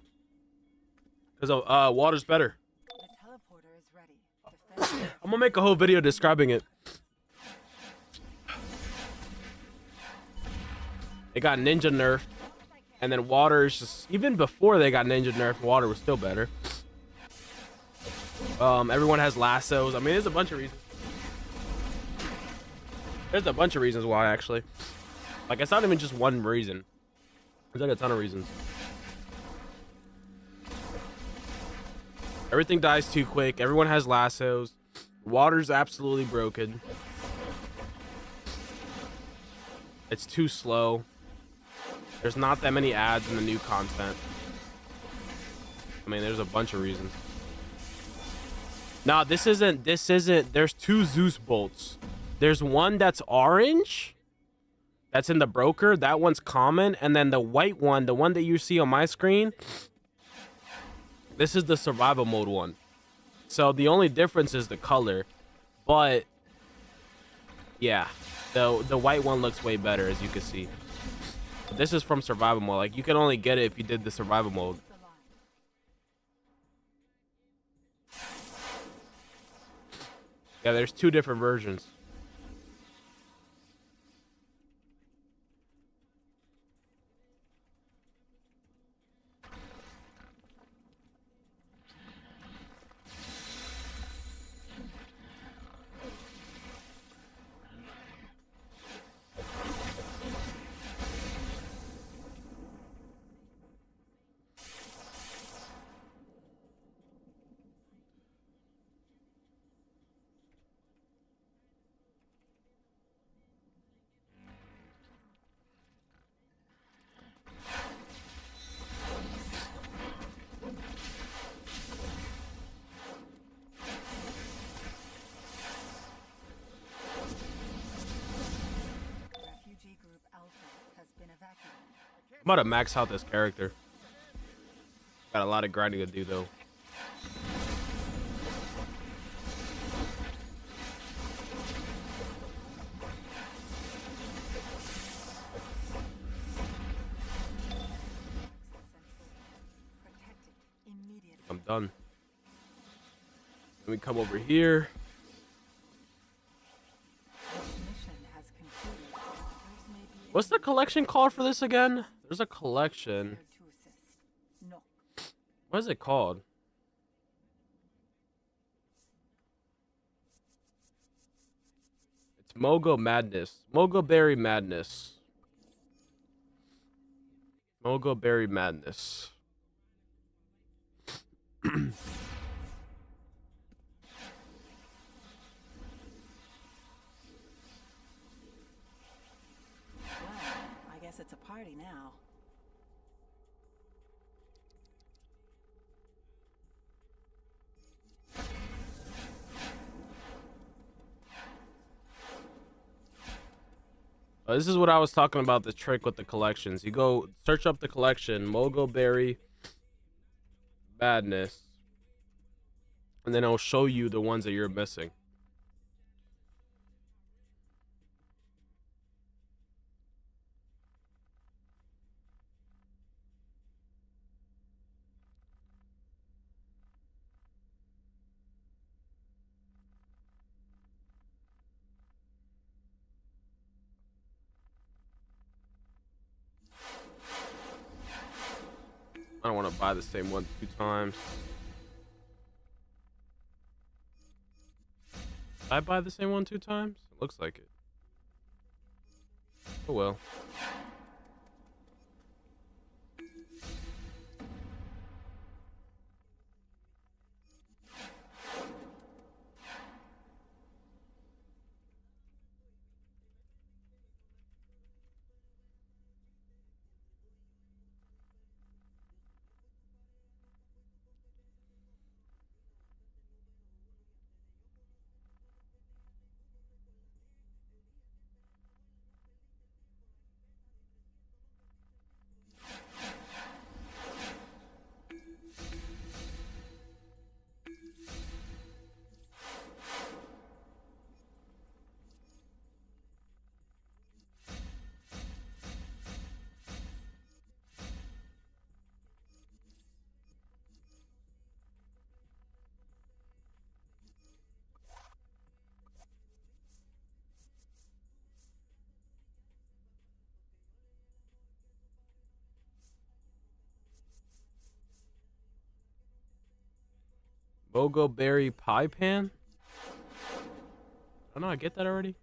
Because water's better. The teleporter is ready. I'm gonna make a whole video describing it. They got ninja nerfed, and then water is just, even before they got ninja nerfed, water was still better. Everyone has lassos. I mean, there's a bunch of reasons. There's a bunch of reasons why, actually. Like, it's not even just one reason. There's like a ton of reasons. Everything dies too quick. Everyone has lassos. Water's absolutely broken. It's too slow. There's not that many ads in the new content. I mean, there's a bunch of reasons. No, this isn't. There's two Zeus bolts. There's one that's orange. That's in the broker. That one's common. And then the white one, the one that you see on my screen, this is the survival mode one. So the only difference is the color. But Yeah, the white one looks way better, as you can see. But this is from survival mode. Like, you can only get it if you did the survival mode. Yeah, there's 2 different versions. Refugee Group Alpha has been evacuated. I'm about to max out this character. Got a lot of grinding to do, though. Protected immediately. I'm done. Let me come over here. This mission has concluded. Others may be What's the collection called for this again? There's a collection. prepared to assist. No. What is it called? It's Mogo Madness. Mogo Berry Madness. Mogo Berry Madness. Well, I guess it's a party now. This is what I was talking about, the trick with the collections. You go search up the collection, Mogo Berry Madness, and then it'll show you the ones that you're missing. I don't want to buy the same one 2 times. Did I buy the same one 2 times? It looks like it. Oh well. Mogo Berry Pie Pan? Oh no, I get that already.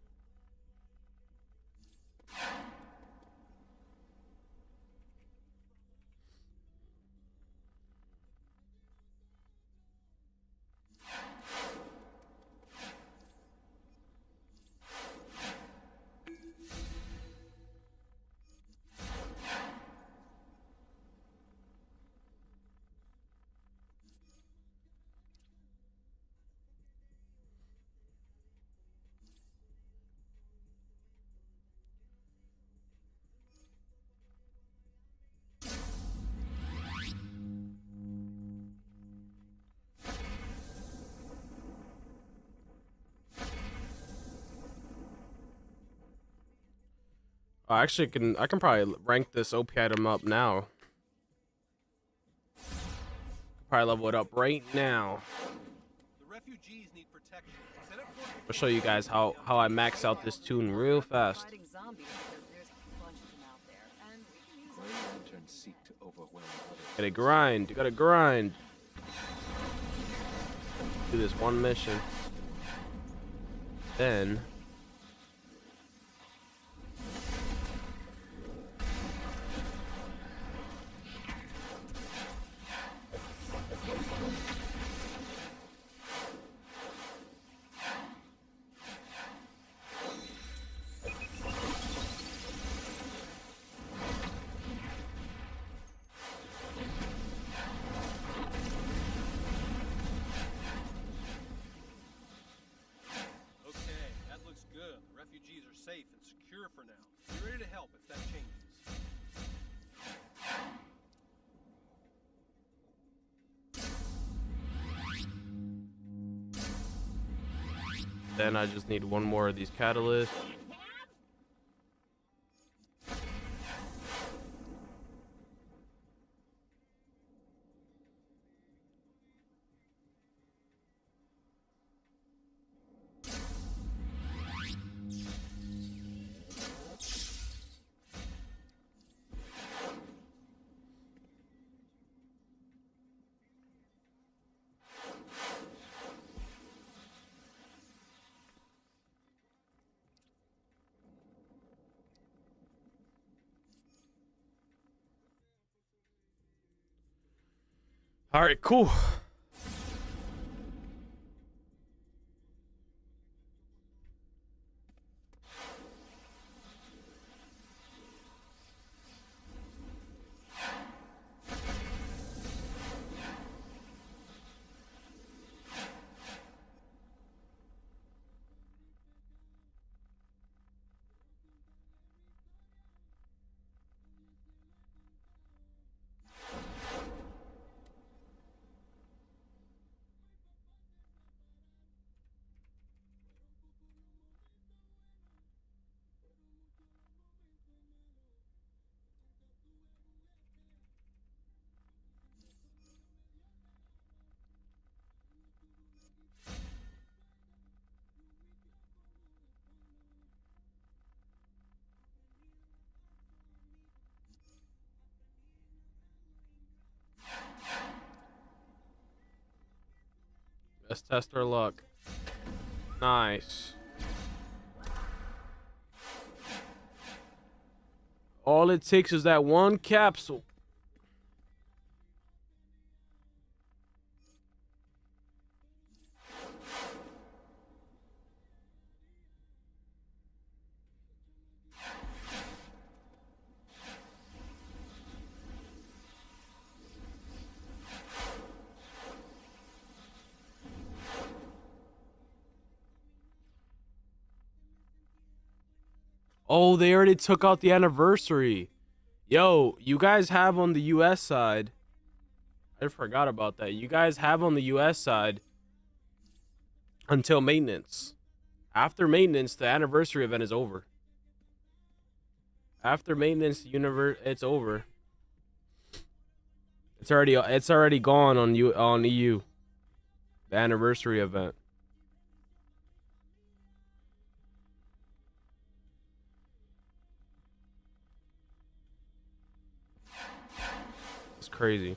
Actually, I can probably rank this OP item up now. Probably level it up right now. The refugees need protection. I'll show you guys how I max out this tune real fast. Fighting zombies because there's a bunch of them out there, and we can use Grey Lanterns seek to overwhelm others. Gotta grind. You gotta grind. Do this one mission. Then Okay, that looks good. The refugees are safe and secure for now. Be ready to help if that changes. I just need one more of these catalysts. All right, cool. Let's test our luck. Nice. All it takes is that one capsule. Oh, they already took out the anniversary. Yo, you guys have on the US side. I forgot about that. You guys have on the US side until maintenance. After maintenance, the anniversary event is over. After maintenance, it's over. It's already gone on EU. The anniversary event. It's crazy.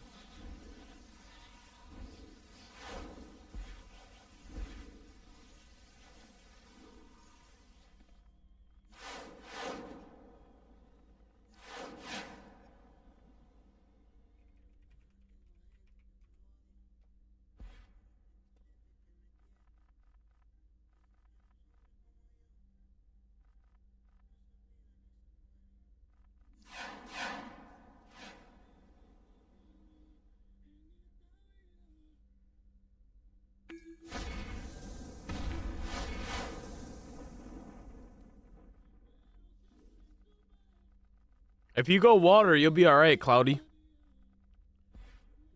If you go water, you'll be all right, Cloudy.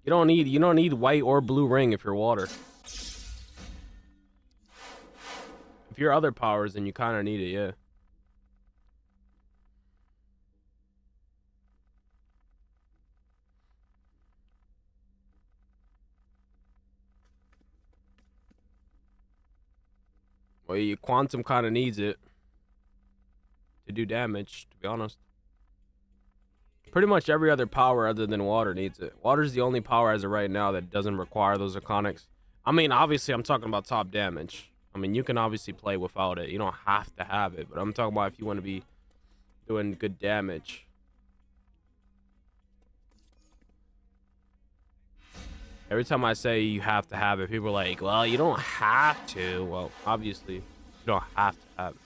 You don't need white or blue ring if you're water. If you're other powers, then you kind of need it, yeah. Well, quantum kind of needs it to do damage, to be honest. Pretty much every other power other than water needs it. Water's the only power as of right now that doesn't require those iconics. I mean, obviously, I'm talking about top damage. I mean, you can obviously play without it. You don't have to have it, but I'm talking about if you want to be doing good damage. Every time I say you have to have it, people are like, well, you don't have to. Well, obviously, you don't have to have it.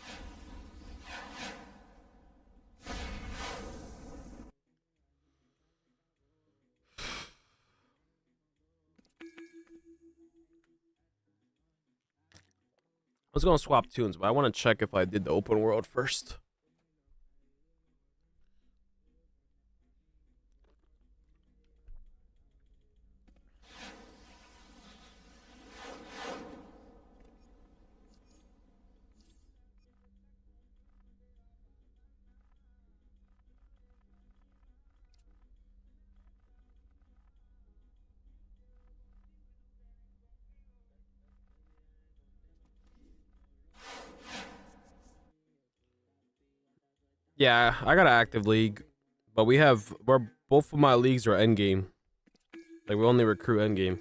I was going to swap tunes, but I want to check if I did the open world first. Yeah, I got an active league, but we're both of my leagues are endgame. Like we only recruit endgame.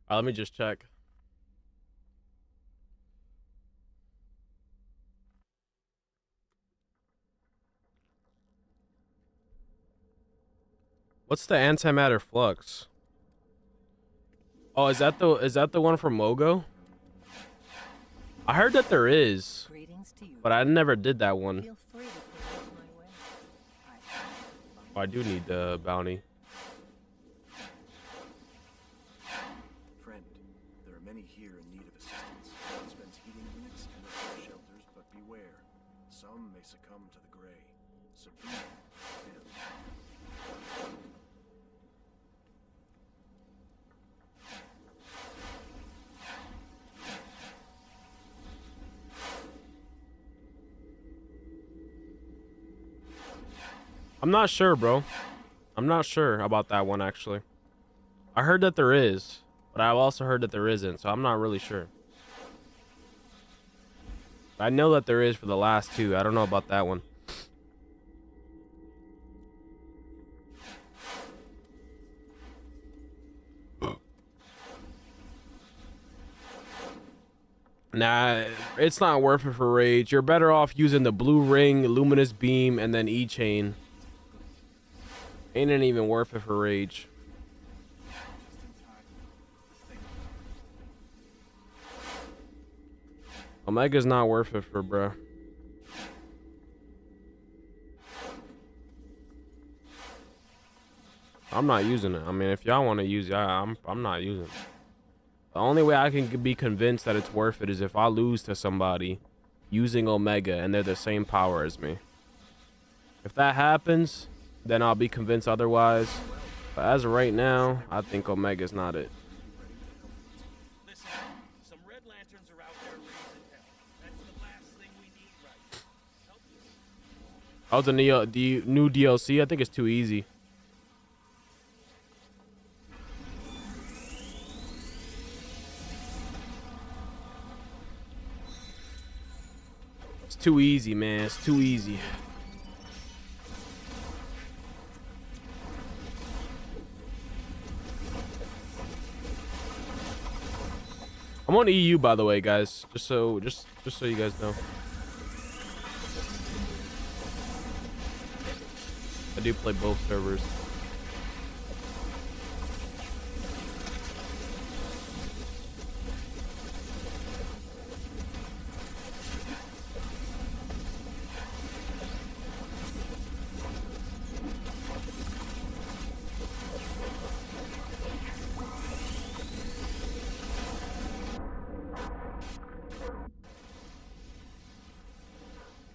Let me just check. What's the antimatter flux? Oh, is that the one from Mogo? I heard that there is, but I never did that one. Feel free to peruse my way. Oh, I do need the bounty. Friend, there are many here in need of assistance. Dispense heating units and other shelters, but beware. Some may succumb to the gray. Subdue them. I'm not sure, bro. I'm not sure about that one, actually. I heard that there is, but I've also heard that there isn't, so I'm not really sure. I know that there is for the last two. I don't know about that one. Nah, it's not worth it for Rage. You're better off using the Blue Ring, Luminous Beam, and then E-Chain. Ain't it even worth it for Rage. Omega's not worth it for bruh. I'm not using it. I mean, if y'all want to use it, I'm not using it. The only way I can be convinced that it's worth it is if I lose to somebody using Omega and they're the same power as me. If that happens, then I'll be convinced otherwise. But as of right now, I think Omega's not it. Listen, some red lanterns are out there raising hell. That's the last thing we need right now. Help us. Oh, the new DLC? I think it's too easy. It's too easy, man. It's too easy. I'm I'm on EU, by the way, guys. Just so you guys know. I do play both servers.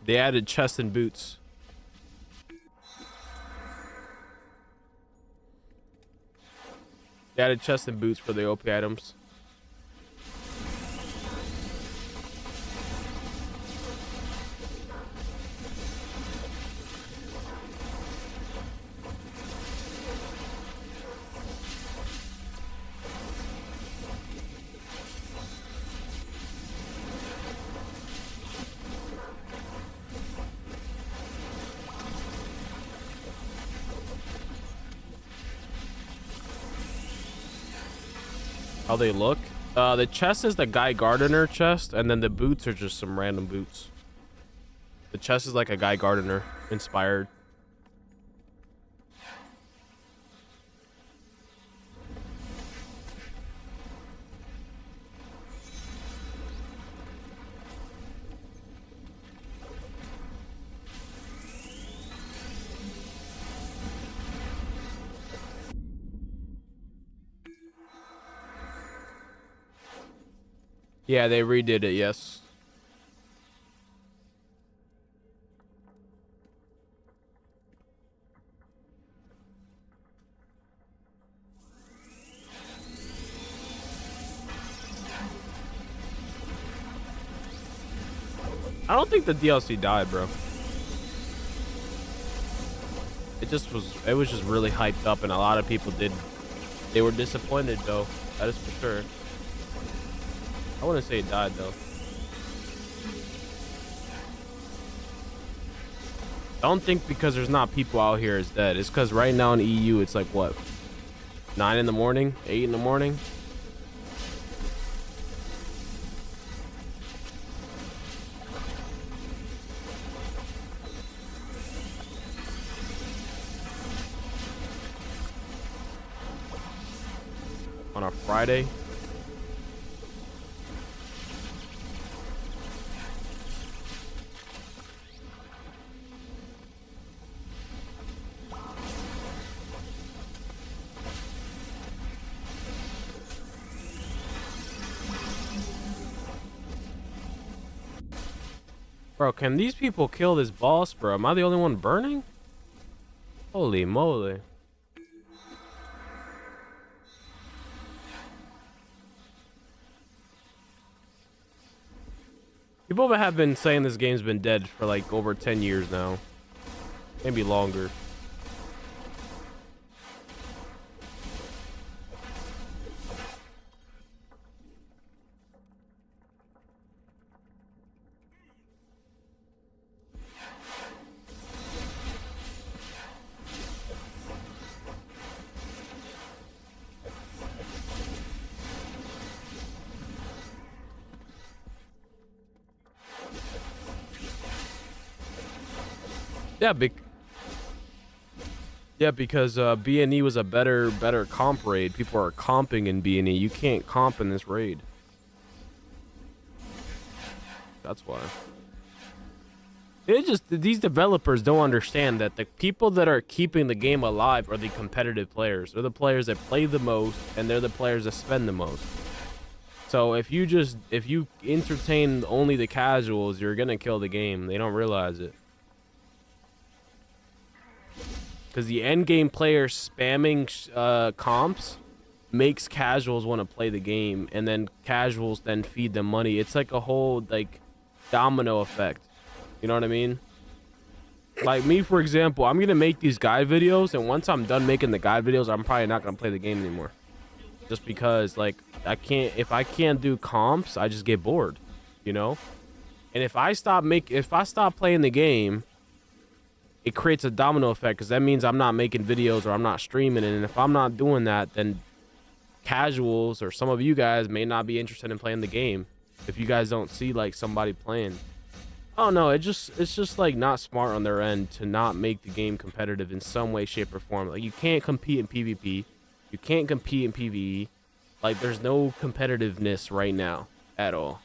They added chests and boots. They added chests and boots for the OP items. How they look? The chest is the Guy Gardner chest, and then the boots are just some random boots. The chest is like a Guy Gardner inspired. Yeah, they redid it, yes. I don't think the DLC died, bro. It was just really hyped up, and a lot of people they were disappointed though. That is for sure. I wouldn't say it died though. I don't think because there's not people out here it's dead. It's because right now in EU it's like what, 9 in the morning, 8 in the morning. On a Friday. Bro, can these people kill this boss, bro? Am I the only one burning? Holy moly. People have been saying this game's been dead for like over 10 years now. Maybe longer. Yeah, because B&E was a better comp raid. People are comping in B&E. You can't comp in this raid. That's why. These developers don't understand that the people that are keeping the game alive are the competitive players. They're the players that play the most, and they're the players that spend the most. So if you entertain only the casuals, you're gonna kill the game. They don't realize it. Because the end game player spamming comps makes casuals want to play the game, and then casuals then feed them money. It's like a whole like domino effect. You know what I mean? Like me, for example, I'm gonna make these guide videos, and once I'm done making the guide videos, I'm probably not gonna play the game anymore. Just because like if I can't do comps, I just get bored, you know? And if I stop playing the game, it creates a domino effect, because that means I'm not making videos or I'm not streaming, and if I'm not doing that, then casuals or some of you guys may not be interested in playing the game if you guys don't see like somebody playing. Oh no, it's just like not smart on their end to not make the game competitive in some way, shape, or form. Like you can't compete in PvP, you can't compete in PvE. Like there's no competitiveness right now at all,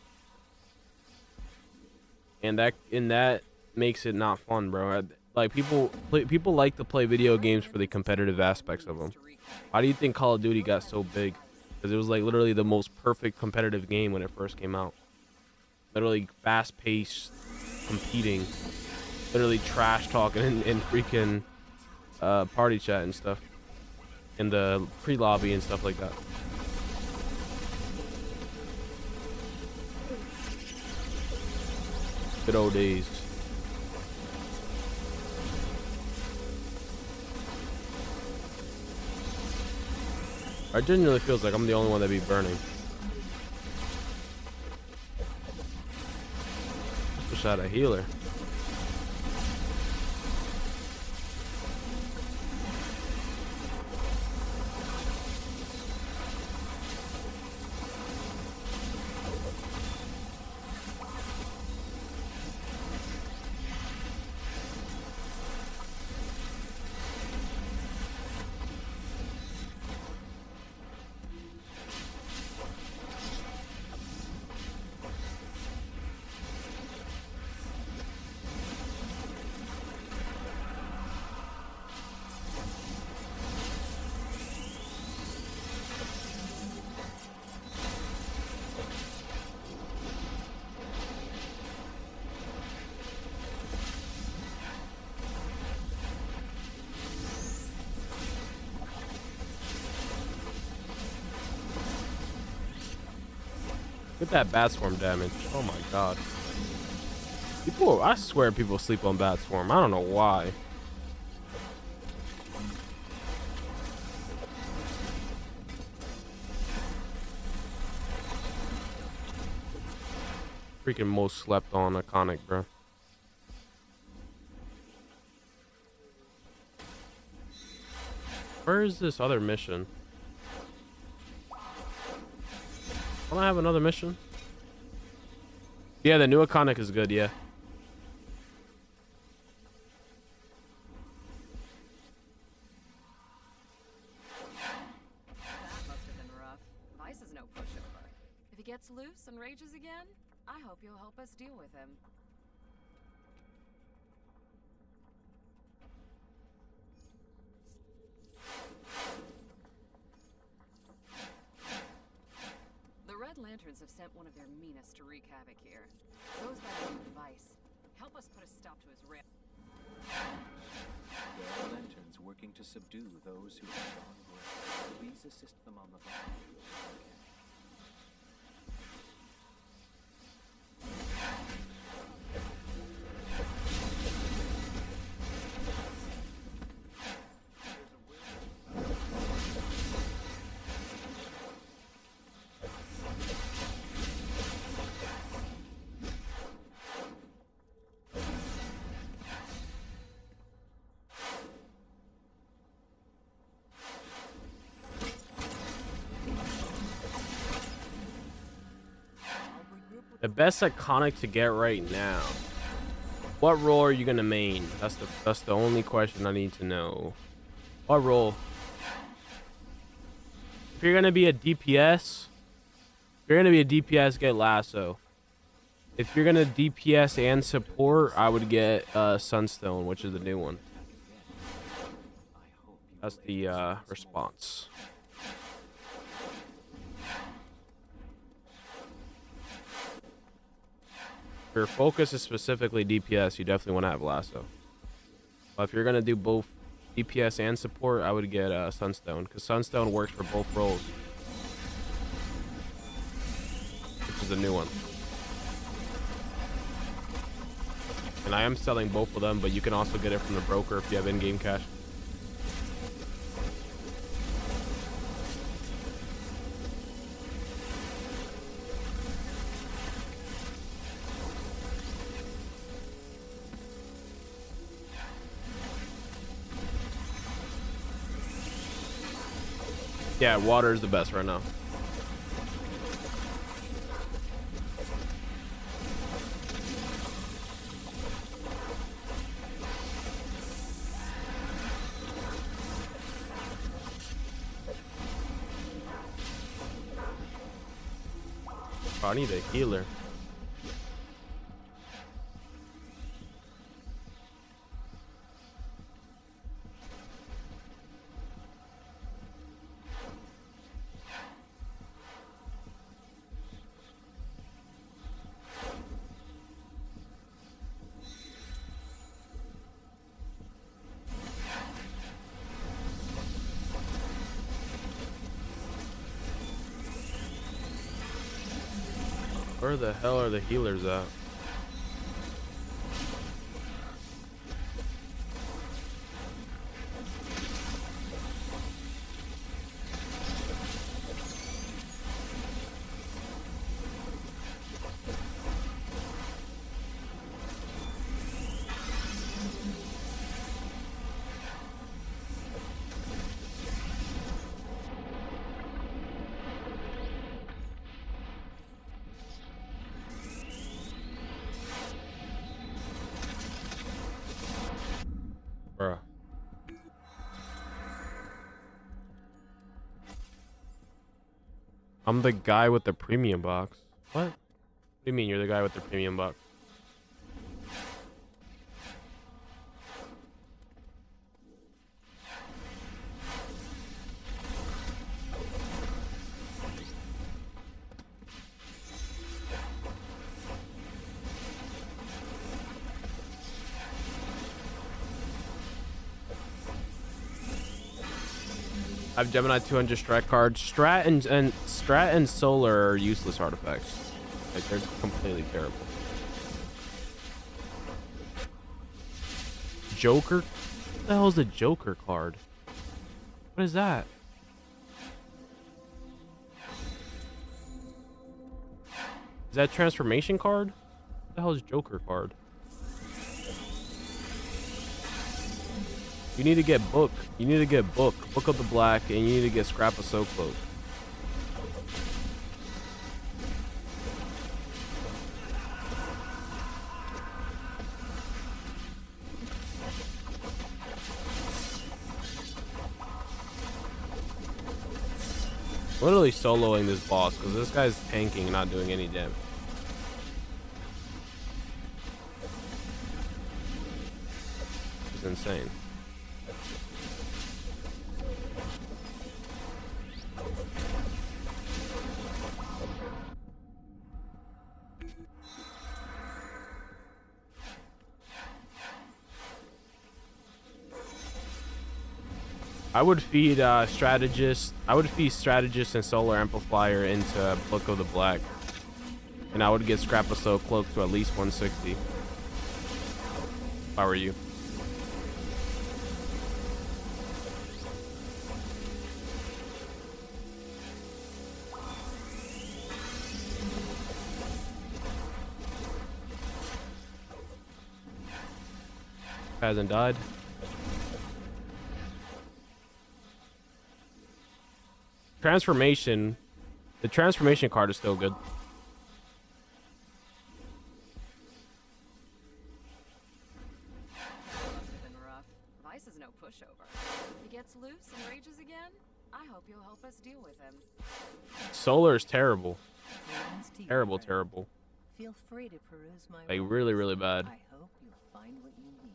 and that makes it not fun, bro. Like people like to play video games for the competitive aspects of them. Why do you think Call of Duty got so big? Because it was like literally the most perfect competitive game when it first came out. Literally fast-paced, competing, literally trash talking in freaking party chat and stuff, in the pre-lobby and stuff like that. Good old days. It genuinely feels like I'm the only one that be burning. Just shot a healer. Look at that bat swarm damage. Oh my god. I swear people sleep on bat swarm. I don't know why. Freaking most slept on iconic, bro. Where is this other mission? Don't I have another mission? Yeah, the new iconic is good, yeah. That must have been rough. Vice is no pushover. If he gets loose and rages again, I hope you'll help us deal with him. The Red Lanterns have sent one of their meanest to wreak havoc here. Goes by the name of Vice. Help us put a stop to his rail. There are lanterns working to subdue those who have gone gray. Please assist them on the battlefield if you can. The best iconic to get right now. What role are you gonna main? That's the only question I need to know. What role? If you're gonna be a DPS, get Lasso. If you're gonna DPS and support, I would get Sunstone, which is the new one. That's the response. If your focus is specifically DPS, you definitely want to have Lasso. But if you're gonna do both DPS and support, I would get Sunstone, because Sunstone works for both roles, which is a new one. And I am selling both of them, but you can also get it from the broker if you have in-game cash. Yeah, water is the best right now. Oh, I need a healer. Where the hell are the healers at? Bruh. I'm the guy with the premium box. What? What do you mean you're the guy with the premium box? I have Gemini 200 strat cards. Strat and solar are useless artifacts. Like they're completely terrible. Joker? What the hell is the Joker card? What is that? Is that transformation card? What the hell is Joker card? You need to get book. You need to get book. Book of the Black, and you need to get Scrap of Soul Cloak. Literally soloing this boss because this guy's tanking and not doing any damage. It's insane. I would feed strategist. I would feed strategist and solar amplifier into Book of the Black, and I would get Scrap of Soul Cloak to at least 160. If I were you. Hasn't died. Transformation. The transformation card is still good. Must have been rough. Vice is no pushover. If he gets loose and rages again, I hope you'll help us deal with him. Solar is terrible. Greetings to you, Terrible, friend. terrible. Feel free to peruse my Like works. really, really bad. I hope you'll find what you need.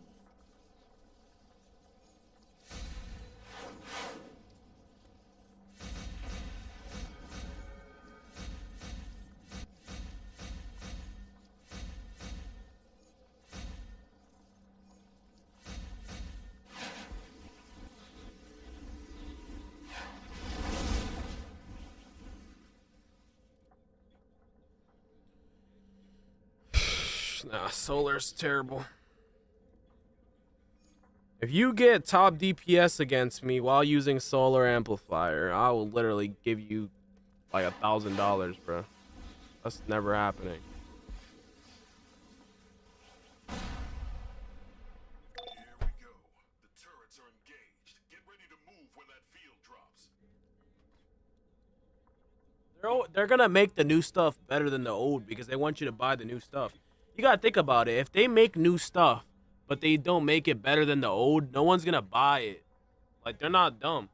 Nah, solar's terrible. If you get top DPS against me while using solar amplifier, I will literally give you like $1,000, bro. That's never happening. Here we go. The turrets are engaged. Get ready to move when that field drops. They're gonna make the new stuff better than the old because they want you to buy the new stuff. You gotta think about it. If they make new stuff, but they don't make it better than the old, no one's gonna buy it. Like, they're not dumb.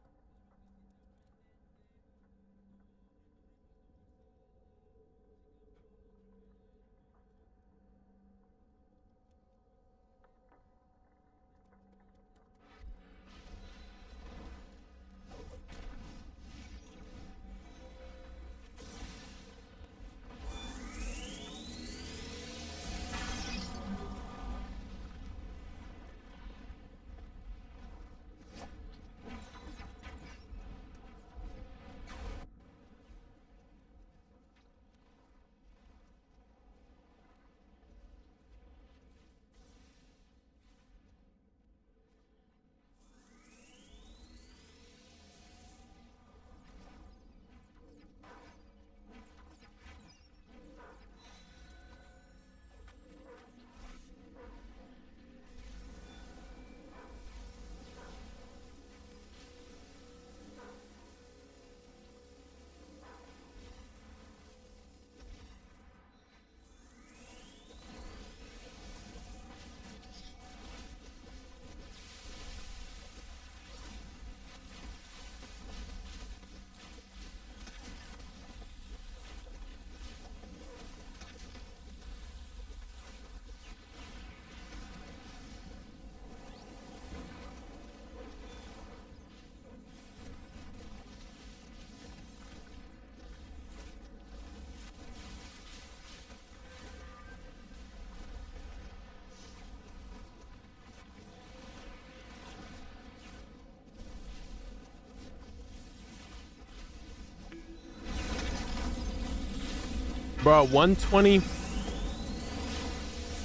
Bro, 120.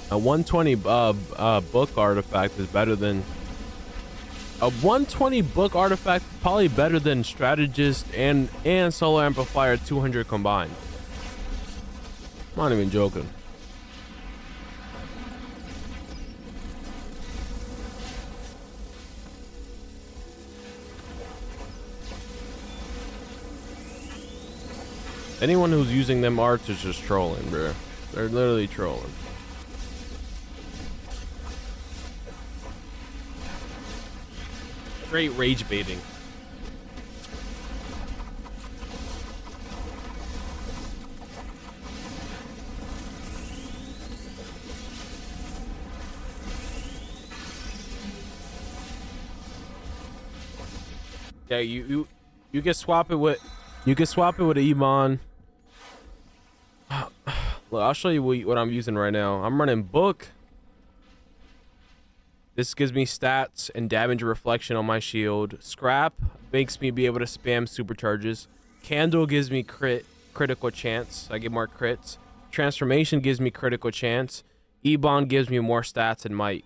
A 120 book artifact is better than a 120 book artifact. Probably better than strategist and solar amplifier 200 combined. I'm not even joking. Anyone who's using them arts is just trolling, bro. They're literally trolling. Straight rage baiting. Yeah, you can swap it with Iman. Look, I'll show you what I'm using right now. I'm running book. This gives me stats and damage reflection on my shield. Scrap makes me be able to spam supercharges. Candle gives me critical chance. I get more crits. Transformation gives me critical chance. E-Bond gives me more stats and might.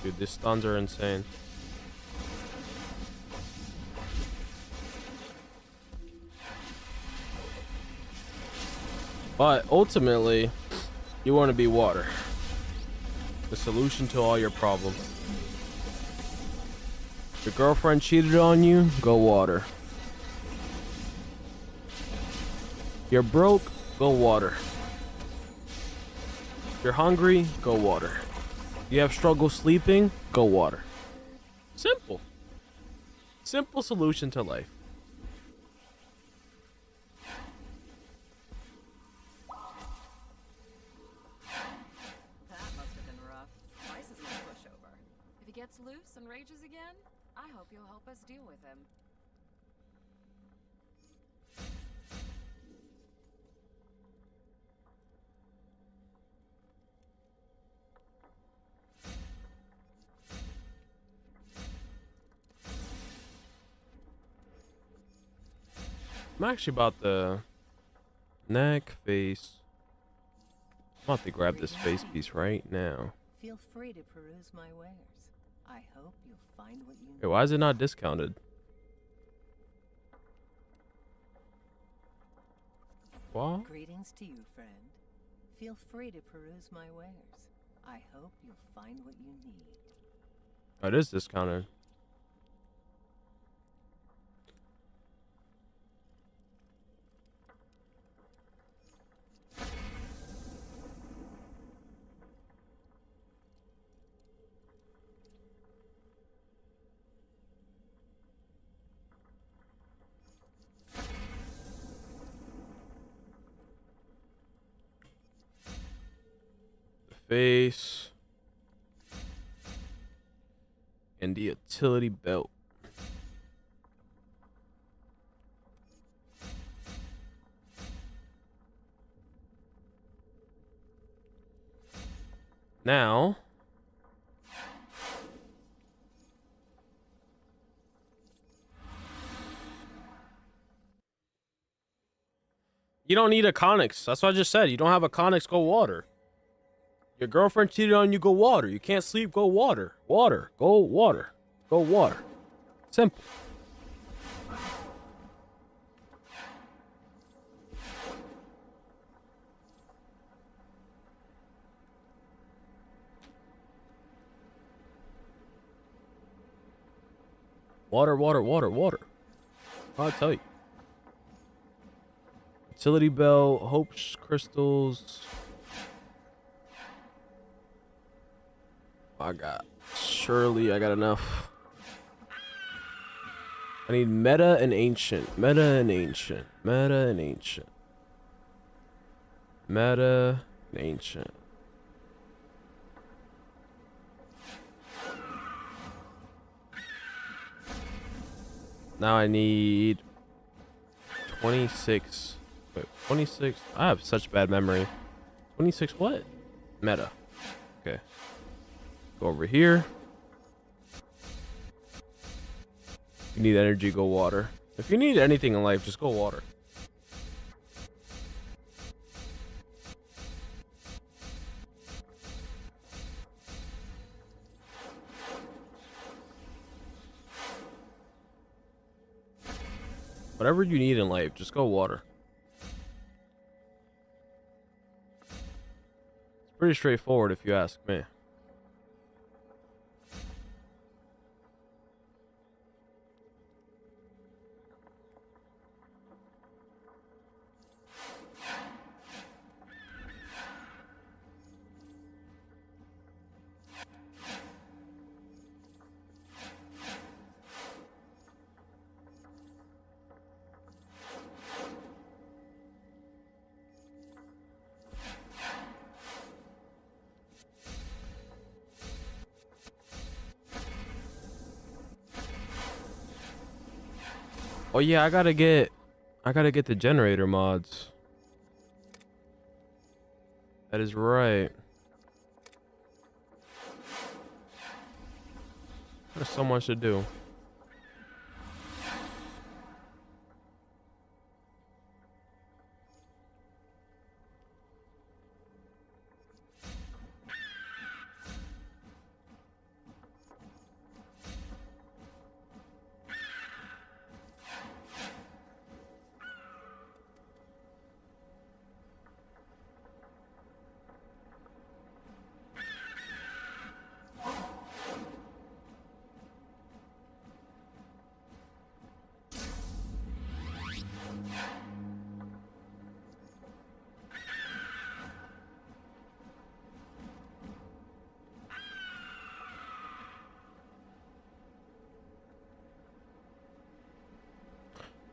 Dude, these stuns are insane. But ultimately, you want to be water. The solution to all your problems. Your girlfriend cheated on you, go water. You're broke, go water. You're hungry, go water. You have struggle sleeping, go water. Simple. Simple solution to life. That must have been rough. Spice is my pushover. If he gets loose and rages again, I hope you'll help us deal with him. I'm actually about the neck, face. I'm about to grab this face piece right now. Feel free to peruse my wares. I hope you'll find what you Wait, why is it not discounted? What? Greetings to you, friend. Feel free to peruse my wares. I hope you'll find what you need. Oh, it is discounted. Face and the utility belt. Now you don't need a Conics. That's what I just said. You don't have a Conics, go water. Your girlfriend cheated on you, go water. You can't sleep, go water. Water, go water. Go water. Simple. Water, water, water, water. I'll tell you. Utility bell, hopes, crystals. Surely I got enough. I need meta and ancient. Meta and ancient. Meta and ancient. Meta and ancient. Now I need 26. Wait, 26. I have such bad memory. 26 what? Meta. Okay. Go over here. If you need energy, go water. If you need anything in life, just go water. Whatever you need in life, just go water. It's pretty straightforward if you ask me. Oh yeah, I gotta get the generator mods. That is right. There's so much to do.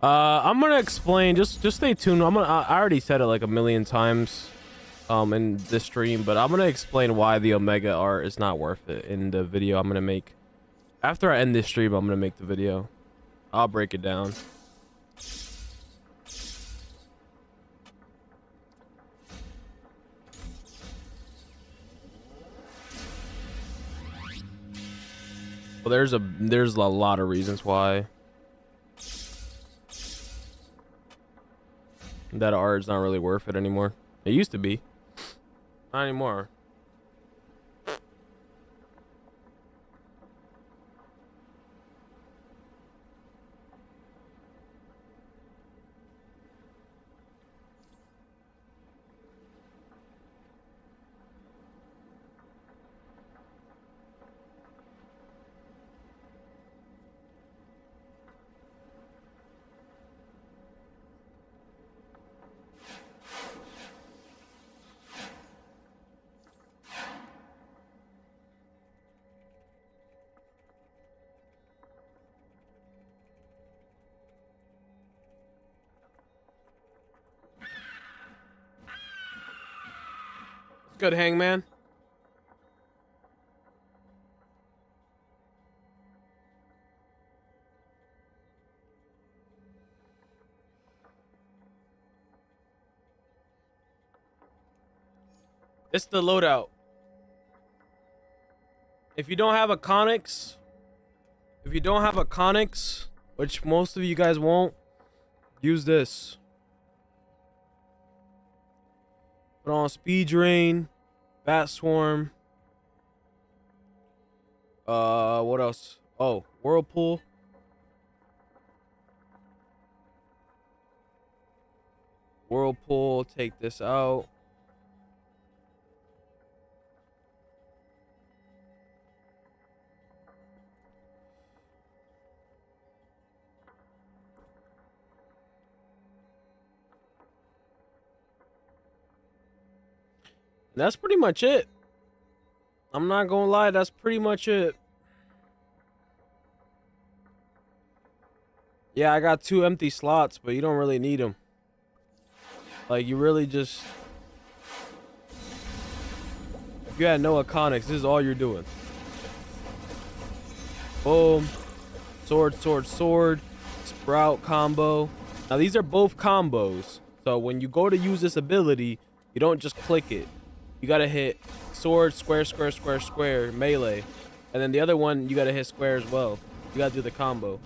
I'm gonna explain. Just stay tuned. I already said it like a million times, in this stream, but I'm gonna explain why the Omega art is not worth it in the video I'm gonna make. After I end this stream, I'm gonna make the video. I'll break it down. Well, there's a lot of reasons why that art is not really worth it anymore. It used to be. Not anymore. Good, Hangman. It's the loadout. If you don't have a Conics, which most of you guys won't, use this. Put on Speed Drain, Bat Swarm. What else? Oh, Whirlpool. Whirlpool, take this out. That's pretty much it. I'm not gonna lie, that's pretty much it. Yeah, I got 2 empty slots, but you don't really need them. Like, you really just... If you had no Iconics, this is all you're doing. Boom. Sword, sword, sword. Sprout combo. Now, these are both combos. So, when you go to use this ability, you don't just click it. You gotta hit sword, square, square, square, square, melee. And then the other one, you gotta hit square as well. You gotta do the combo.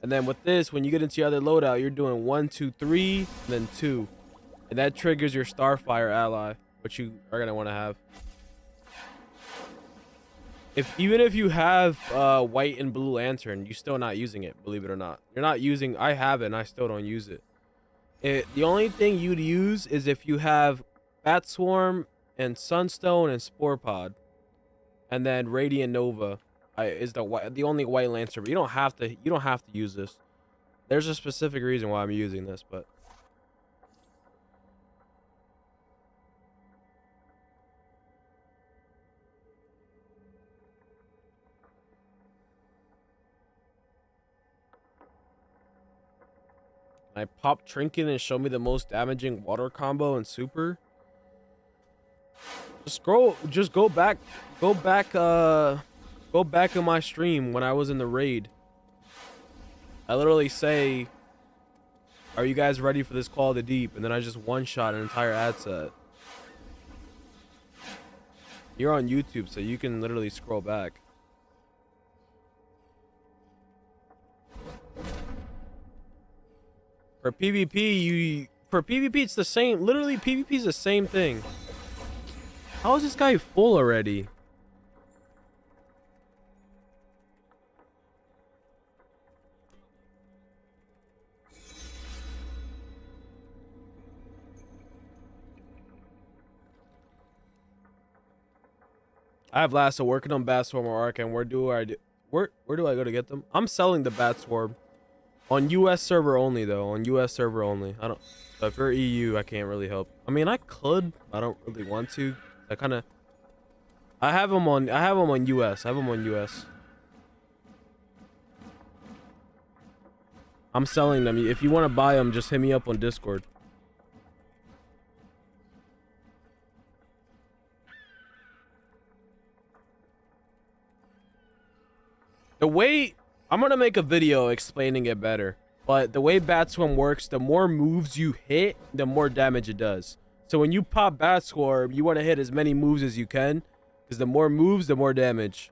And then with this, when you get into your other loadout, you're doing 1, 2, 3, and then 2. And that triggers your Starfire ally, which you are gonna wanna have. Even if you have white and blue lantern, you're still not using it, believe it or not. You're not using, I have it and I still don't use it. The only thing you'd use is if you have Bat Swarm and Sunstone and Spore Pod, and then Radiant Nova is the only white lantern. But you don't have to use this. There's a specific reason why I'm using this, but I pop Trinket and show me the most damaging water combo and super. Just go back in my stream when I was in the raid. I literally say, are you guys ready for this Call of the Deep? And then I just one-shot an entire ad set. You're on YouTube, so you can literally scroll back. For PvP, it's the same. Literally, PvP is the same thing. How is this guy full already? I have Lasso working on Bat Swarm or Arc, and where do I go to get them? I'm selling the Bat Swarm on US server only though. On US server only. So if you're EU, I can't really help. I mean, I could. I don't really want to. I have them on US. I'm selling them. If you want to buy them, just hit me up on Discord. I'm gonna make a video explaining it better. But the way Bat Swarm works, the more moves you hit, the more damage it does. So when you pop Bat Swarm, you want to hit as many moves as you can, because the more moves, the more damage.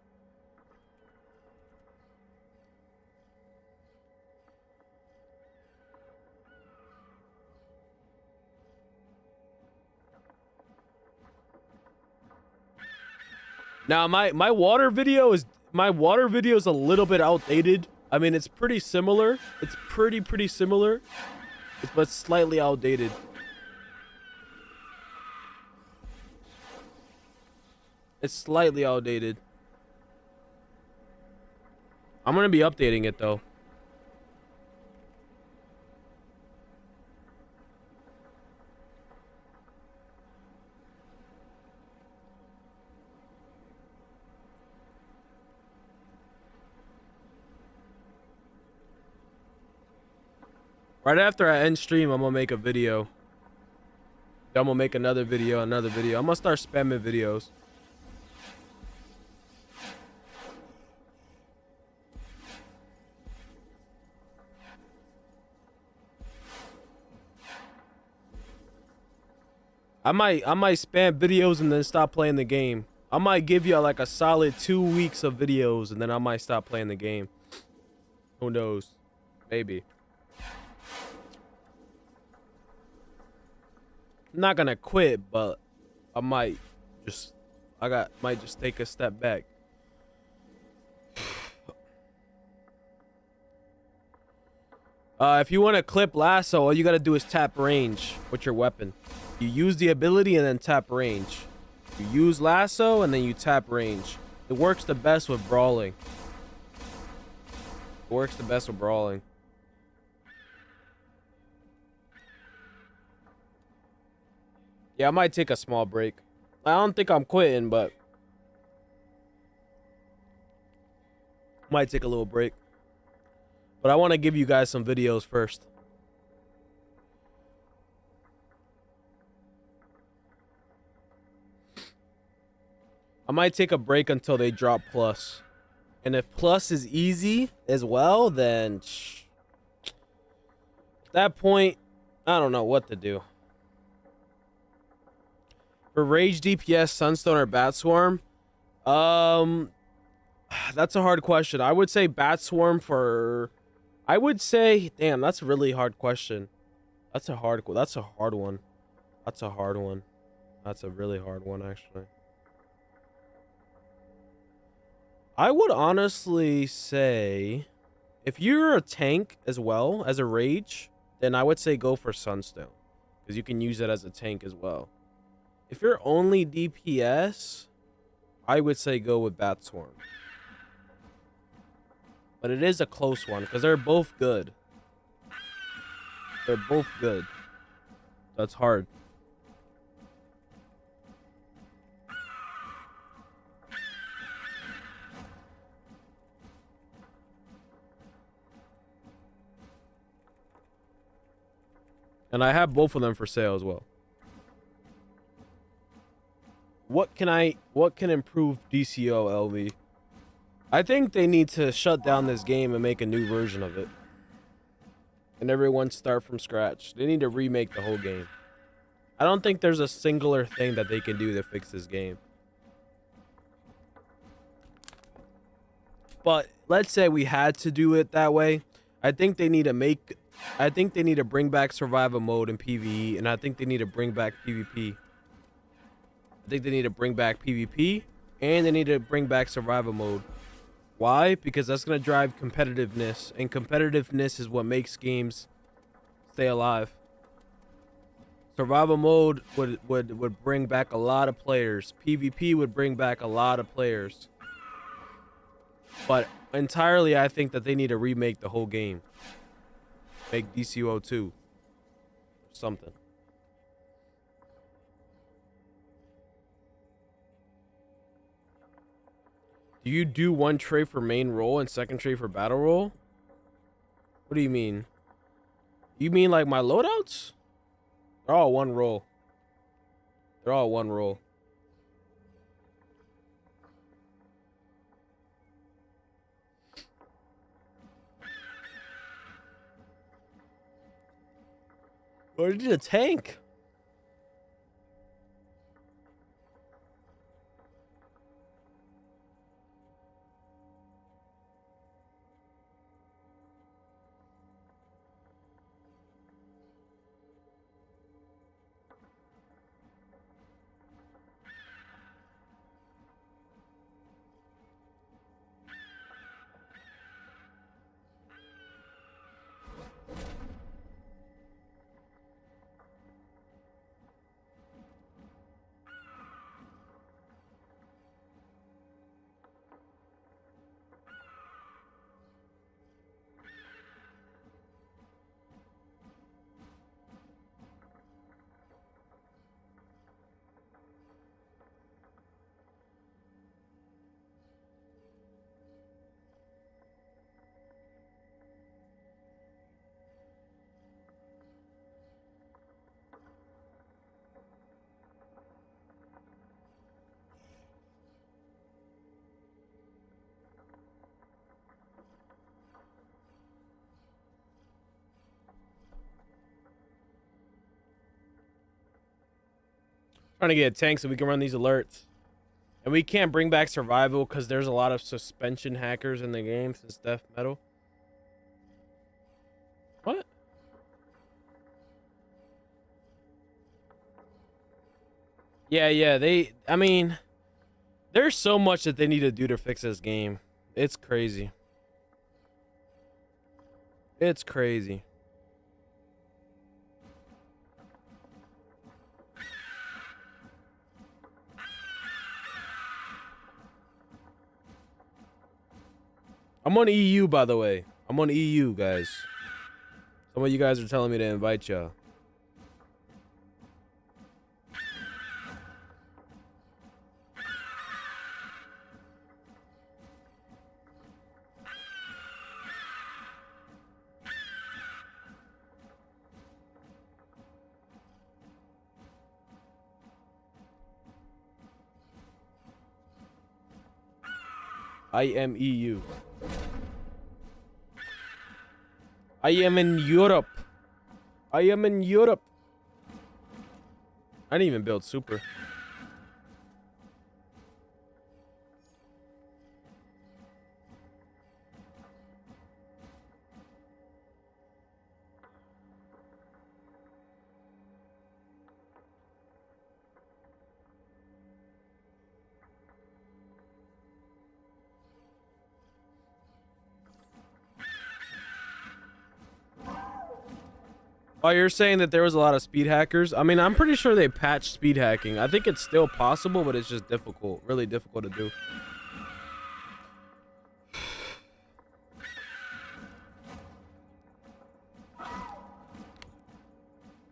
Now my water video is a little bit outdated. I mean, it's pretty similar. It's pretty similar, but slightly outdated. It's slightly outdated. I'm gonna be updating it though. Right after I end stream, I'm gonna make a video. I'm gonna make another video. I'm gonna start spamming videos. I might spam videos and then stop playing the game. I might give you like a solid 2 weeks of videos and then I might stop playing the game. Who knows? Maybe. I'm not gonna quit, but I might just take a step back. If you want to clip lasso, all you gotta do is tap range with your weapon. You use the ability and then tap range. You use lasso and then you tap range. It works the best with brawling. Yeah, I might take a small break. I don't think I'm quitting, but might take a little break. But I want to give you guys some videos first. I might take a break until they drop plus. And if plus is easy as well, then at that point, I don't know what to do. For Rage DPS, Sunstone, or Bat Swarm? That's a hard question. I would say Bat Swarm for... I would say... Damn, that's a really hard question. That's a hard one. That's a really hard one, actually. I would honestly say... If you're a tank as well as a Rage, then I would say go for Sunstone. Because you can use it as a tank as well. If you're only DPS, I would say go with Bat Swarm. But it is a close one because they're both good. That's hard. And I have both of them for sale as well. What can improve DCUO, LV? I think they need to shut down this game and make a new version of it. And everyone start from scratch. They need to remake the whole game. I don't think there's a singular thing that they can do to fix this game. But let's say we had to do it that way. I think they need to bring back survival mode in PvE, and I think they need to bring back PvP. I think they need to bring back PvP, and they need to bring back survival mode. Why? Because that's going to drive competitiveness, and competitiveness is what makes games stay alive. Survival mode would bring back a lot of players. PvP would bring back a lot of players. But entirely, I think that they need to remake the whole game. Make DCUO 2. Something. Do you do one tray for main role and second tray for battle role? What do you mean? You mean like my loadouts? They're all one role. Or did a tank? Trying to get a tank so we can run these alerts. And we can't bring back survival because there's a lot of suspension hackers in the game since death metal. What? Yeah, I mean, there's so much that they need to do to fix this game. It's crazy. It's crazy. I'm on EU, by the way. I'm on EU, guys. Some of you guys are telling me to invite y'all. I am EU. I am in Europe. I am in Europe. I didn't even build super. Oh, you're saying that there was a lot of speed hackers? I mean, I'm pretty sure they patched speed hacking. I think it's still possible, but it's just difficult. Really difficult to do.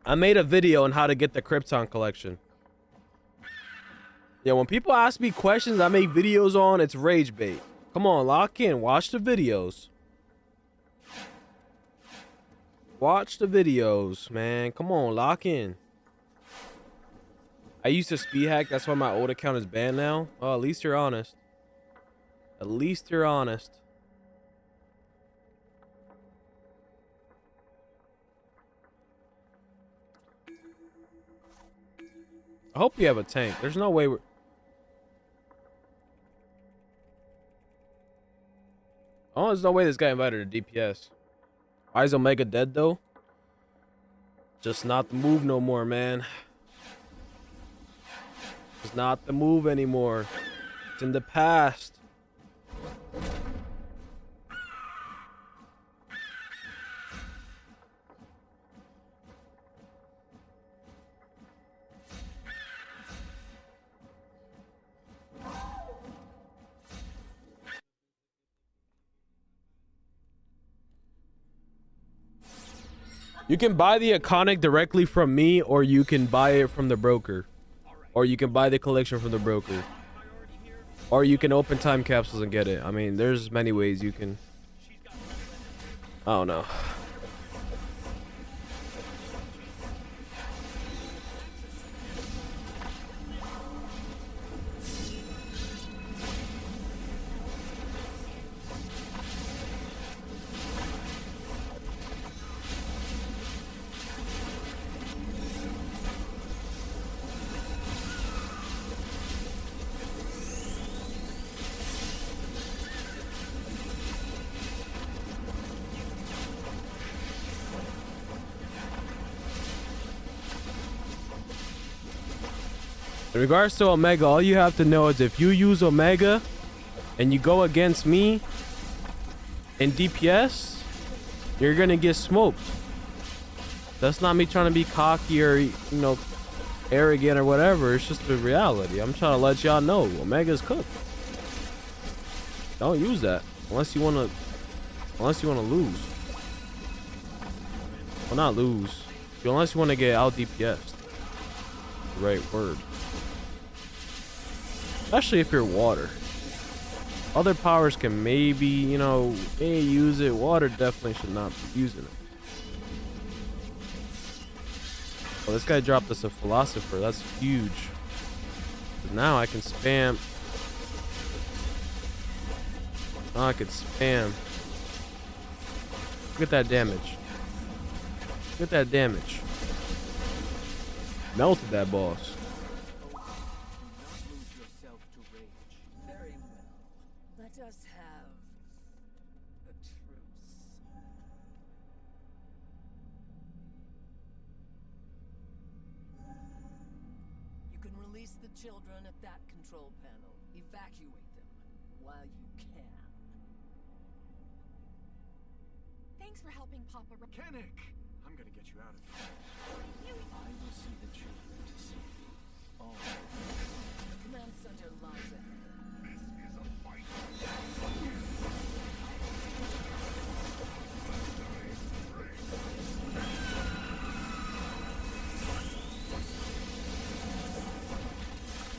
I made a video on how to get the Krypton collection. Yeah, when people ask me questions I make videos on, it's rage bait. Come on, lock in. Watch the videos. Watch the videos, man. Come on, lock in. I used to speed hack. That's why my old account is banned now. Oh, at least you're honest. At least you're honest. I hope you have a tank. There's no way we're... Oh, there's no way this guy invited a DPS. Why is Omega dead though? Just not the move no more, man. It's not the move anymore. It's in the past. You can buy the iconic directly from me, or you can buy it from the broker. Or you can buy the collection from the broker. Or you can open time capsules and get it. I mean, there's many ways you can... I don't know. In regards to Omega, all you have to know is if you use Omega and you go against me in DPS, you're gonna get smoked. That's not me trying to be cocky or, you know, arrogant or whatever. It's just the reality. I'm trying to let y'all know Omega's cooked. Don't use that unless you wanna lose. Well, not lose. Unless you wanna get out DPS'd. The right word. Especially if you're water. Other powers can maybe, you know, may use it. Water definitely should not be using it. Oh, this guy dropped us a philosopher. That's huge. But now I can spam. Now I can spam. Look at that damage. Look at that damage. Melted that boss. rage. Very well. Let us have a truce. You can release the children at that control panel. Evacuate them while you can. Thanks for helping Papa. Mechanic! I'm gonna get you out of here. I will see the children to safety. Oh. The command center lies ahead.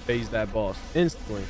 Phase that boss instantly.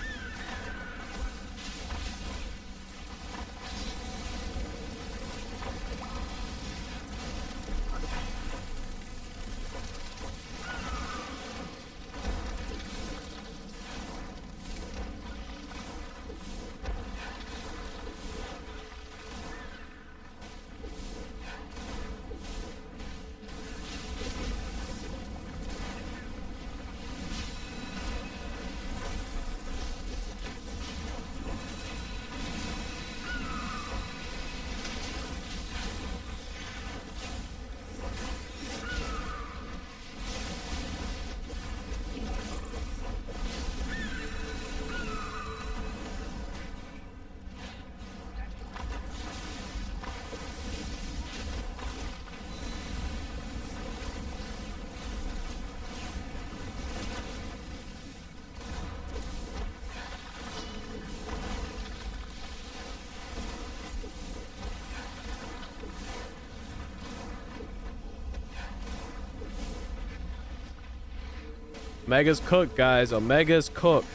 Omega's cooked, guys. Omega's cooked.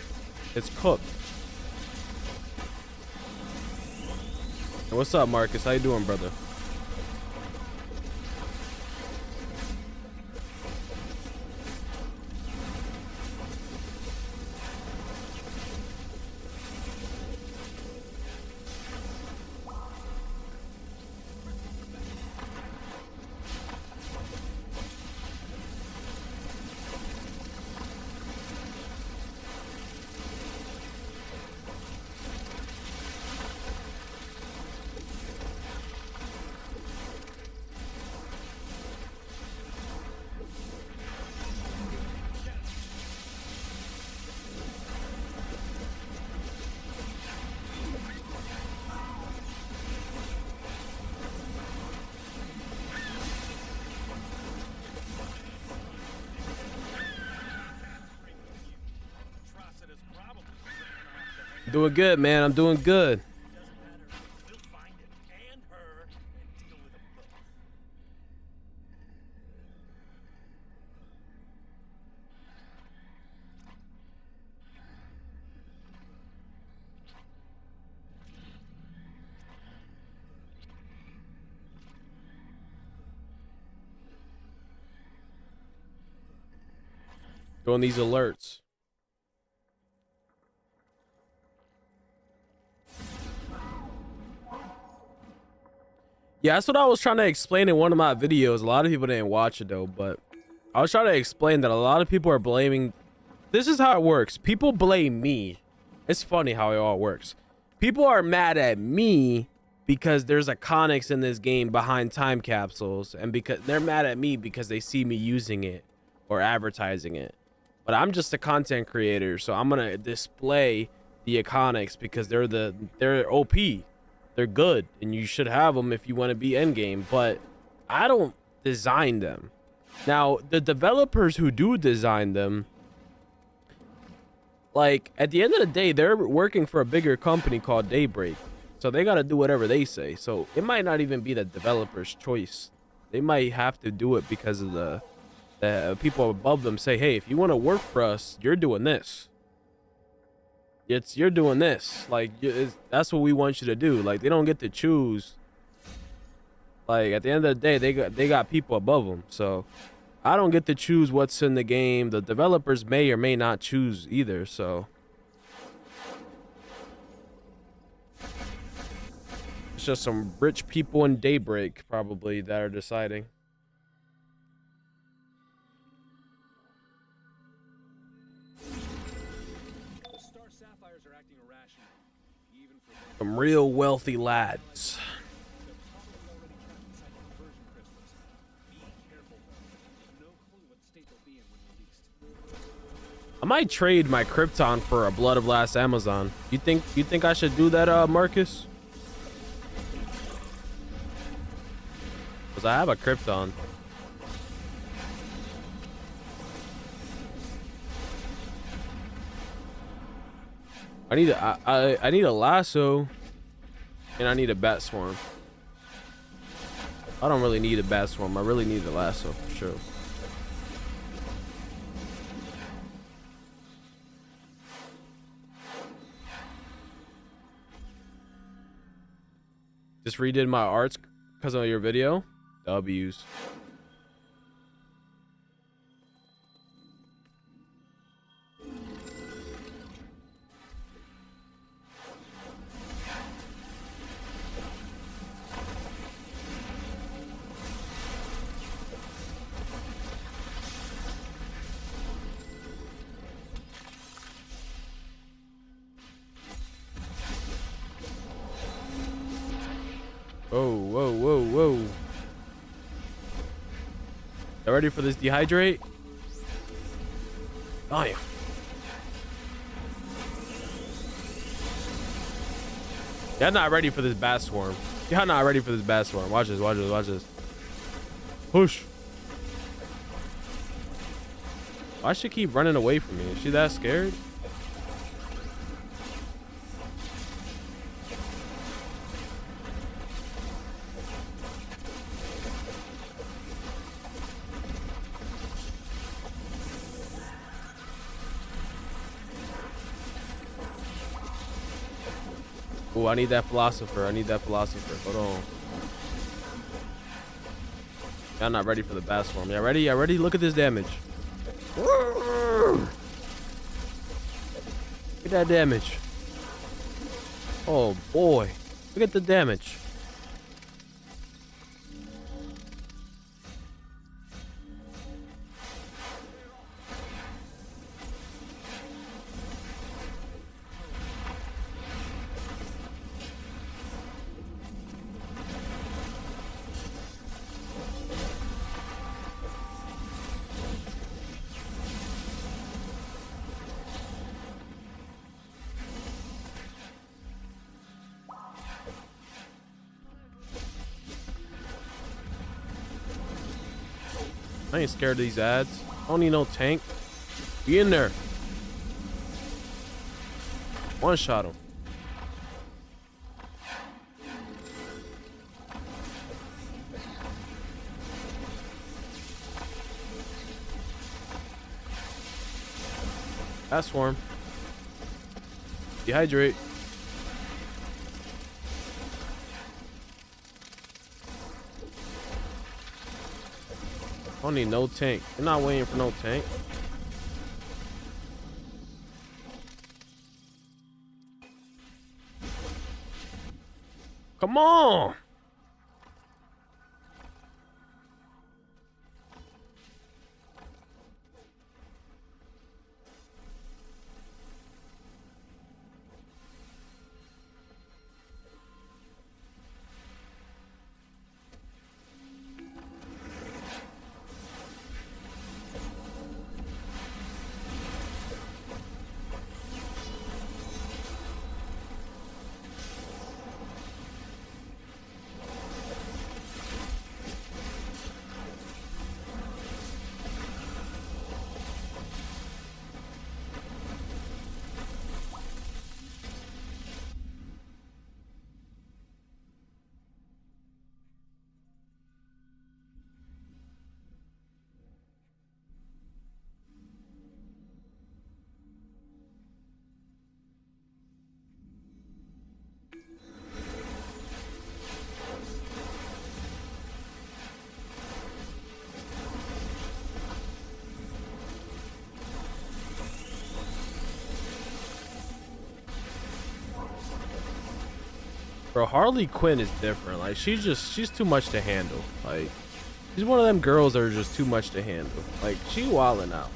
It's cooked. Hey, what's up, Marcus? How you doing, brother? Doing good, man. I'm doing good. We'll find it and her and deal with them both. Doing these alerts. Yeah, that's what I was trying to explain in one of my videos. A lot of people didn't watch it though, but I was trying to explain that a lot of people are blaming. This is how it works. People blame me. It's funny how it all works. People are mad at me because there's a Connix in this game behind time capsules, and because they're mad at me because they see me using it or advertising it. But I'm just a content creator, so I'm gonna display the Iconics because they're OP. They're good, and you should have them if you want to be endgame, but I don't design them. Now, the developers who do design them, like, at the end of the day, they're working for a bigger company called Daybreak, so they got to do whatever they say. So it might not even be the developer's choice. They might have to do it because of the people above them say, hey, if you want to work for us, you're doing this. You're doing this. Like, that's what we want you to do. Like, they don't get to choose. Like, at the end of the day, they got people above them. So I don't get to choose what's in the game. The developers may or may not choose either. So it's just some rich people in Daybreak probably that are deciding. The Star Sapphires are acting irrationally, even for them. Some real wealthy lads. They're probably already trapped inside the conversion crystals. Be careful, though. No clue what state they'll be in when released. I might trade my Krypton for a Blood of Last Amazon. You think I should do that, Marcus? Cause I have a Krypton. I need a lasso, and I need a bat swarm. I don't really need a bat swarm. I really need a lasso for sure. Just redid my arts because of your video. W's. Whoa, whoa, whoa, whoa. Y'all ready for this dehydrate? Oh, yeah. Y'all not ready for this bat swarm. Y'all not ready for this bat swarm. Watch this, watch this, watch this. Push. Why should she keep running away from me? Is she that scared? Oh, I need that philosopher. I need that philosopher. Hold on. Y'all not ready for the bat swarm. Y'all ready? Y'all ready? Look at this damage. Look at that damage. Oh boy. Look at the damage. I ain't scared of these ads. I don't need no tank. Be in there. One shot him. Bat swarm. Dehydrate. I don't need no tank. You're not waiting for no tank. Come on. Bro, Harley Quinn is different. Like, she's too much to handle. Like, she's one of them girls that are just too much to handle. Like, she wilding out.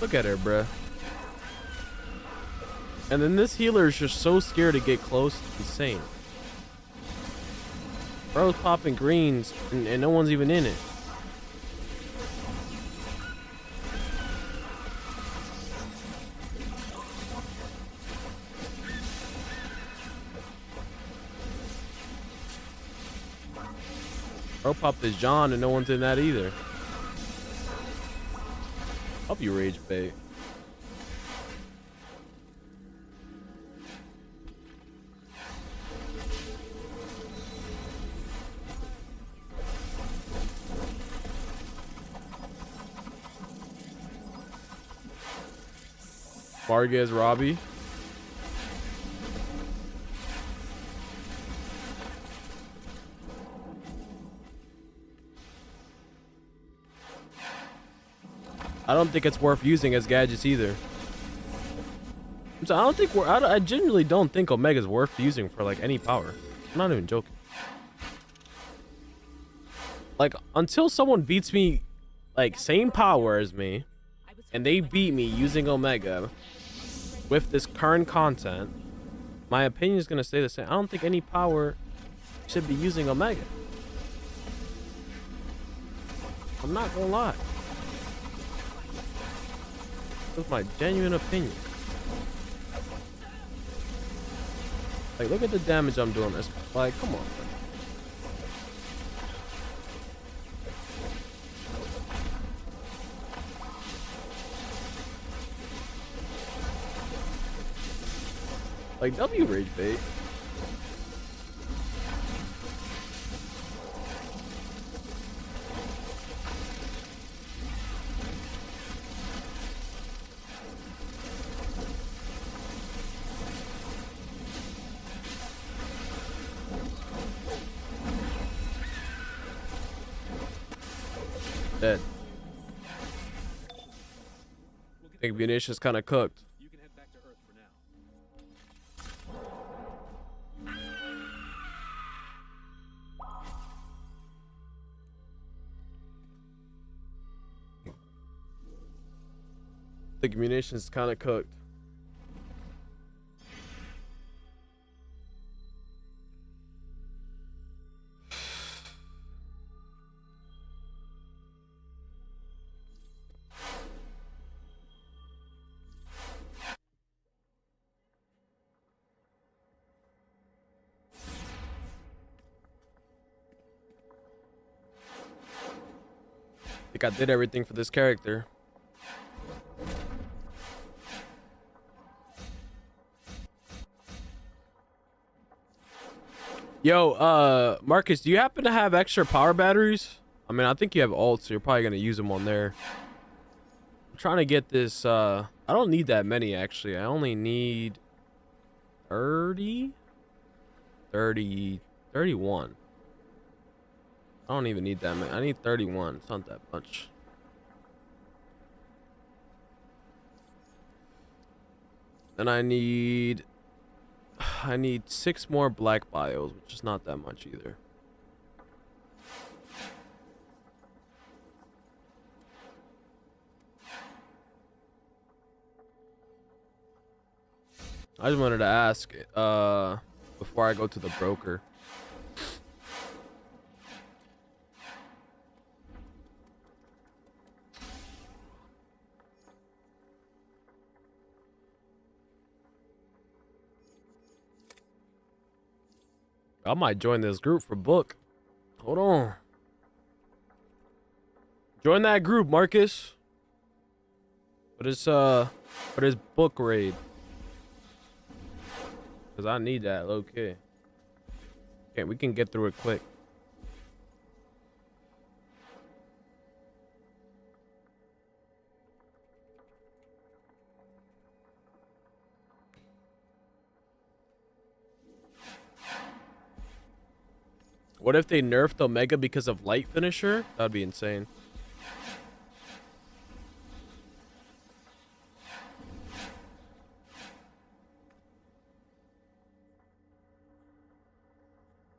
Look at her, bruh. And then this healer is just so scared to get close. It's insane. Bro's popping greens and no one's even in it. Bro popped his John and no one's in that either. Help you rage bait. Vargas Robbie. I don't think it's worth using as gadgets either. So I don't think I genuinely don't think Omega's worth using for like any power. I'm not even joking. Like until someone beats me like same power as me and they beat me using Omega with this current content, my opinion is gonna stay the same. I don't think any power should be using Omega. I'm not gonna lie. That's my genuine opinion. Like, look at the damage I'm doing. This, like, come on. Like, W rage bait. Dead. I think munition's kind of cooked. You can head back to Earth for now. I think munition's kind of cooked. I think I did everything for this character. Yo, Marcus, do you happen to have extra power batteries? I mean, I think you have ults, so you're probably gonna use them on there. I'm trying to get this, I don't need that many, actually. I only need 30? 30, 31. I don't even need that many. I need 31. It's not that much. And I need 6 more black bios, which is not that much either. I just wanted to ask before I go to the broker. I might join this group for book. Hold on. Join that group, Marcus. For this book raid. Cause I need that low key. Okay, we can get through it quick. What if they nerfed Omega because of light finisher? That'd be insane.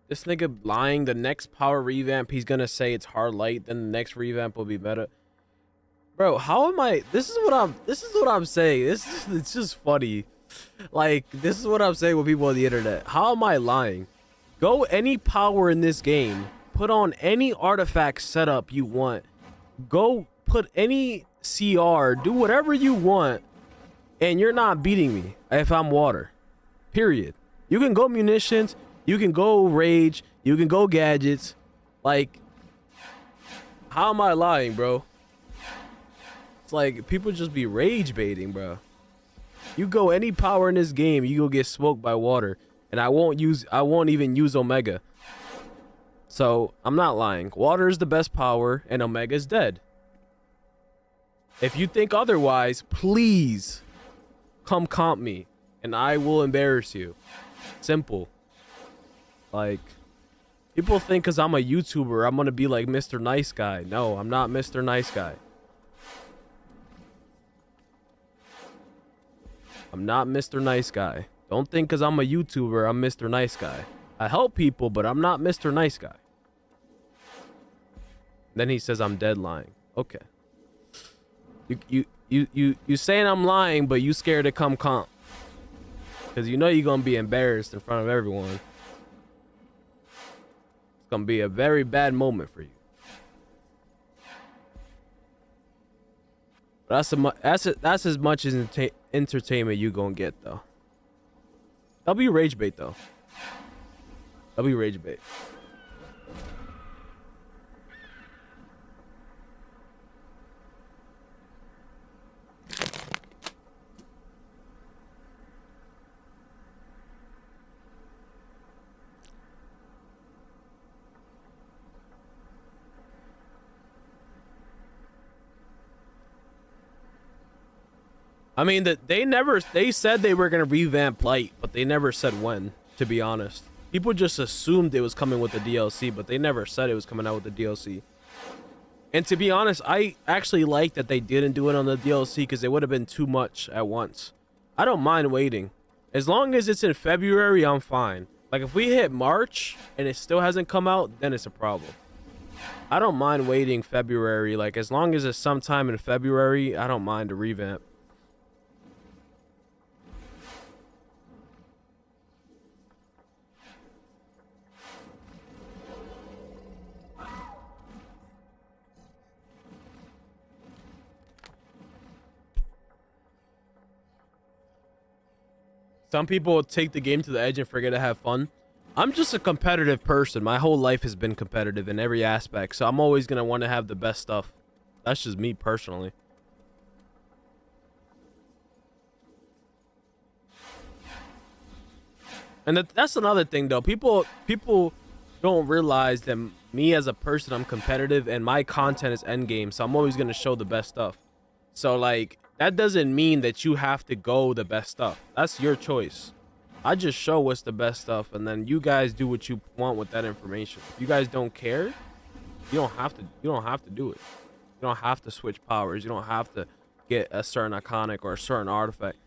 This nigga lying. The next power revamp, he's gonna say it's Harlight. Then the next revamp will be meta. Bro, how am I? This is what I'm saying. It's just funny. Like, this is what I'm saying with people on the internet. How am I lying? Go any power in this game. Put on any artifact setup you want. Go put any CR. Do whatever you want. And you're not beating me if I'm water. Period. You can go munitions. You can go rage. You can go gadgets. Like, how am I lying, bro? It's like people just be rage baiting, bro. You go any power in this game, you go get smoked by water, and I won't even use Omega. So I'm not lying. Water is the best power, and Omega's dead. If you think otherwise, please come comp me, and I will embarrass you. Simple. Like, people think because I'm a YouTuber, I'm gonna be like Mr. Nice Guy. No, I'm not Mr. Nice Guy. I'm not Mr. Nice Guy. Don't think because I'm a YouTuber, I'm Mr. Nice Guy. I help people, but I'm not Mr. Nice Guy. Then he says I'm dead lying. Okay. You saying I'm lying, but you scared to come comp. Because you know you're going to be embarrassed in front of everyone. It's going to be a very bad moment for you. That's as much as entertainment you gonna get though. W rage bait though. W rage bait. I mean, they said they were gonna revamp Light, but they never said when, to be honest. People just assumed it was coming with the DLC, but they never said it was coming out with the DLC. And to be honest, I actually like that they didn't do it on the DLC because it would have been too much at once. I don't mind waiting. As long as it's in February, I'm fine. Like, if we hit March and it still hasn't come out, then it's a problem. I don't mind waiting February. Like, as long as it's sometime in February, I don't mind a revamp. Some people take the game to the edge and forget to have fun. I'm just a competitive person. My whole life has been competitive in every aspect, so I'm always going to want to have the best stuff. That's just me personally. And that's another thing, though. People don't realize that me as a person, I'm competitive, and my content is endgame, so I'm always going to show the best stuff. So, like, that doesn't mean that you have to go the best stuff. That's your choice. I just show what's the best stuff, and then you guys do what you want with that information. If you guys don't care, you don't have to do it. You don't have to switch powers. You don't have to get a certain iconic or a certain artifact.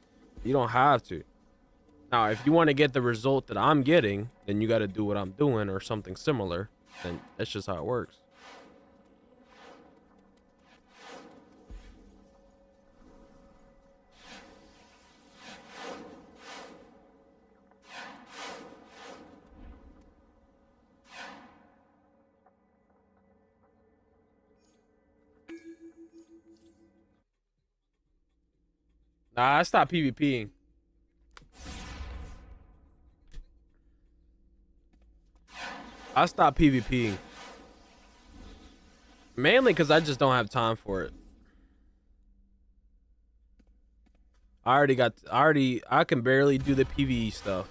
You don't have to. Now, if you want to get the result that I'm getting, then you got to do what I'm doing or something similar. Then that's just how it works. Nah, I stopped PvPing. I stopped PvPing. Mainly because I just don't have time for it. I can barely do the PvE stuff.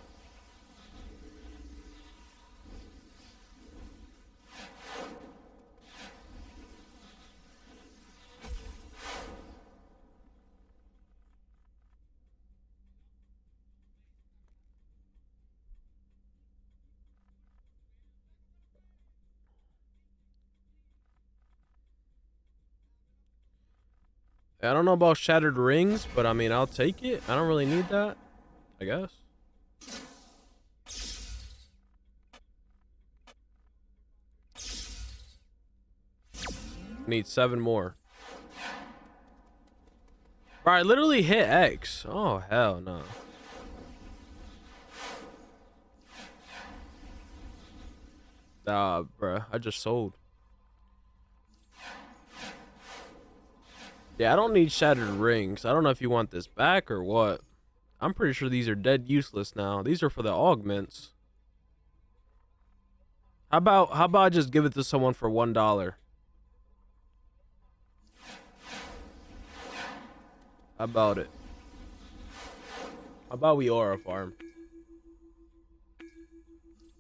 I don't know about Shattered Rings, but I mean, I'll take it. I don't really need that, I guess. Need 7 more. Bro, I literally hit X. Oh, hell no. Nah, bro. I just sold. Yeah, I don't need shattered rings. I don't know if you want this back or what. I'm pretty sure these are dead useless now. These are for the augments. How about I just give it to someone for $1? How about it? How about we aura farm?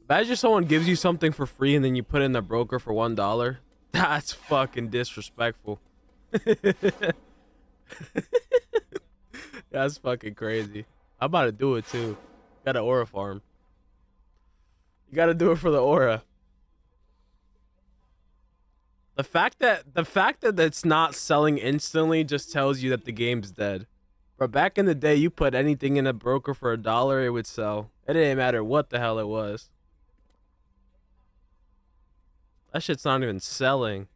Imagine someone gives you something for free and then you put in the broker for $1. That's fucking disrespectful. That's fucking crazy. I'm about to do it too. Got an aura farm. You gotta do it for the aura. The fact that it's not selling instantly just tells you that the game's dead. But back in the day, you put anything in a broker for $1, it would sell. It didn't matter what the hell it was. That shit's not even selling.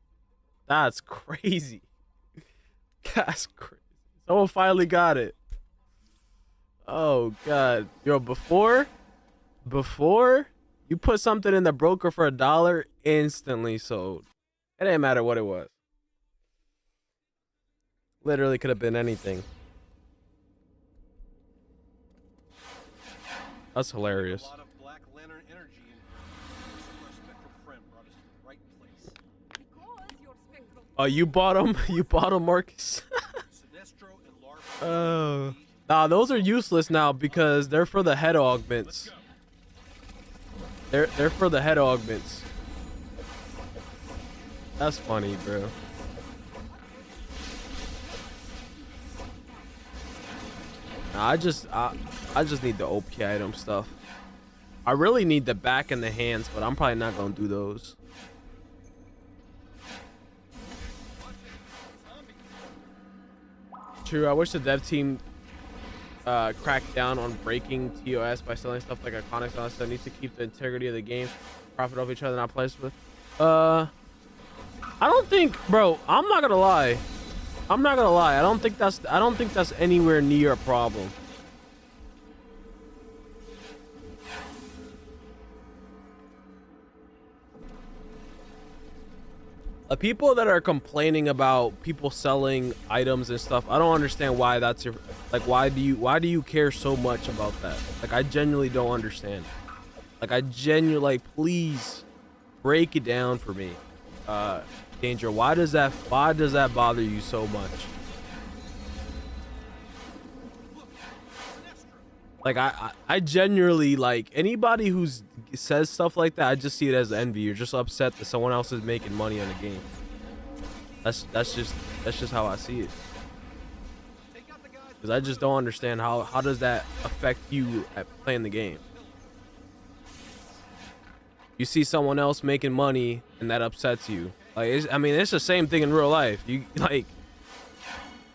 That's crazy. That's crazy. Someone finally got it. Oh god. Yo, before you put something in the broker for $1, instantly sold. It didn't matter what it was. Literally could have been anything. That's hilarious. A lot of Black Lantern energy in here. Our spectral friend brought us to the right place. Because your spectral Oh, you bought them? You bought them, Marcus? Sinestro and Larva. Oh. Nah, those are useless now because they're for the head augments. They're for the head augments. That's funny, bro. Nah, I just need the OP item stuff. I really need the back and the hands, but I'm probably not gonna do those. True, I wish the dev team cracked down on breaking TOS by selling stuff like iconics and stuff. Needs to keep the integrity of the game, profit off each other, not play with. I don't think, bro. I'm not gonna lie. I don't think that's anywhere near a problem. The people that are complaining about people selling items and stuff, I don't understand why that's your, like, why do you care so much about that? Like, I genuinely don't understand. Like, please break it down for me. Danger, why does that bother you so much? Like, I genuinely, like, anybody who says stuff like that, I just see it as envy. You're just upset that someone else is making money on the game. That's just how I see it. Because I just don't understand how does that affect you at playing the game. You see someone else making money and that upsets you. Like, it's the same thing in real life. You, like,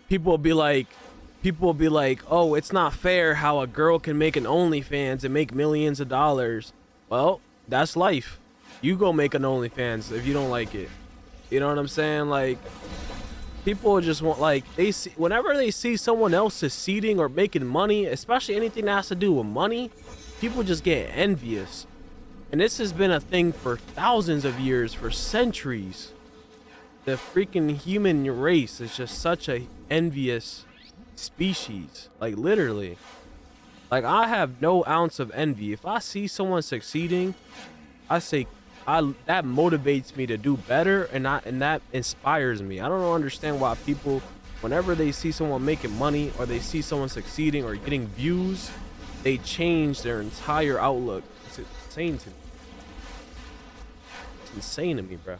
people will be like, oh, it's not fair how a girl can make an OnlyFans and make millions of dollars. Well, that's life. You go make an OnlyFans if you don't like it. You know what I'm saying? Like, people just want, like, whenever they see someone else succeeding or making money, especially anything that has to do with money, people just get envious. And this has been a thing for thousands of years, for centuries. The freaking human race is just such a envious species. Like, literally. Like, I have no ounce of envy. If I see someone succeeding, I say, that motivates me to do better, and that inspires me. I don't understand why people, whenever they see someone making money or they see someone succeeding or getting views, they change their entire outlook. It's insane to me. It's insane to me, bro.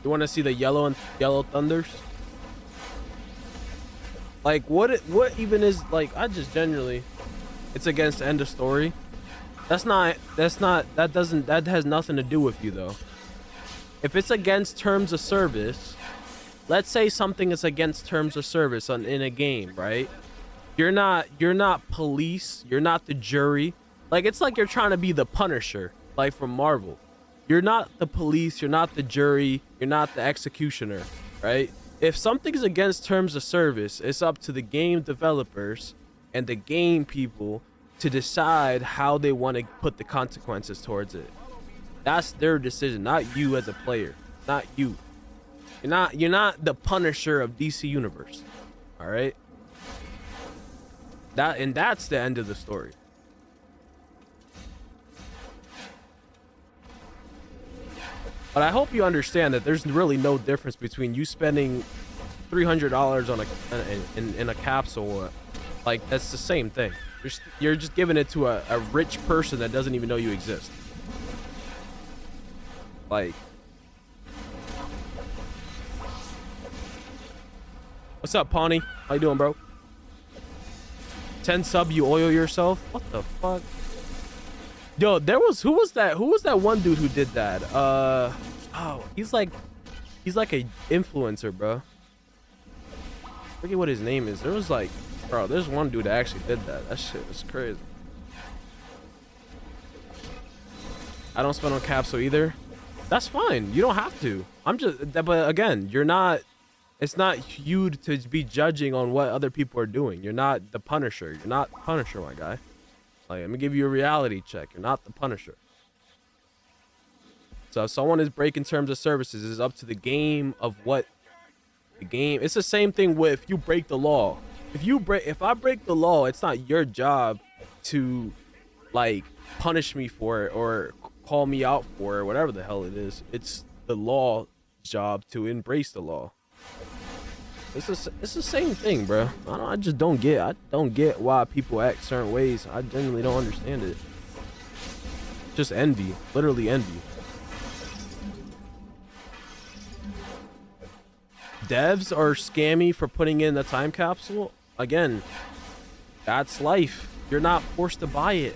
You want to see the yellow thunders? Like, what even is, like, I just generally, it's against end of story. That has nothing to do with you though. If it's against terms of service, let's say something is against terms of service in a game, right? You're not police. You're not the jury. Like, it's like you're trying to be the Punisher, like from Marvel. You're not the police. You're not the jury. You're not the executioner, right? If something's against terms of service, it's up to the game developers and the game people to decide how they want to put the consequences towards it. That's their decision, not you as a player. Not you. You're not the Punisher of DC Universe. All right? That's the end of the story. But I hope you understand that there's really no difference between you spending $300 on in a capsule. Like, that's the same thing. You're just giving it to a rich person that doesn't even know you exist. Like, what's up, Pawnee? How you doing, bro? 10 sub, you oil yourself? What the fuck? Yo, who was that one dude who did that? Oh, he's like a influencer, bro. Forget what his name is. There was like, bro, there's one dude that actually did that. That shit was crazy. I don't spend on capsule either. That's fine. You don't have to. But again, it's not you to be judging on what other people are doing. You're not the Punisher. You're not Punisher, my guy. Like, let me give you a reality check. You're not the Punisher. So if someone is breaking terms of services, it's up to the game of what the game. It's the same thing with if you break the law. If I break the law, it's not your job to like punish me for it or call me out for it, whatever the hell it is. It's the law's job to embrace the law. It's the same thing, bro. I just don't get why people act certain ways. I genuinely don't understand it. Just envy, literally envy. Devs are scammy for putting in the time capsule. Again, that's life. You're not forced to buy it.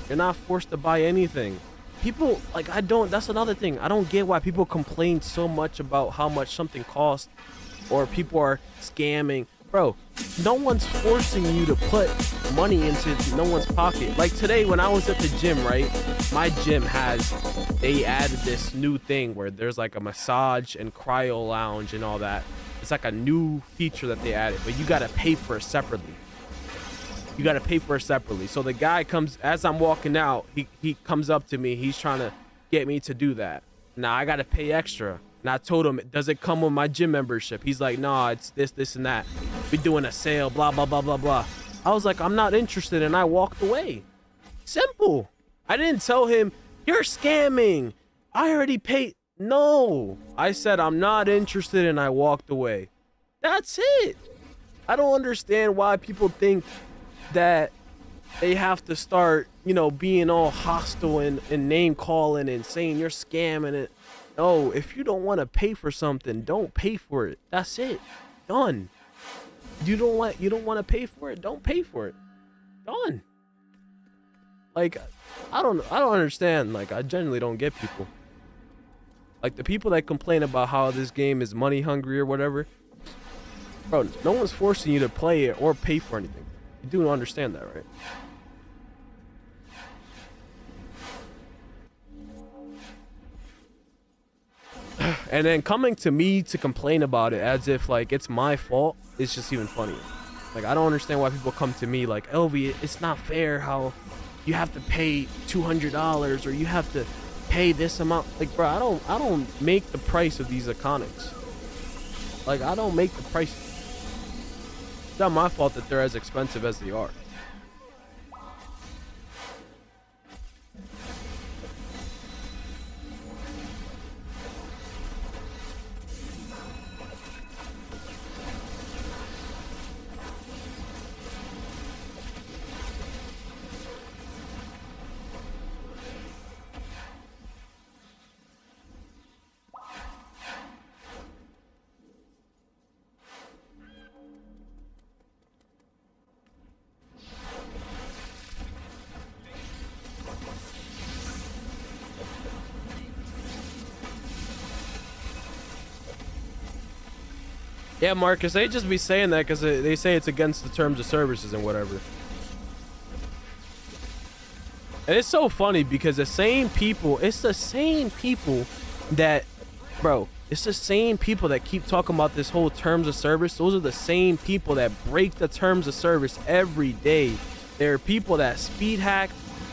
You're not forced to buy anything. People, like, that's another thing. I don't get why people complain so much about how much something costs or people are scamming. Bro, no one's forcing you to put money into no one's pocket. Like today when I was at the gym, right? My gym they added this new thing where there's like a massage and cryo lounge and all that. It's like a new feature that they added, but you gotta pay for it separately. So the guy comes, as I'm walking out, he comes up to me. He's trying to get me to do that. Now I gotta pay extra. And I told him, does it come with my gym membership? He's like, nah, it's this, and that. We're doing a sale, blah, blah, blah, blah, blah. I was like, I'm not interested, and I walked away. Simple. I didn't tell him, you're scamming. I already paid. No. I said, I'm not interested, and I walked away. That's it. I don't understand why people think that they have to start, being all hostile and name calling and saying you're scamming it. No, if you don't want to pay for something, don't pay for it. That's it. Done. You don't want to pay for it, don't pay for it. Done. Like, I don't understand. Like, I genuinely don't get people. Like, the people that complain about how this game is money hungry or whatever. Bro, no one's forcing you to play it or pay for anything. You do understand that, right? And then coming to me to complain about it as if like it's my fault, it's just even funnier. Like, I don't understand why people come to me like, Elvy, it's not fair how you have to pay $200 or you have to pay this amount. Like, bro, I don't make the price of these iconics. Like, I don't make the price. It's not my fault that they're as expensive as they are. Yeah, Marcus, they just be saying that because they say it's against the terms of services and whatever. And it's so funny because it's the same people that, bro, it's the same people that keep talking about this whole terms of service. Those are the same people that break the terms of service every day. There are people that speed hack.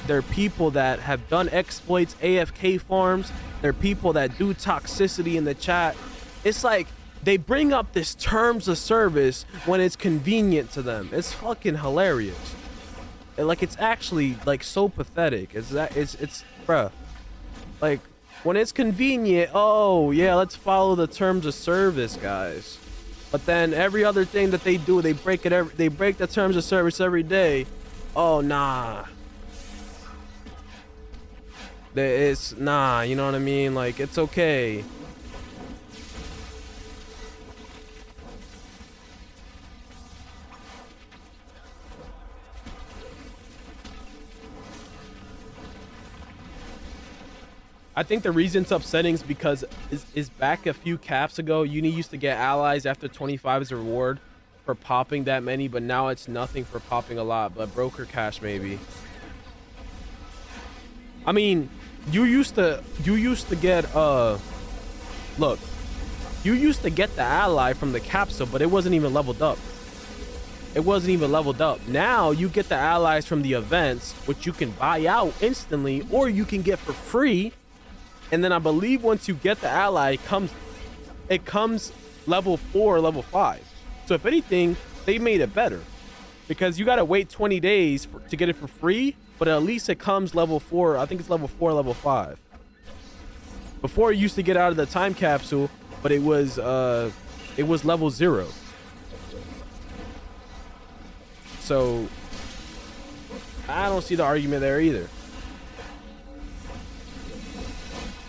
There are people that have done exploits, AFK farms. There are people that do toxicity in the chat. It's like they bring up this terms of service when it's convenient to them. It's fucking hilarious. Like, it's actually like so pathetic. It's bruh. Like, when it's convenient, oh yeah, let's follow the terms of service, guys. But then every other thing that they do, they break the terms of service every day. Oh nah. It's nah, you know what I mean? Like, it's okay. I think the reason it's upsetting is because is back a few caps ago, Uni used to get allies after 25 as a reward for popping that many, but now it's nothing for popping a lot, but broker cash maybe. I mean, you used to get look, you used to get the ally from the capsule, but it wasn't even leveled up. It wasn't even leveled up. Now you get the allies from the events, which you can buy out instantly, or you can get for free. And then I believe once you get the ally, it comes level 4 or level 5. So if anything, they made it better because you got to wait 20 days to get it for free, but at least it comes level 4. I think it's level 4, level 5. Before it used to get out of the time capsule, but it was level 0. So I don't see the argument there either.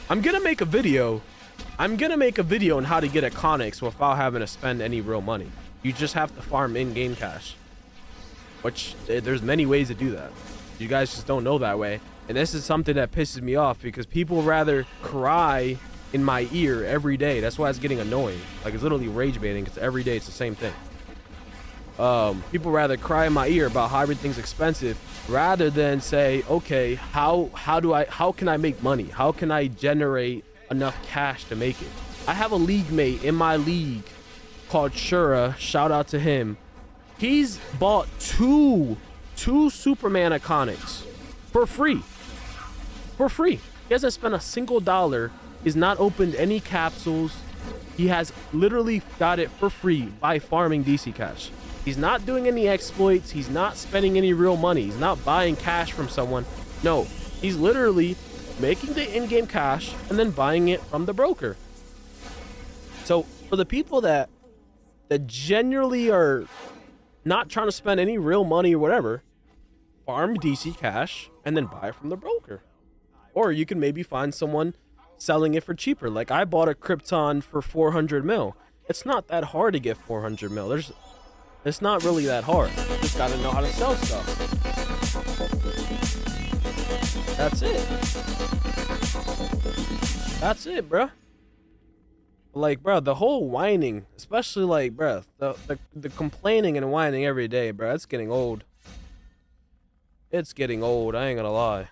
I'm gonna make a video on how to get Iconics without having to spend any real money. You just have to farm in-game cash, which there's many ways to do that. You guys just don't know that way, and this is something that pisses me off because people rather cry in my ear every day. That's why it's getting annoying. Like, it's literally rage baiting because every day it's the same thing. People rather cry in my ear about how everything's expensive rather than say, okay, how can I make money? How can I generate enough cash to make it? I have a league mate in my league called Shura. Shout out to him. He's bought two Superman Iconics for free. He hasn't spent a single dollar. He's not opened any capsules. He has literally got it for free by farming DC cash. He's not doing any exploits. He's not spending any real money. He's not buying cash from someone. No, he's literally making the in-game cash and then buying it from the broker. So for the people that genuinely are not trying to spend any real money or whatever, farm DC cash and then buy it from the broker. Or you can maybe find someone selling it for cheaper. Like, I bought a Krypton for 400 mil. It's not that hard to get 400 mil. It's not really that hard. You just gotta know how to sell stuff. That's it, bro. Like, bro, the whole whining, especially like, bro, the complaining and whining every day, bro, it's getting old. It's getting old, I ain't gonna lie.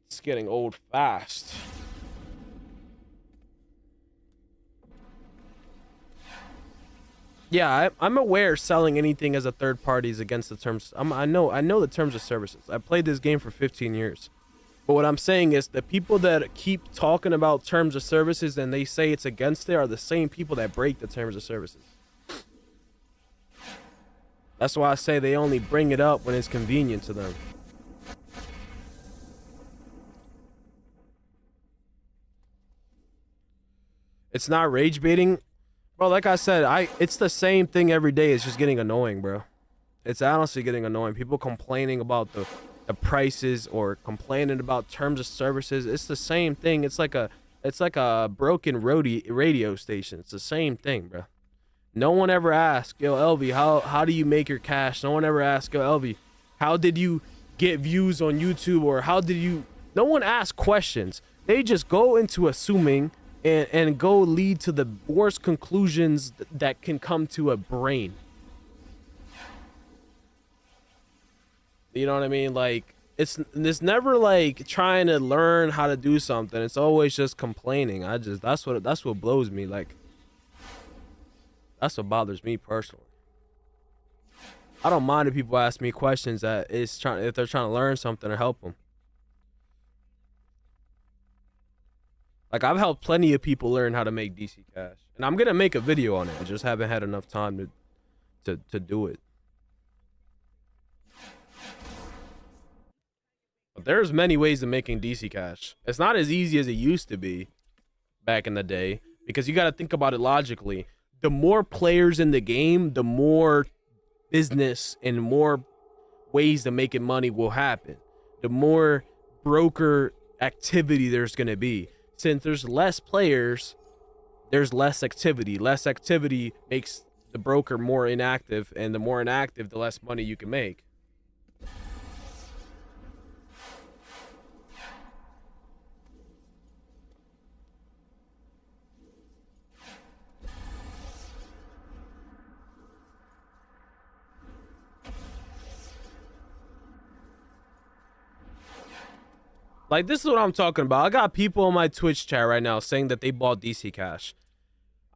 It's getting old fast. Yeah, I'm aware selling anything as a third party is against the terms. I know the terms of services. I played this game for 15 years. But what I'm saying is the people that keep talking about terms of services and they say it's against it are the same people that break the terms of services. That's why I say they only bring it up when it's convenient to them. It's not rage baiting. Bro, like I said, it's the same thing every day. It's just getting annoying, bro. It's honestly getting annoying. People complaining about the prices or complaining about terms of services. It's the same thing. It's like a broken radio station. It's the same thing, bro. No one ever asked, yo, Elvy, how do you make your cash? No one ever asked, yo, Elvy, how did you get views on YouTube? Or how did you... No one asked questions. they just go into assuming and go lead to the worst conclusions that can come to a brain. You know what I mean? Like, it's never like trying to learn how to do something. It's always just complaining. That's what blows me. Like, that's what bothers me personally. I don't mind if people ask me questions if they're trying to learn something or help them. Like, I've helped plenty of people learn how to make DC cash, and I'm gonna make a video on it. I just haven't had enough time to do it. But there's many ways of making DC cash. It's not as easy as it used to be back in the day, because you got to think about it logically. The more players in the game, the more business and more ways to making money will happen. The more broker activity there's going to be. Since there's less players, there's less activity. Less activity makes the broker more inactive, and the more inactive, the less money you can make. Like, this is what I'm talking about. I got people on my Twitch chat right now saying that they bought DC Cash.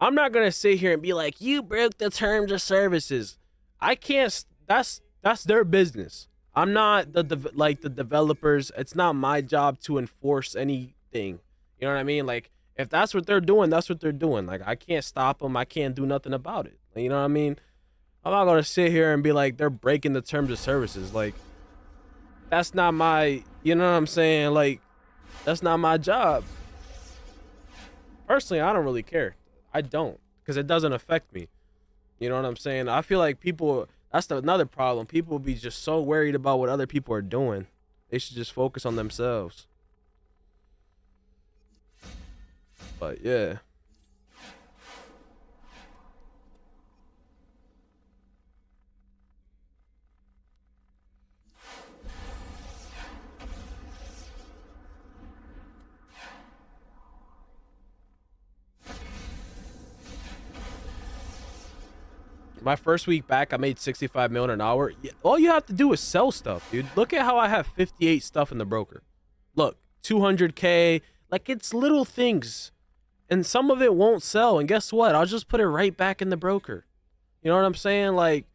I'm not going to sit here and be like, you broke the terms of services. I can't. That's their business. I'm not the developers. It's not my job to enforce anything. You know what I mean? Like, if that's what they're doing, that's what they're doing. Like, I can't stop them. I can't do nothing about it. You know what I mean? I'm not going to sit here and be like, they're breaking the terms of services. Like, that's not my, you know what I'm saying? Like, that's not my job. Personally, I don't really care. I don't, because it doesn't affect me. You know what I'm saying? I feel like people, that's another problem. People be just so worried about what other people are doing. They should just focus on themselves. But yeah. My first week back, I made 65 million an hour. All you have to do is sell stuff, dude. Look at how I have 58 stuff in the broker. Look, 200K. Like, it's little things. And some of it won't sell. And guess what? I'll just put it right back in the broker. You know what I'm saying? Like,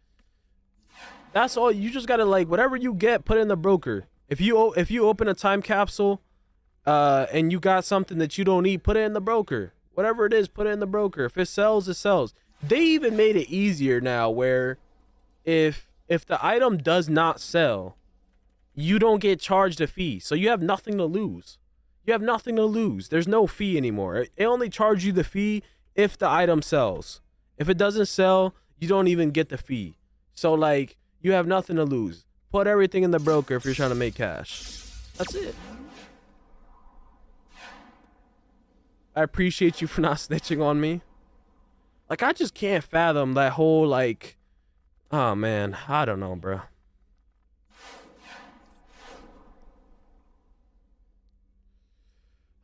that's all. You just got to, like, whatever you get, put it in the broker. If you open a time capsule and you got something that you don't need, put it in the broker. Whatever it is, put it in the broker. If it sells, it sells. They even made it easier now where if the item does not sell, you don't get charged a fee. So you have nothing to lose. You have nothing to lose. There's no fee anymore. It only charges you the fee if the item sells. If it doesn't sell, you don't even get the fee. So, like, you have nothing to lose. Put everything in the broker if you're trying to make cash. That's it. I appreciate you for not snitching on me. Like, I just can't fathom that whole, like, oh, man, I don't know, bro.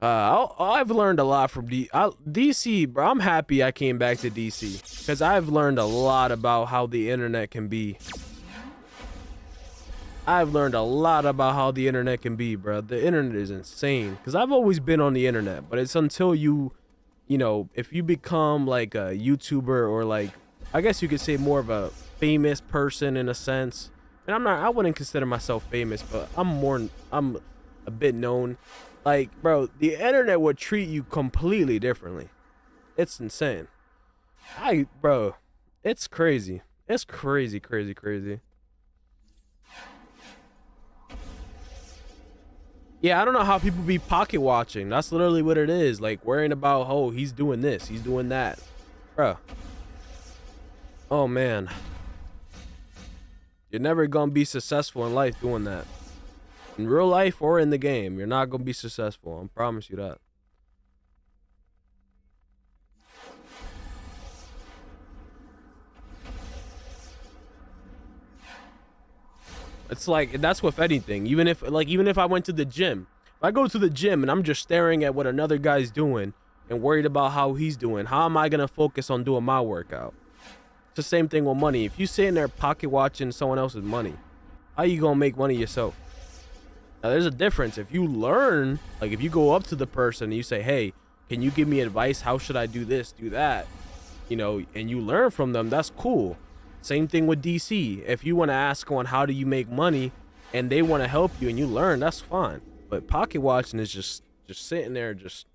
I've learned a lot from DC, bro. I'm happy I came back to DC because I've learned a lot about how the internet can be. I've learned a lot about how the internet can be, bro. The internet is insane because I've always been on the internet, but it's until you know, if you become like a YouTuber or, like, I guess you could say more of a famous person in a sense. And I wouldn't consider myself famous, but I'm a bit known. Like, bro, the internet would treat you completely differently. It's insane. Bro, it's crazy. It's crazy, crazy, crazy. Yeah, I don't know how people be pocket watching. That's literally what it is. Like, worrying about, oh, he's doing this, he's doing that. Bruh. Oh, man. You're never gonna be successful in life doing that. In real life or in the game, you're not gonna be successful. I promise you that. It's like, that's with anything. Even if I went to the gym, If I go to the gym and I'm just staring at what another guy's doing and worried about how he's doing, how am I gonna focus on doing my workout? It's the same thing with money. If you sitting there pocket watching someone else's money, how you gonna make money yourself? Now there's a difference. If you learn, like if you go up to the person and you say, hey, can you give me advice? How should I do this, do that? You know, and you learn from them, that's cool. Same thing with DC. If you want to ask on how do you make money and they want to help you and you learn, that's fine. But pocket watching is just sitting there just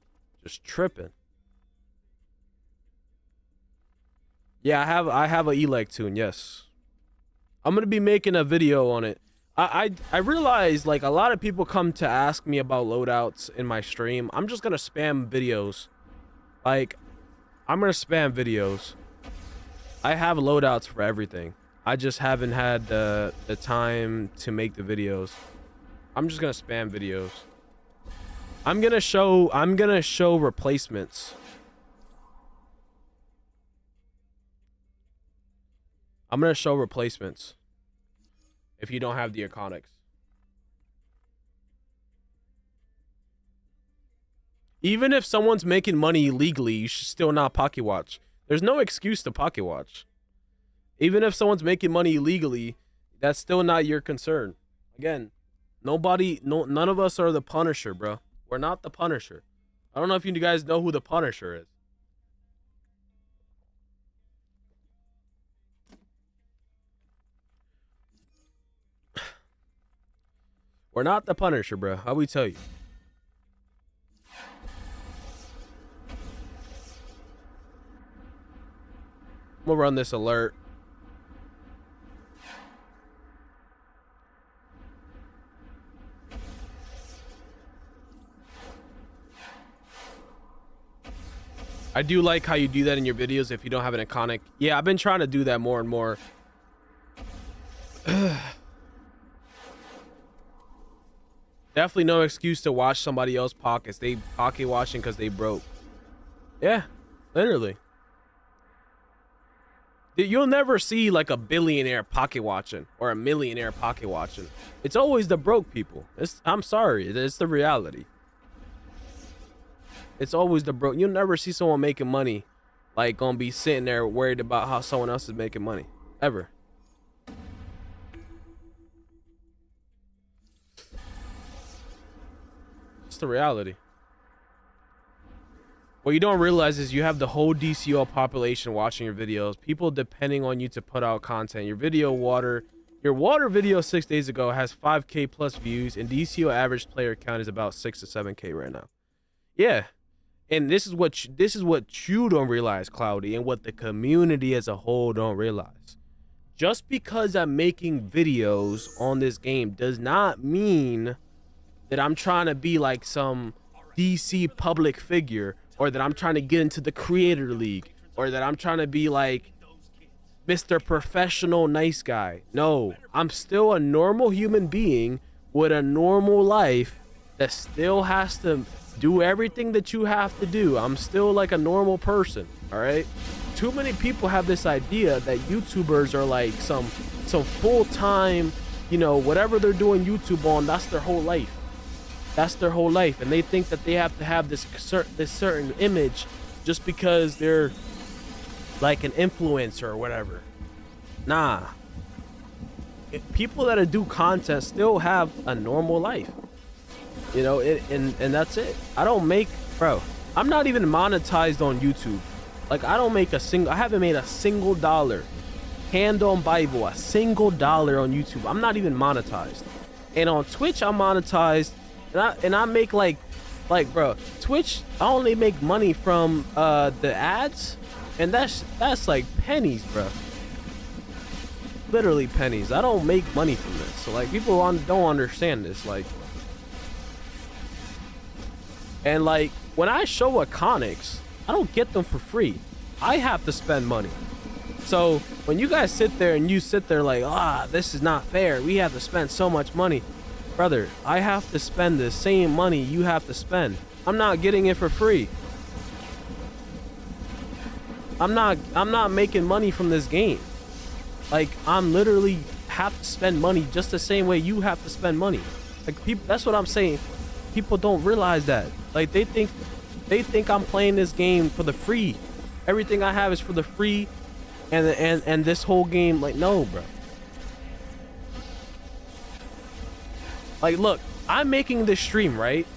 tripping. Yeah, I have a elect tune, yes. I'm gonna be making a video on it. I realize like a lot of people come to ask me about loadouts in my stream. I'm just gonna spam videos. Like, I'm gonna spam videos. I have loadouts for everything. I just haven't had the time to make the videos. I'm just gonna spam videos. I'm gonna show replacements. I'm gonna show replacements if you don't have the iconics. Even if someone's making money illegally, you should still not pocket watch. There's no excuse to pocket watch. Even if someone's making money illegally, that's still not your concern. Again, none of us are the Punisher, bro. We're not the Punisher. I don't know if you guys know who the Punisher is. We're not the Punisher, bro. How we tell you? I'm gonna run this alert. I do like how you do that in your videos if you don't have an iconic. Yeah, I've been trying to do that more and more. Definitely no excuse to watch somebody else's pockets. They pocket watching because they broke. Yeah, literally. You'll never see like a billionaire pocket watching or a millionaire pocket watching. It's always the broke people. I'm sorry, it's the reality. It's always the broke. You'll never see someone making money like gonna be sitting there worried about how someone else is making money. Ever. It's the reality. What you don't realize is you have the whole DCUO population watching your videos. People depending on you to put out content. Your water video 6 days ago has 5K plus views, and DCUO average player count is about 6 to 7K right now. Yeah. And this is what you don't realize, Cloudy, and what the community as a whole don't realize. Just because I'm making videos on this game does not mean that I'm trying to be like some DC public figure, or that I'm trying to get into the creator league, or that I'm trying to be like Mr. Professional nice guy. No, I'm still a normal human being with a normal life that still has to do everything that you have to do. I'm still like a normal person, all right? Too many people have this idea that YouTubers are like some full-time, you know, whatever they're doing YouTube on, that's their whole life. That's their whole life, and they think that they have to have this certain image just because they're like an influencer or whatever. Nah. People that do content still have a normal life. You know, and that's it. I don't make, bro, I'm not even monetized on YouTube. Like, I haven't made a single dollar. Hand on Bible, a single dollar on YouTube. I'm not even monetized. And on Twitch, I'm monetized. And I make like bro, Twitch, I only make money from the ads, and that's like pennies, bro. Literally pennies. I don't make money from this. So like, people don't understand this. Like, and like when I show iconics, I don't get them for free. I have to spend money. So when you guys sit there and you sit there like, this is not fair, we have to spend so much money. Brother, I have to spend the same money you have to spend. I'm not getting it for free. I'm not making money from this game. Like, I'm literally have to spend money just the same way you have to spend money. Like, people, that's what I'm saying. people don't realize that. Like they think I'm playing this game for the free. Everything I have is for the free, and this whole game, like, no, bro. Like, look, I'm making this stream, right?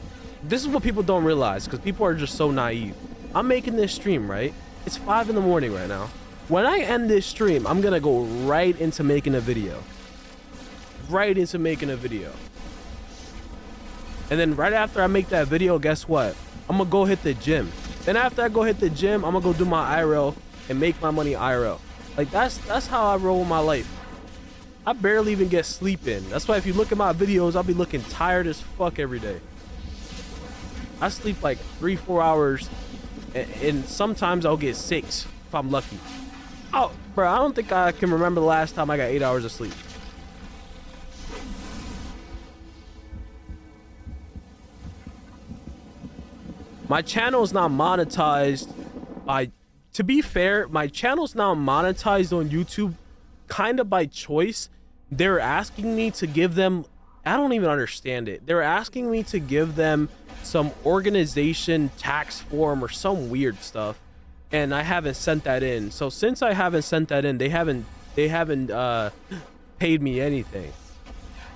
This is what people don't realize, because people are just so naive. I'm making this stream, right? It's 5 in the morning right now. When I end this stream, I'm gonna go right into making a video. Right into making a video. And then right after I make that video, guess what? I'm gonna go hit the gym. Then after I go hit the gym, I'm gonna go do my IRL and make my money IRL. Like, that's how I roll my life. I barely even get sleep in. That's why if you look at my videos, I'll be looking tired as fuck every day. I sleep like 3-4 hours, and sometimes I'll get 6 if I'm lucky. Oh, bro, I don't think I can remember the last time I got 8 hours of sleep. My channel is not monetized by, to be fair, my channel's not monetized on YouTube kind of by choice. They're asking me to give them, I don't even understand it. They're asking me to give them some organization tax form or some weird stuff, and I haven't sent that in. So since I haven't sent that in, they haven't paid me anything.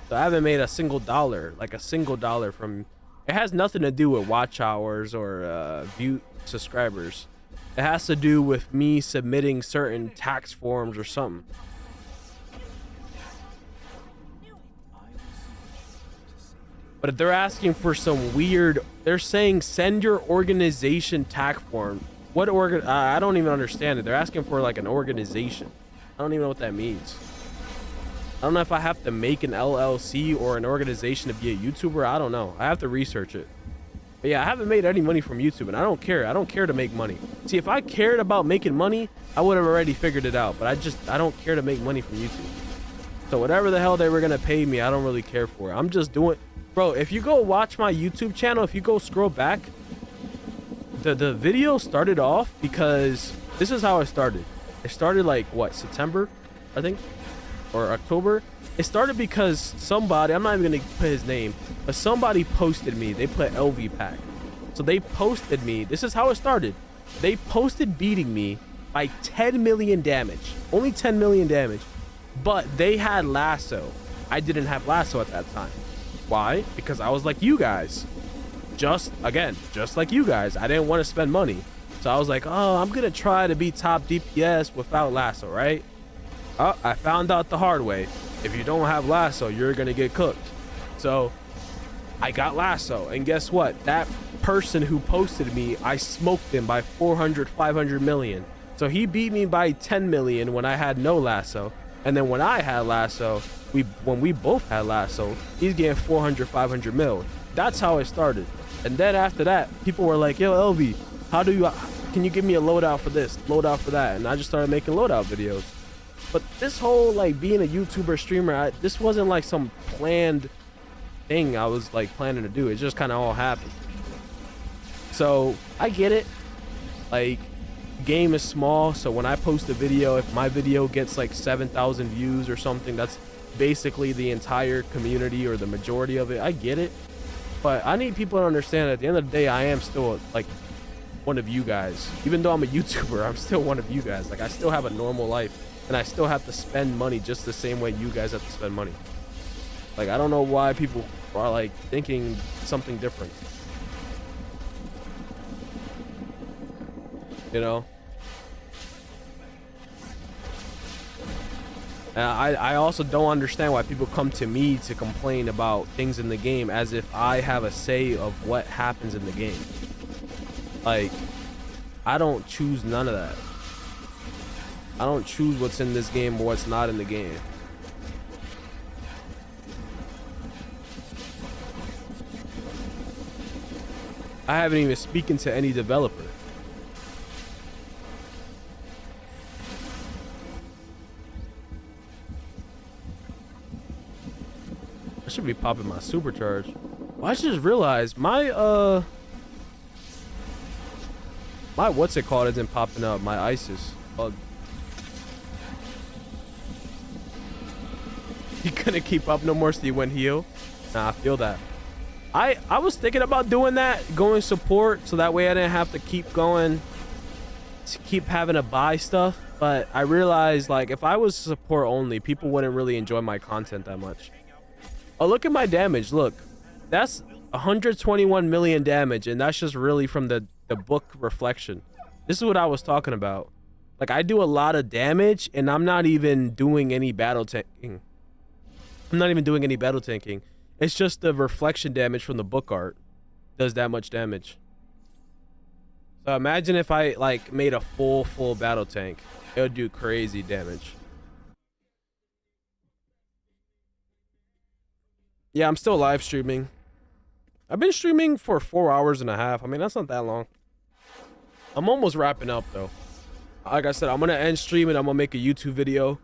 So I haven't made a single dollar, like a single dollar from. It has nothing to do with watch hours or view subscribers. It has to do with me submitting certain tax forms or something. But if they're asking for some weird, they're saying send your organization tax form. What organ? I don't even understand it. They're asking for like an organization. I don't even know what that means. I don't know if I have to make an LLC or an organization to be a YouTuber. I don't know. I have to research it. But yeah, I haven't made any money from YouTube, and I don't care. I don't care to make money. See, if I cared about making money, I would have already figured it out. But I don't care to make money from YouTube. So whatever the hell they were gonna pay me, I don't really care for. I'm just doing, bro. If you go watch my YouTube channel, if you go scroll back, the video started off because this is how it started. It started like what, September, I think, or October. It started because somebody, I'm not even gonna put his name, but somebody posted me. They put LV pack. So they posted me. This is how it started. They posted beating me by 10 million damage. Only 10 million damage. But they had lasso. I didn't have lasso at that time. Why? Because I was like you guys. Just like you guys. I didn't want to spend money. So I was like, oh, I'm gonna try to be top DPS without lasso, right? Oh, I found out the hard way. If you don't have lasso, you're gonna get cooked. So I got lasso, and guess what? That person who posted me, I smoked him by 400, 500 million. So he beat me by 10 million when I had no lasso. And then when I had lasso, when we both had lasso, he's getting 400, 500 mil. That's how it started. And then after that, people were like, yo, LV, can you give me a loadout for this, loadout for that? And I just started making loadout videos. But this whole like being a YouTuber streamer, this wasn't like some planned thing I was like planning to do. It just kind of all happened. So I get it. Like, game is small, so when I post a video, if my video gets like 7,000 views or something, that's basically the entire community or the majority of it. I get it. But I need people to understand that at the end of the day, I am still like one of you guys. Even though I'm a YouTuber, I'm still one of you guys. Like, I still have a normal life. And I still have to spend money just the same way you guys have to spend money. Like, I don't know why people are like thinking something different. You know? And I also don't understand why people come to me to complain about things in the game as if I have a say of what happens in the game. Like, I don't choose none of that. I don't choose what's in this game or what's not in the game. I haven't even spoken to any developer. I should be popping my supercharge. Well, I just realized my what's it called isn't popping up. My ISIS bug. You couldn't keep up no more, so you went heal. Nah, I feel that. I was thinking about doing that, going support, so that way I didn't have to keep going, to keep having to buy stuff. But I realized, like, if I was support only, people wouldn't really enjoy my content that much. Oh, look at my damage. Look, that's 121 million damage, and that's just really from the book reflection. This is what I was talking about. Like, I do a lot of damage, and I'm not even doing any battle tanking. It's just the reflection damage from the book art does that much damage. So imagine if I like made a full battle tank. It would do crazy damage. Yeah, I'm still live streaming. I've been streaming for 4 hours and a half. I mean, that's not that long. I'm almost wrapping up though. Like I said, I'm gonna end streaming. I'm gonna make a YouTube video,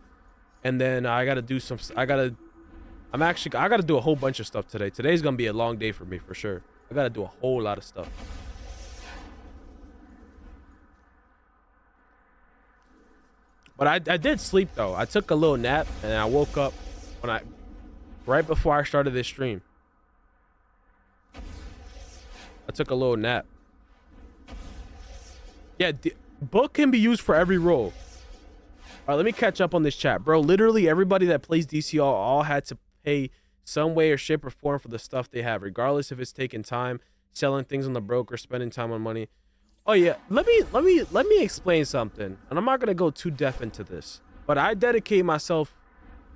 and then I gotta do some. I gotta do a whole bunch of stuff today. Today's gonna be a long day for me for sure. I gotta do a whole lot of stuff. But I did sleep though. I took a little nap and I woke up right before I started this stream. I took a little nap. Yeah, the book can be used for every role. All right, let me catch up on this chat, bro. Literally everybody that plays DCUO all had to pay some way or shape or form for the stuff they have, regardless if it's taking time, selling things on the broker, spending time on money. Oh yeah, let me explain something, and I'm not gonna go too deep into this, but I dedicate myself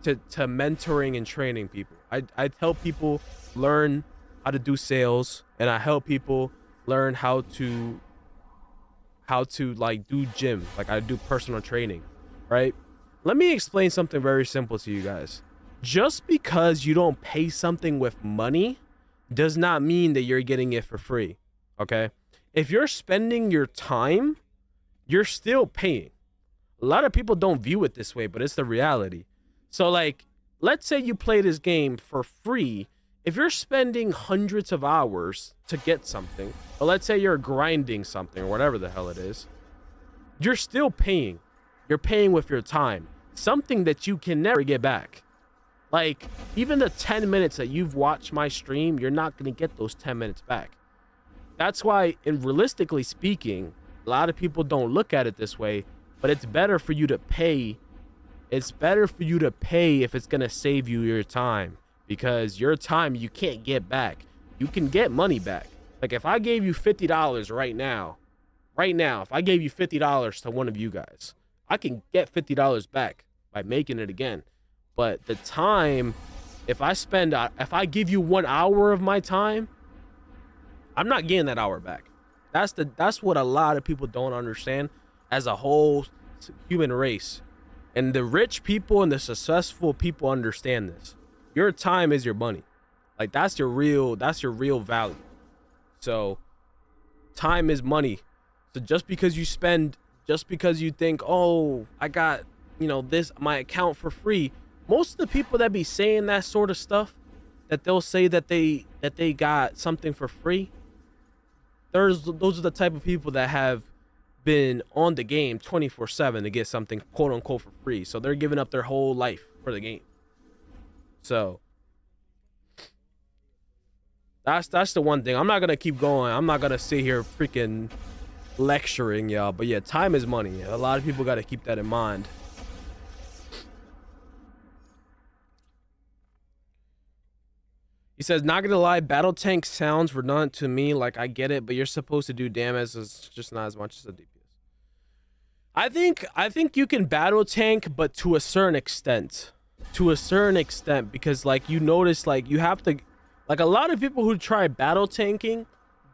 to mentoring and training people. I help people learn how to do sales, and I help people learn how to like do gym, like I do personal training, right? Let me explain something very simple to you guys. Just because you don't pay something with money does not mean that you're getting it for free, okay? If you're spending your time, you're still paying. A lot of people don't view it this way, but it's the reality. So like, let's say you play this game for free. If you're spending hundreds of hours to get something, or let's say you're grinding something or whatever the hell it is, you're still paying. You're paying with your time, something that you can never get back. Like, even the 10 minutes that you've watched my stream, you're not going to get those 10 minutes back. That's why, and realistically speaking, a lot of people don't look at it this way, but it's better for you to pay. It's better for you to pay if it's going to save you your time, because your time you can't get back. You can get money back. Like if I gave you $50 right now, if I gave you $50 to one of you guys, I can get $50 back by making it again. But the time, if I give you 1 hour of my time, I'm not getting that hour back. That's what a lot of people don't understand as a whole human race. And the rich people and the successful people understand this. Your time is your money. Like that's your real value. So time is money. So just because you think, oh, I got, this, my account for free. Most of the people that be saying that sort of stuff, that they'll say that they got something for free, those are the type of people that have been on the game 24/7 to get something quote unquote for free. So they're giving up their whole life for the game. So that's the one thing. I'm not gonna keep going. I'm not gonna sit here freaking lecturing y'all. But yeah, time is money. A lot of people got to keep that in mind. He says, not gonna lie, battle tank sounds redundant to me. Like, I get it, but you're supposed to do damage. It's just not as much as a DPS. I think you can battle tank, but to a certain extent. Because, like, you notice, like, you have to... Like, a lot of people who try battle tanking,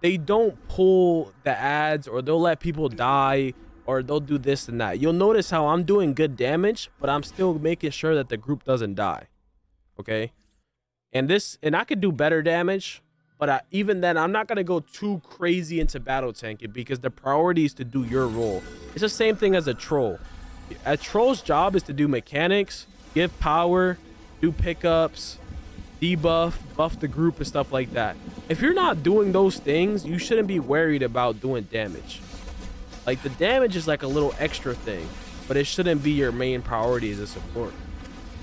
they don't pull the ads, or they'll let people die, or they'll do this and that. You'll notice how I'm doing good damage, but I'm still making sure that the group doesn't die. Okay? And I could do better damage, but even then, I'm not going to go too crazy into battle tanking because the priority is to do your role. It's the same thing as a troll. A troll's job is to do mechanics, give power, do pickups, debuff, buff the group and stuff like that. If you're not doing those things, you shouldn't be worried about doing damage. Like, the damage is like a little extra thing, but it shouldn't be your main priority as a support.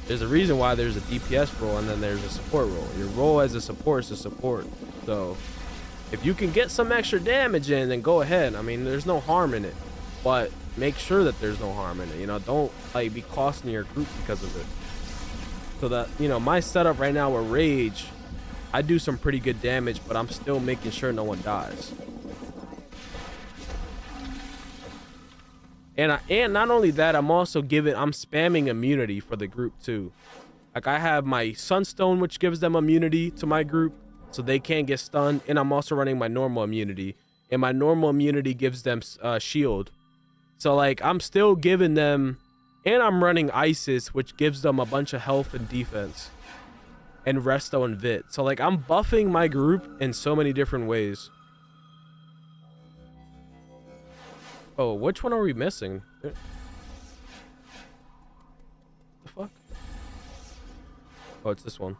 There's a reason why there's a DPS role and then there's a support role. Your role as a support is a support. So if you can get some extra damage in, then go ahead. I mean, there's no harm in it, but make sure that there's no harm in it. You know, don't like be costing your group because of it. So that, you know, my setup right now with Rage, I do some pretty good damage, but I'm still making sure no one dies. And not only that, I'm spamming immunity for the group too. Like I have my Sunstone, which gives them immunity to my group, so they can't get stunned. And I'm also running my normal immunity, and my normal immunity gives them shield. So like I'm still giving them, and I'm running Isis, which gives them a bunch of health and defense, and Resto and Vit. So like I'm buffing my group in so many different ways. Oh, which one are we missing? The fuck? Oh, it's this one.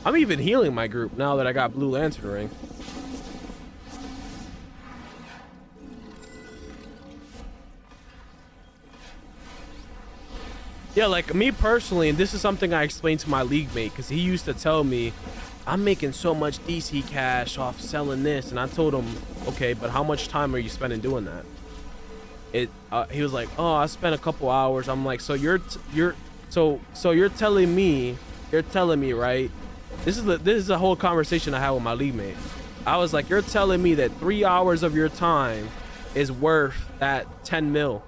I'm even healing my group now that I got Blue Lantern Ring. Yeah, like me personally, and this is something I explained to my league mate, because he used to tell me, I'm making so much DC cash off selling this, and I told him, okay, but how much time are you spending doing that? He was like, oh, I spent a couple hours. I'm like, so you're telling me, right? This is a whole conversation I had with my league mate. I was like, you're telling me that 3 hours of your time is worth that 10 mil.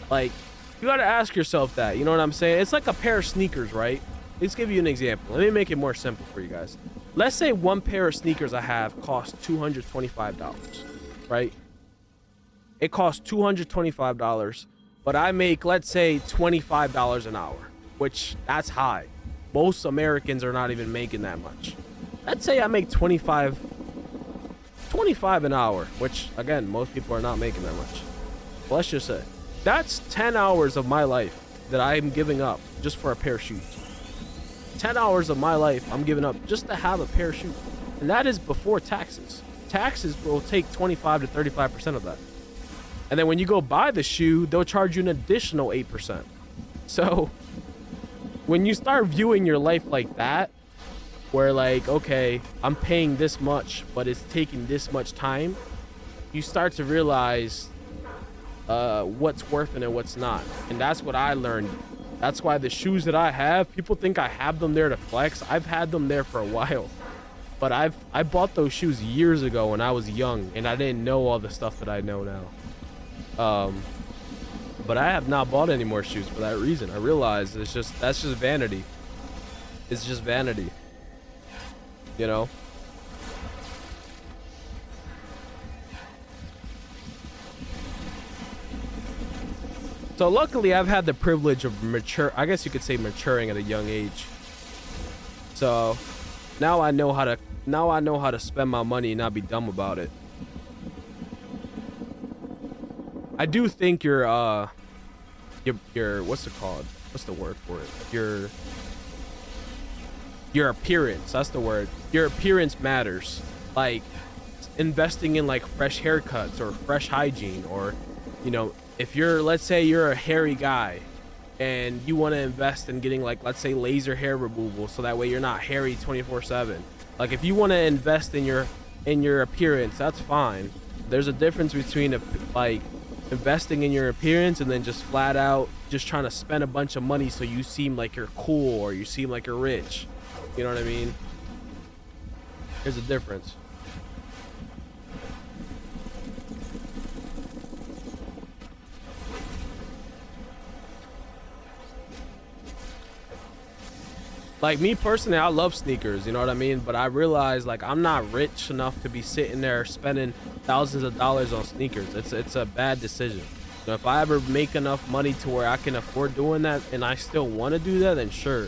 Like, you gotta ask yourself that, you know what I'm saying? It's like a pair of sneakers, right? Let's give you an example. Let me make it more simple for you guys. Let's say one pair of sneakers I have costs $225, right? It costs $225, but I make, let's say, $25 an hour, which that's high. Most Americans are not even making that much. Let's say I make 25 an hour, which again, most people are not making that much. Let's just say that's 10 hours of my life that I'm giving up just for a pair of shoes. 10 hours of my life I'm giving up just to have a pair of shoes. And that is before taxes. Taxes will take 25 to 35% of that. And then when you go buy the shoe, they'll charge you an additional 8%. So when you start viewing your life like that, where like, okay, I'm paying this much, but it's taking this much time, you start to realize what's worth it and what's not. And that's what I learned. That's why the shoes that I have, people think I have them there to flex. I've had them there for a while, but I bought those shoes years ago when I was young and I didn't know all the stuff that I know now. But I have not bought any more shoes for that reason. I realized that's just vanity. It's just vanity, you know? So luckily I've had the privilege of maturing at a young age. So now I know how to spend my money and not be dumb about it. I do think your what's it called? What's the word for it? Your appearance, that's the word. Your appearance matters. Like investing in like fresh haircuts or fresh hygiene, or you know, if let's say you're a hairy guy and you want to invest in getting like, let's say, laser hair removal so that way you're not hairy 24/7. Like if you want to invest in your appearance, that's fine. There's a difference between like investing in your appearance and then just flat out just trying to spend a bunch of money so you seem like you're cool or you seem like you're rich. You know what I mean? There's a difference. Like me personally, I love sneakers, you know what I mean? But I realize like I'm not rich enough to be sitting there spending thousands of dollars on sneakers. It's a bad decision. So if I ever make enough money to where I can afford doing that and I still want to do that, then sure.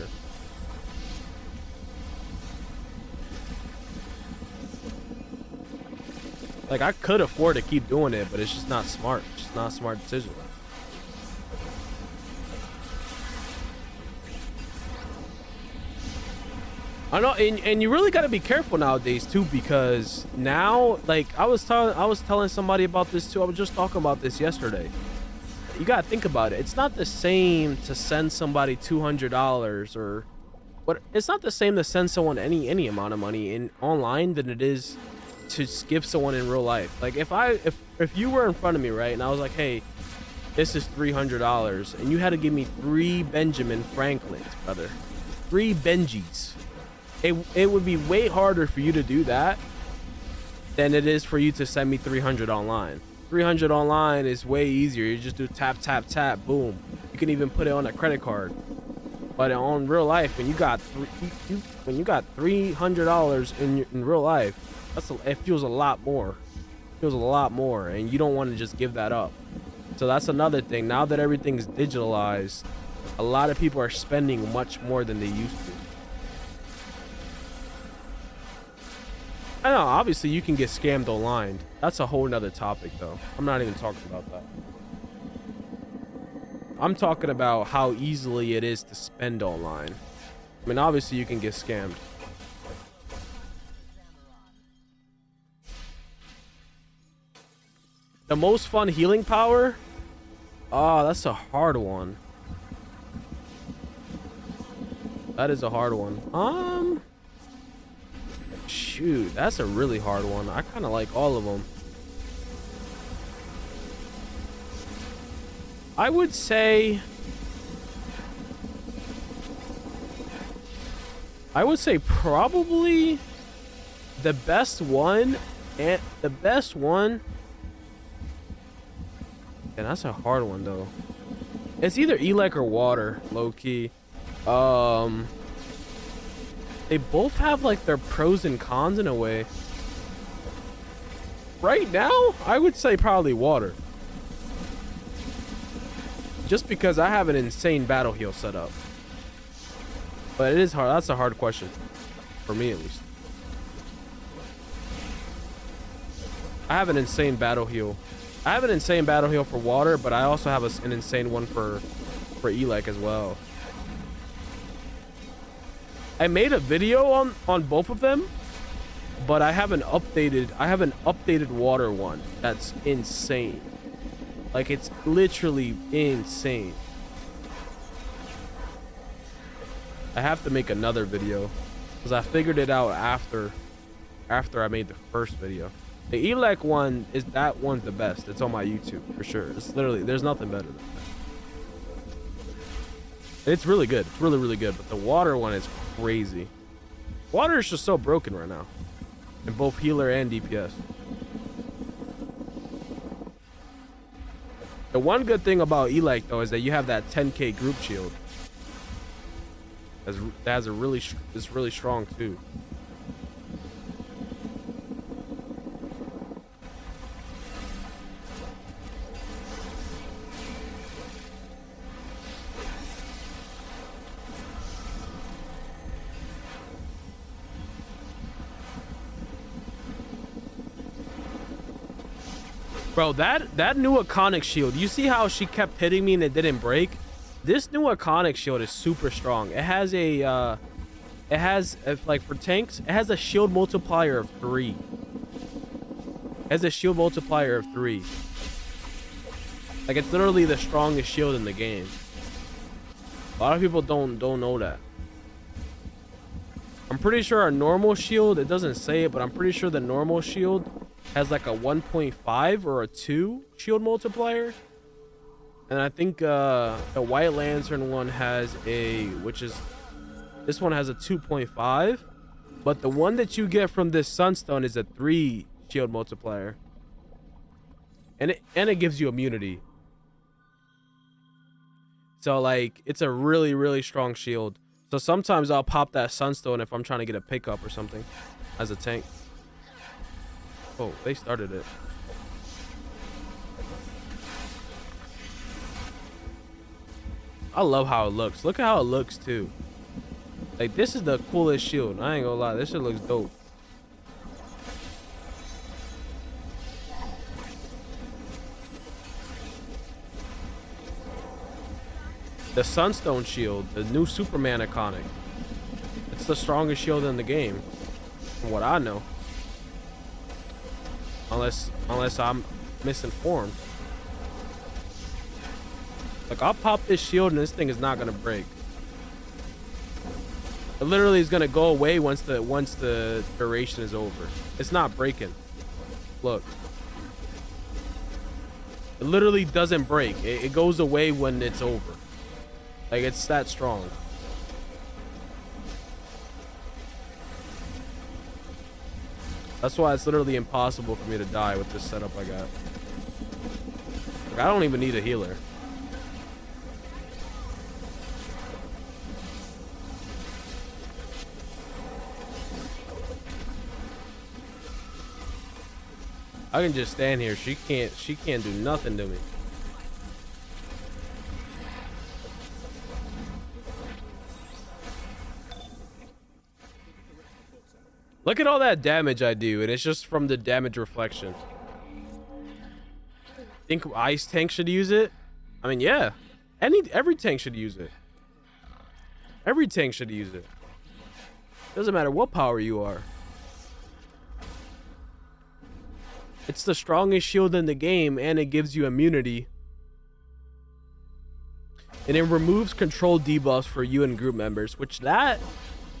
Like I could afford to keep doing it, but it's just not smart. It's just not a smart decision. I know, and you really got to be careful nowadays too, because now, like I was telling somebody about this too. I was just talking about this yesterday. You got to think about it. It's not the same to send somebody $200 or what. It's not the same to send someone any amount of money in online than it is to give someone in real life. Like if you were in front of me, right, and I was like, hey, this is $300, and you had to give me 3 Benjamin Franklins, brother, 3 Benjis. It would be way harder for you to do that than it is for you to send me 300 online. 300 online is way easier. You just do tap, tap, tap, boom. You can even put it on a credit card. But on real life, when you got $300 in real life, it feels a lot more. It feels a lot more, and you don't want to just give that up. So that's another thing. Now that everything's digitalized, a lot of people are spending much more than they used to. I know, obviously you can get scammed online. That's a whole nother topic though. I'm not even talking about that. I'm talking about how easily it is to spend online. I mean, obviously you can get scammed. The most fun healing power? Oh, that's a hard one. That is a hard one. Shoot, that's a really hard one. I kind of like all of them. I would say probably the best one, and that's a hard one though. It's either elec or water, low key. They both have like their pros and cons in a way. Right now, I would say probably water. Just because I have an insane battle heal set up. But it is hard. That's a hard question. For me, at least. I have an insane battle heal. I have an insane battle heal for water, but I also have an insane one for elec as well. I made a video on both of them, but I have an updated water one that's insane. Like, it's literally insane. I have to make another video because I figured it out after I made the first video. The elec one one's the best. It's on my YouTube for sure. It's literally, there's nothing better than that. It's really good. It's really, really good. But the water one is crazy. Water is just so broken right now. In both healer and DPS. The one good thing about elec though is that you have that 10k group shield. That has a really, it's really strong too. Bro, that new iconic shield, you see how she kept hitting me and it didn't break? This new iconic shield is super strong. It has like for tanks, it has a shield multiplier of 3. It has a shield multiplier of 3. Like, it's literally the strongest shield in the game. A lot of people don't know that. I'm pretty sure our normal shield, it doesn't say it, but I'm pretty sure the normal shield has like a 1.5 or a 2 shield multiplier. And I think the White Lantern one has this one has a 2.5. But the one that you get from this Sunstone is a 3 shield multiplier. And it gives you immunity. So like, it's a really, really strong shield. So sometimes I'll pop that Sunstone if I'm trying to get a pickup or something as a tank. Oh, they started it. I love how it looks. Look at how it looks too. Like, this is the coolest shield. I ain't gonna lie, this shit looks dope. The Sunstone shield, the new Superman iconic. It's It's the strongest shield in the game, from what I know. Unless I'm misinformed. Like, I'll pop this shield and this thing is not gonna break. It literally is gonna go away once the duration is over. It's not breaking. Look. It literally doesn't break. It goes away when it's over. Like, it's that strong. That's why it's literally impossible for me to die with this setup I got. Like, I don't even need a healer. I can just stand here. She can't do nothing to me. Look at all that damage I do, and it's just from the damage reflection. Think ice tank should use it? I mean, yeah. Every tank should use it. Every tank should use it. Doesn't matter what power you are. It's the strongest shield in the game, and it gives you immunity. And it removes control debuffs for you and group members, which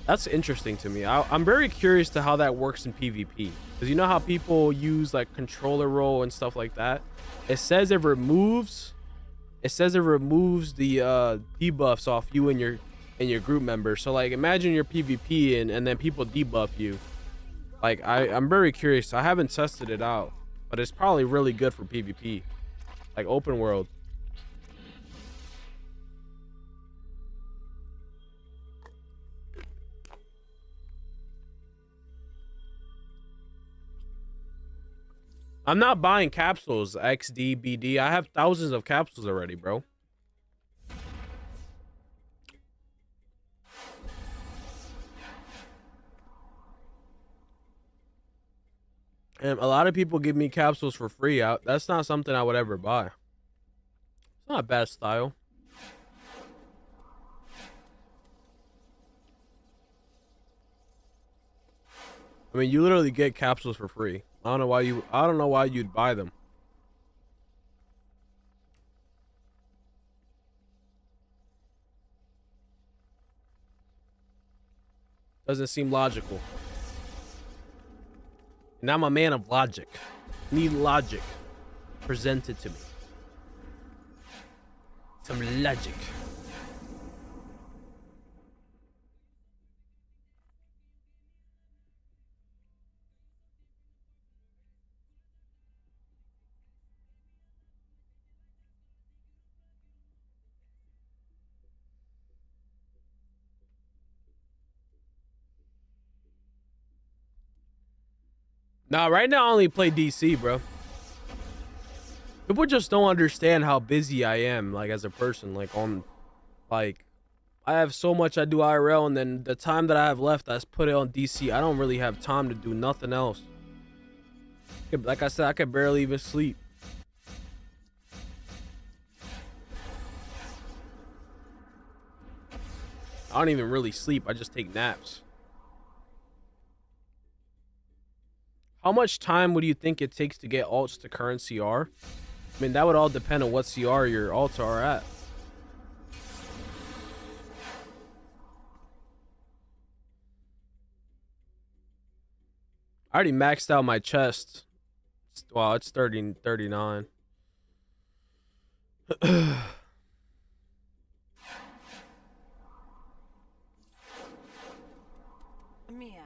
that's interesting to me. I'm very curious to how that works in PvP. Because you know how people use like controller roll and stuff like that? It says it removes the debuffs off you and your group members. So like imagine you're PvP and then people debuff you. Like I'm very curious. I haven't tested it out, but it's probably really good for PvP. Like open world. I'm not buying capsules, XD, BD. I have thousands of capsules already, bro. And a lot of people give me capsules for free. That's not something I would ever buy. It's not a bad style. I mean, you literally get capsules for free. I don't know why you'd buy them. Doesn't seem logical. And I'm a man of logic. Need logic presented to me. Some logic. Nah, right now I only play DC, bro. People just don't understand how busy I am, like, as a person. Like, I have so much I do IRL, and then the time that I have left, I just put it on DC. I don't really have time to do nothing else. Like I said, I could barely even sleep. I don't even really sleep. I just take naps. How much time would you think it takes to get alts to current CR? I mean, that would all depend on what CR your alts are at. I already maxed out my chest. Wow, it's 39. Meow.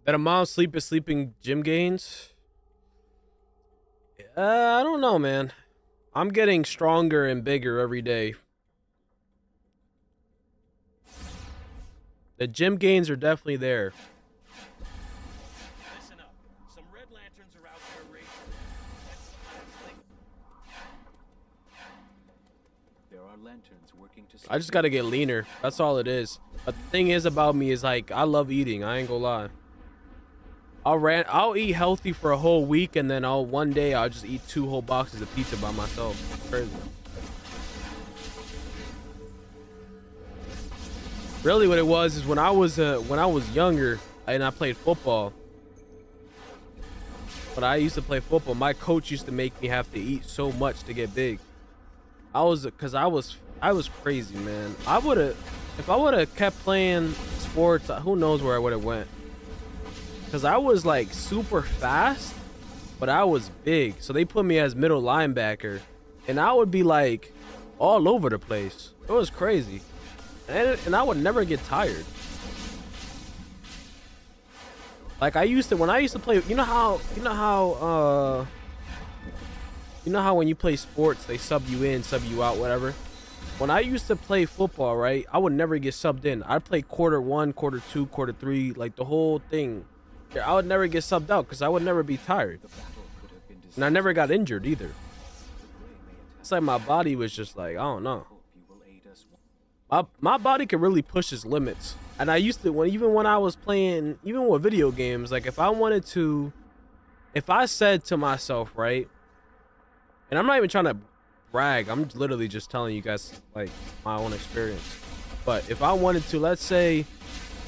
That amount of sleep is sleeping gym gains? I don't know, man. I'm getting stronger and bigger every day. The gym gains are definitely there. Listen up. Some red lanterns are out there racing. That's the last thing. There lanterns working to I just gotta get leaner. That's all it is. But the thing is about me is like I love eating. I ain't gonna lie. I'll eat healthy for a whole week, and then one day I'll just eat 2 whole boxes of pizza by myself. It's crazy. Really, what it was is when I was younger and I played football. When I used to play football, my coach used to make me have to eat so much to get big. I was crazy, man. If I would have kept playing sports, who knows where I would have went. Cause I was like super fast, but I was big. So they put me as middle linebacker, and I would be like all over the place. It was crazy, and I would never get tired. Like when I used to play, you know how when you play sports they sub you in, sub you out, whatever. When I used to play football, right, I would never get subbed in. I'd play quarter 1, quarter 2, quarter 3, like the whole thing. I would never get subbed out because I would never be tired, and I never got injured either. It's like my body was just like, I don't know. My body could really push its limits. And I used to, even when I was playing, even with video games, like if I said to myself, right, and I'm not even trying to brag, I'm literally just telling you guys like my own experience. But if I wanted to, let's say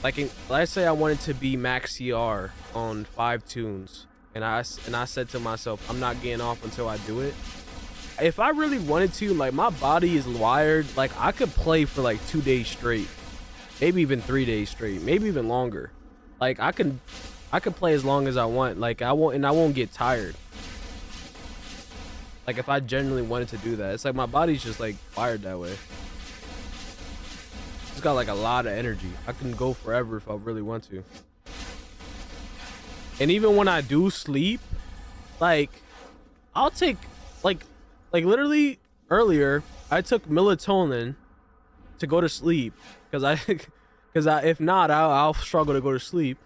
I wanted to be max CR on 5 tunes, and I said to myself, I'm not getting off until I do it. If I really wanted to, like my body is wired, like I could play for like 2 days straight, maybe even 3 days straight, maybe even longer. Like I could play as long as I want. Like I won't get tired. Like if I genuinely wanted to do that, it's like my body's just like wired that way. It's got like a lot of energy. I can go forever if I really want to. And even when I do sleep, like I'll take like literally earlier I took melatonin to go to sleep because if not I'll struggle to go to sleep,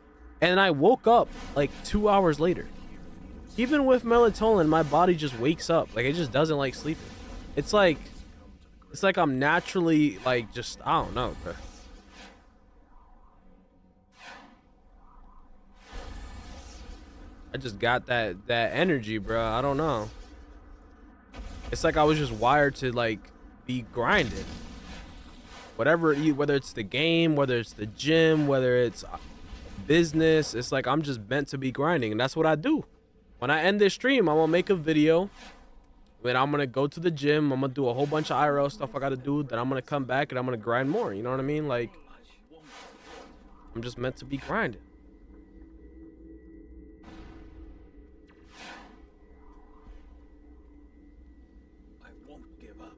and I woke up like 2 hours later. Even with melatonin, my body just wakes up. Like it just doesn't like sleeping. It's like I'm naturally like just, I don't know, bro. I just got that energy, bro. I don't know. It's like I was just wired to like be grinded. Whether it's the game, whether it's the gym, whether it's business, it's like I'm just meant to be grinding, and that's what I do. When I end this stream, I'm gonna make a video. Then I'm gonna go to the gym. I'm gonna do a whole bunch of IRL stuff I gotta do. Then I'm gonna come back and I'm gonna grind more. You know what I mean? Like, I'm just meant to be grinding. I won't give up.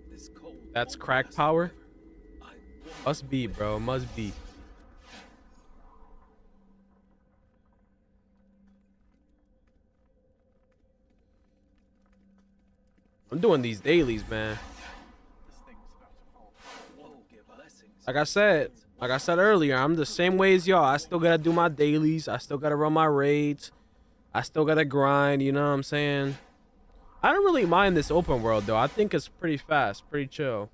This cold That's crack power. Must be, bro. Must be. I'm doing these dailies, man. Like I said earlier, I'm the same way as y'all. I still gotta do my dailies. I still gotta run my raids. I still gotta grind, you know what I'm saying? I don't really mind this open world, though. I think it's pretty fast, pretty chill.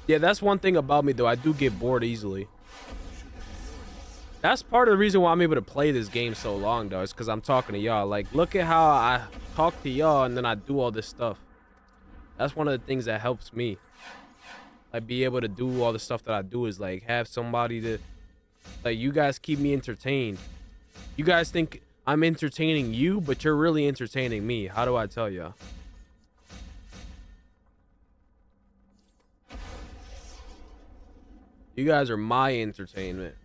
Yeah, that's one thing about me, though. I do get bored easily. That's part of the reason why I'm able to play this game so long, though. It's because I'm talking to y'all. Like, look at how I talk to y'all and then I do all this stuff. That's one of the things that helps me. Like, be able to do all the stuff that I do is, like, have somebody to... Like, you guys keep me entertained. You guys think I'm entertaining you, but you're really entertaining me. How do I tell y'all? You guys are my entertainment.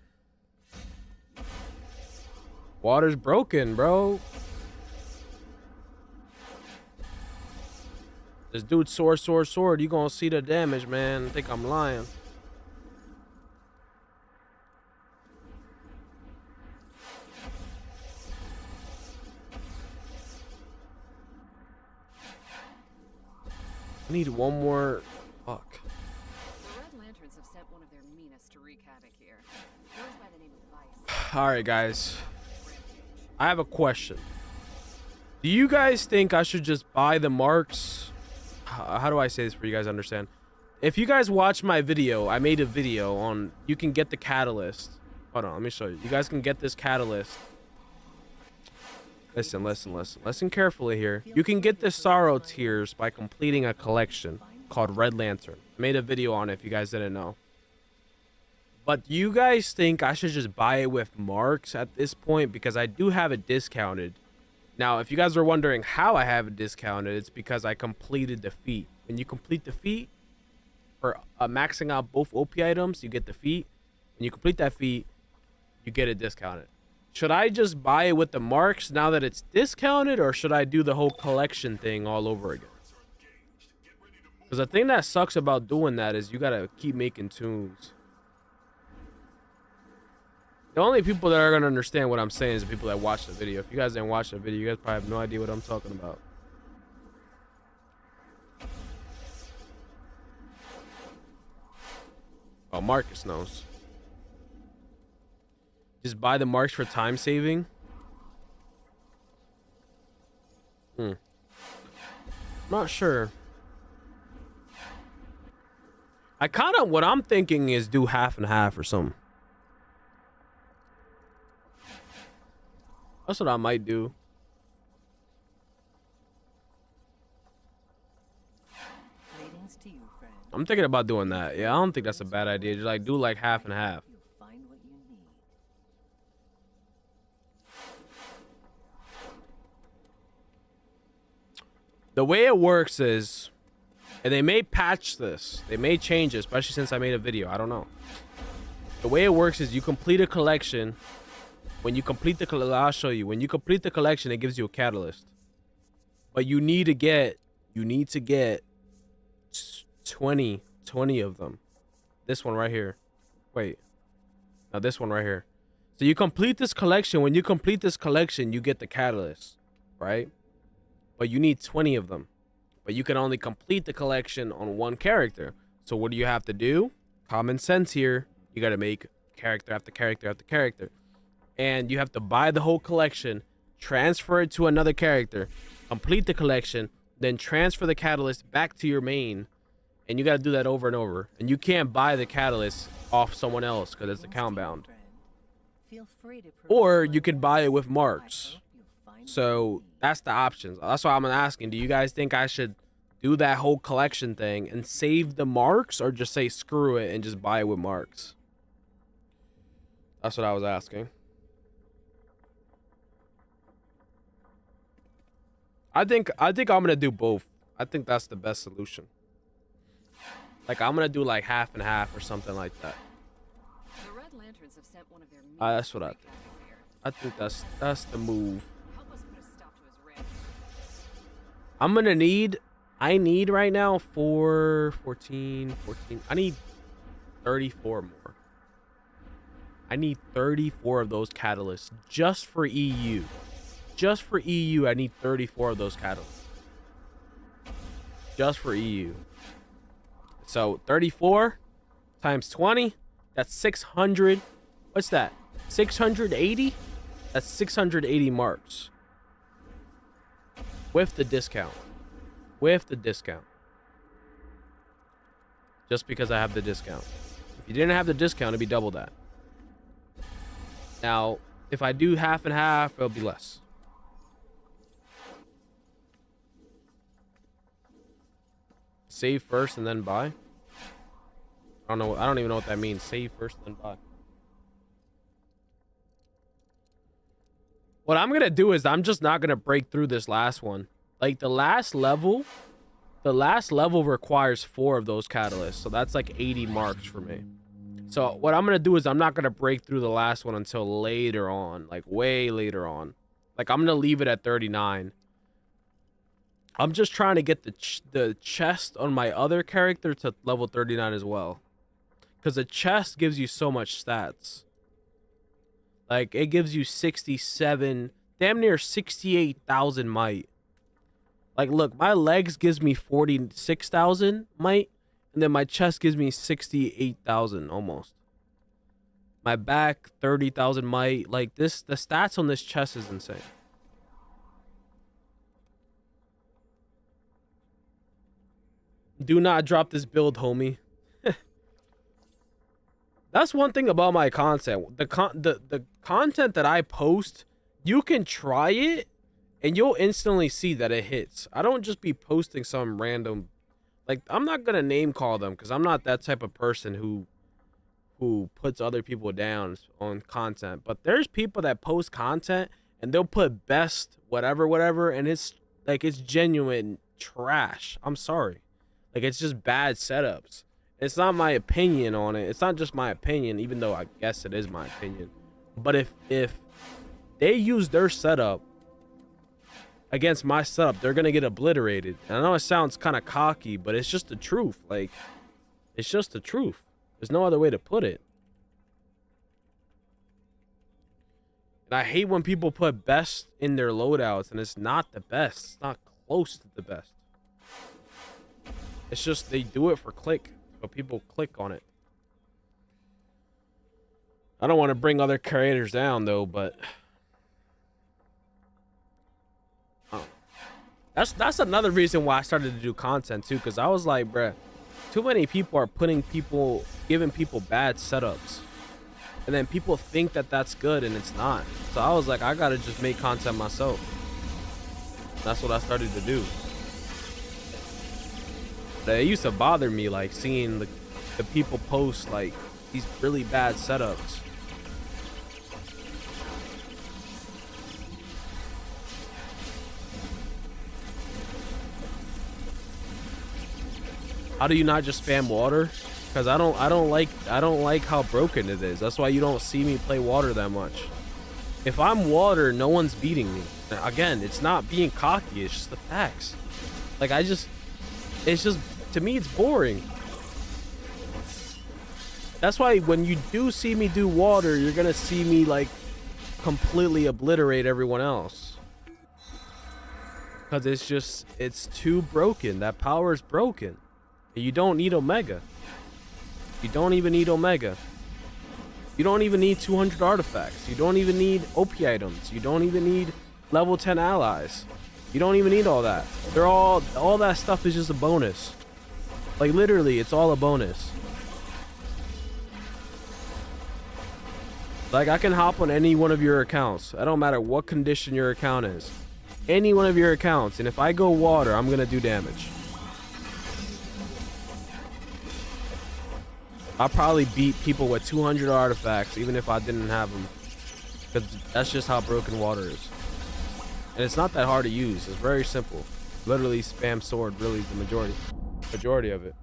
Water's broken, bro. This dude sword. You gonna see the damage, man. I think I'm lying. I need one more. Fuck. The Red Lanterns have sent one of their meanest to wreak havoc here. Goes by the name of Vice. All right, guys. I have a question. Do you guys think I should just buy the marks? How do I say this for you guys to understand? If you guys watch my video, I made a video on you can get the catalyst. Hold on, let me show you. You guys can get this catalyst. Listen carefully here. You can get the sorrow tears by completing a collection called Red Lantern. I made a video on it if you guys didn't know. But you guys think I should just buy it with marks at this point because I do have it discounted. Now, if you guys are wondering how I have it discounted, it's because I completed the feat. When you complete the feat, for maxing out both OP items, you get the feat. When you complete that feat, you get it discounted. Should I just buy it with the marks now that it's discounted, or should I do the whole collection thing all over again? Because the thing that sucks about doing that is you gotta keep making tunes. The only people that are gonna understand what I'm saying is the people that watch the video. If you guys didn't watch the video, you guys probably have no idea what I'm talking about. Oh, Marcus knows. Just buy the marks for time saving. I'm not sure. I kind of, what I'm thinking is do half and half or something. That's what I might do. Greetings to you, friend. I'm thinking about doing that. Yeah, I don't think that's a bad idea. Just like do like half and half. You'll find what you need. The way it works is, and they may patch this, they may change it, especially since I made a video. I don't know. The way it works is you complete a collection. When you complete the collection, I'll show you. When you complete the collection, it gives you a catalyst. But you need to get 20 of them. This one right here. Wait. Now this one right here. So you complete this collection. When you complete this collection, you get the catalyst, right? But you need 20 of them. But you can only complete the collection on one character. So what do you have to do? Common sense here. You got to make character after character after character. And you have to buy the whole collection, transfer it to another character, complete the collection, then transfer the catalyst back to your main. And you got to do that over and over. And you can't buy the catalyst off someone else because it's account bound. Feel free to Or you can buy it with marks. So that's the options. That's why I'm asking, do you guys think I should do that whole collection thing and save the marks, or just say screw it and just buy it with marks? That's what I was asking. I think I'm gonna do both. I think that's the best solution. Like I'm gonna do like half and half or something like that. The Red Lanterns have sent one of their That's what I think. I think that's the move. Help us put a stop to his rant. I'm gonna need. I need right now 14. I need 34 more. I need 34 of those catalysts just for EU. Just for EU, I need 34 of those catalysts. Just for EU. So 34 times 20, that's 600. What's that? 680? That's 680 marks. With the discount. With the discount. Just because I have the discount. If you didn't have the discount, it'd be double that. Now, if I do half and half, it'll be less. Save first and then buy. I don't even know what that means. Save first and then buy. What I'm gonna do is I'm just not gonna break through this last one. Like the last level requires 4 of those catalysts, so that's like 80 marks for me. So what I'm gonna do is I'm not gonna break through the last one until later on, like way later on. Like I'm gonna leave it at 39. I'm just trying to get the chest on my other character to level 39 as well. Because the chest gives you so much stats. Like, it gives you 67, damn near 68,000 might. Like, look, my legs gives me 46,000 might. And then my chest gives me 68,000 almost. My back, 30,000 might. Like, the stats on this chest is insane. Do not drop this build, homie. That's one thing about my content. The content that I post, you can try it and you'll instantly see that it hits. I don't just be posting some random, like, I'm not gonna name call them because I'm not that type of person who puts other people down on content. But there's people that post content and they'll put best whatever and it's like, it's genuine trash. I'm sorry. Like, it's just bad setups. It's not my opinion on it. It's not just my opinion, even though I guess it is my opinion. But if they use their setup against my setup, they're gonna get obliterated. And I know it sounds kind of cocky, but it's just the truth. Like, it's just the truth. There's no other way to put it. And I hate when people put best in their loadouts, and it's not the best. It's not close to the best. It's just they do it for click, so people click on it. I don't want to bring other creators down though, but that's another reason why I started to do content too, because I was like, bruh, too many people are giving people bad setups, and then people think that that's good and it's not. So I was like, I gotta just make content myself. That's what I started to do. It used to bother me, like, seeing the people post like these really bad setups. How do you not just spam water? Because I don't like how broken it is. That's why you don't see me play water that much. If I'm water, no one's beating me. Again, it's not being cocky, it's just the facts. Like, it's just, to me, it's boring. That's why when you do see me do water, you're gonna see me like completely obliterate everyone else. Because it's too broken. That power is broken. You don't need Omega. You don't even need Omega. You don't even need 200 artifacts. You don't even need OP items. You don't even need level 10 allies. You don't even need all that. All that stuff is just a bonus. Like, literally, it's all a bonus. Like, I can hop on any one of your accounts. I don't matter what condition your account is. Any one of your accounts. And if I go water, I'm going to do damage. I'll probably beat people with 200 artifacts, even if I didn't have them. Because that's just how broken water is. And it's not that hard to use. It's very simple. Literally spam sword, really the majority of it.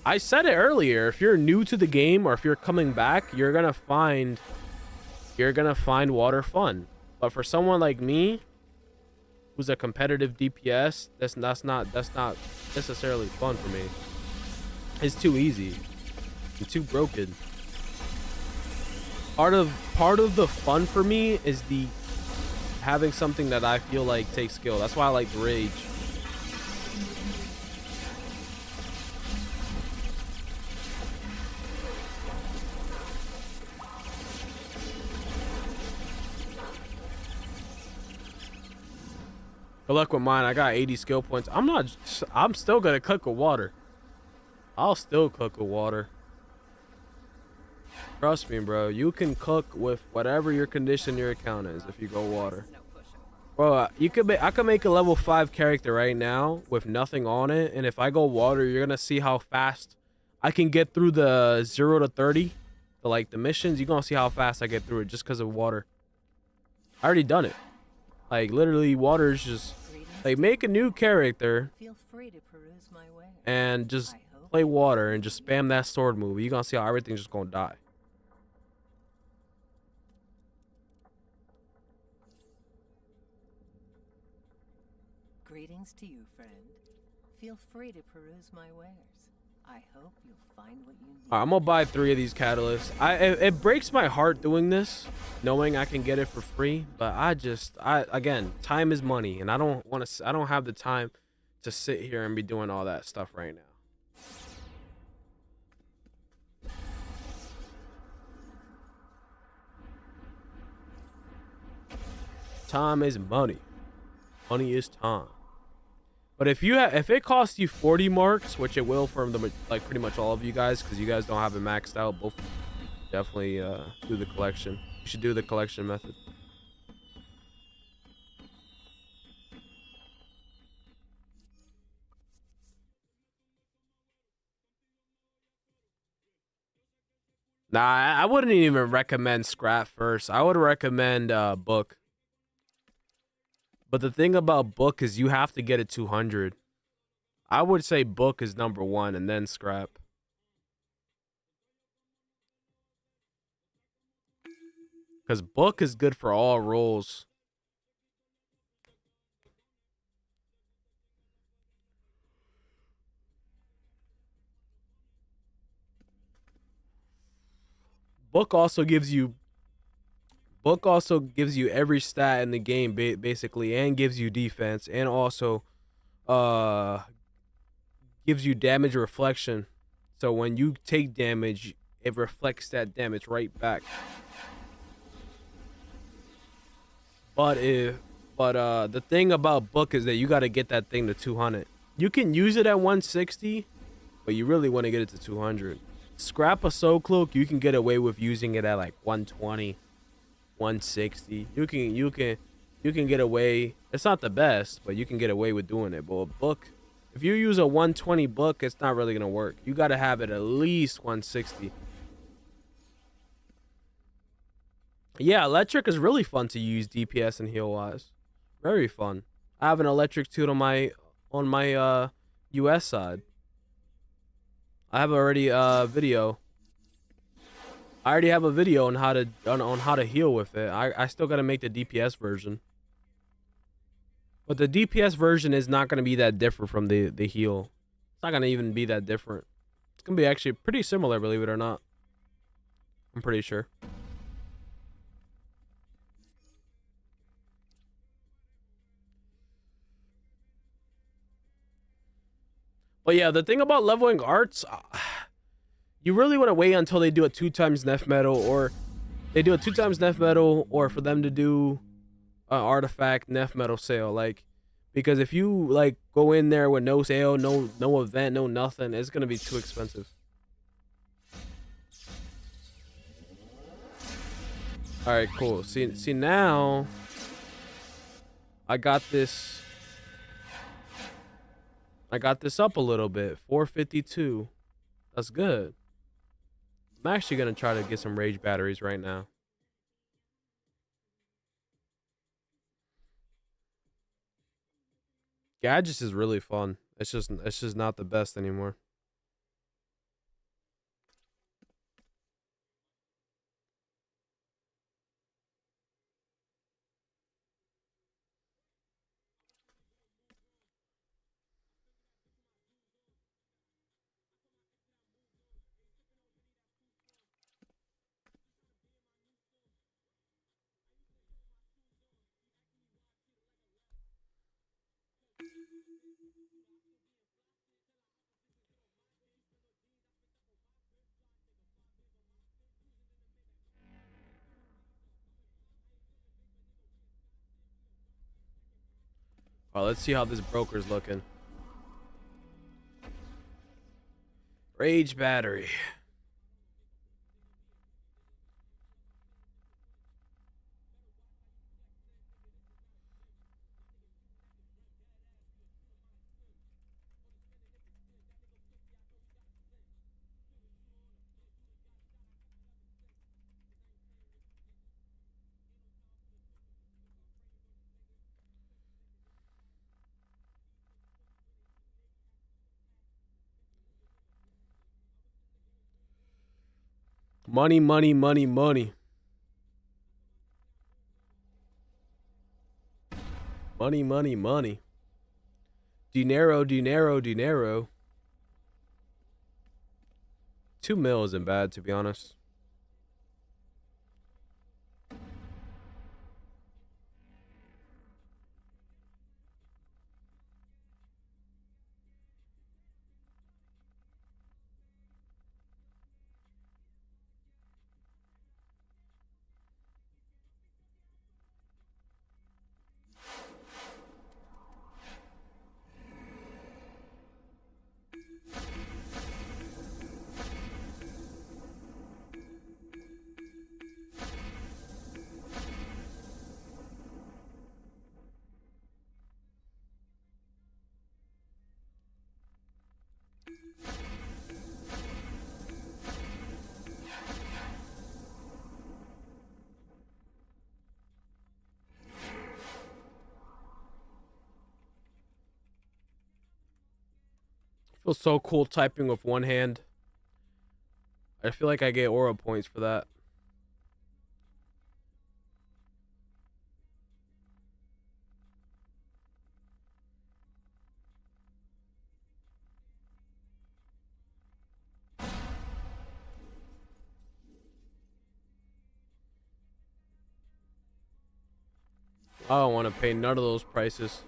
I said it earlier, if you're new to the game or if you're coming back, you're gonna find water fun. But for someone like me, who's a competitive DPS, that's not necessarily fun for me. It's too easy. It's too broken. Part of the fun for me is the having something that I feel like takes skill. That's why I like Rage. Good luck with mine. I got 80 skill points. I'm still gonna cook with water. I'll still cook with water. Trust me, bro. You can cook with whatever your condition your account is if you go water. Bro, I could make a level 5 character right now with nothing on it, and if I go water, you're gonna see how fast I can get through the 0 to 30. The missions, you're gonna see how fast I get through it just because of water. I already done it. Like, literally, water is just, like, make a new character and just play water and just spam that sword move. You're gonna see how everything's just gonna die. Greetings to you, friend. Feel free to peruse my wares. I hope you'll find what you need. I'm gonna buy 3 of these catalysts. It breaks my heart doing this, knowing I can get it for free, but again, time is money, and I don't have the time to sit here and be doing all that stuff right now. Time is money. Money is time. But if it costs you 40 marks, which it will for like pretty much all of you guys, because you guys don't have it maxed out, both definitely do the collection. You should do the collection method. Nah, I wouldn't even recommend scrap first. I would recommend book. But the thing about book is you have to get it 200. I would say book is number 1 and then scrap. Because book is good for all roles. Book also gives you every stat in the game basically, and gives you defense, and also gives you damage reflection. So when you take damage, it reflects that damage right back. But the thing about book is that you got to get that thing to 200. You can use it at 160, but you really want to get it to 200. Scrap a soul cloak, you can get away with using it at like 120, 160. You can get away. It's not the best, but you can get away with doing it. But a book, if you use a 120 book, it's not really gonna work. You gotta have it at least 160. Yeah, electric is really fun to use DPS and heal wise. Very fun. I have an electric too on my US side. I have already video. I already have a video on how to heal with it. I still gotta make the DPS version. But the DPS version is not gonna be that different from the heal. It's not gonna even be that different. It's gonna be actually pretty similar, believe it or not. I'm pretty sure. But yeah, the thing about leveling arts, you really want to wait until they do a 2x Nef Metal, or they do a 2x Nef Metal, or for them to do an artifact Nef Metal sale. Like, because if you like go in there with no sale, no event, no nothing, it's gonna be too expensive. All right, cool. See now, I got this up a little bit. 452. That's good. I'm actually gonna try to get some rage batteries right now. Gadgets is really fun. It's just not the best anymore. All right, let's see how this broker's looking. Rage battery. Money, money, money, money. Money, money, money. Dinero, dinero, dinero. 2 mil isn't bad, to be honest. Feels so cool typing with one hand. I feel like I get aura points for that. I don't want to pay none of those prices.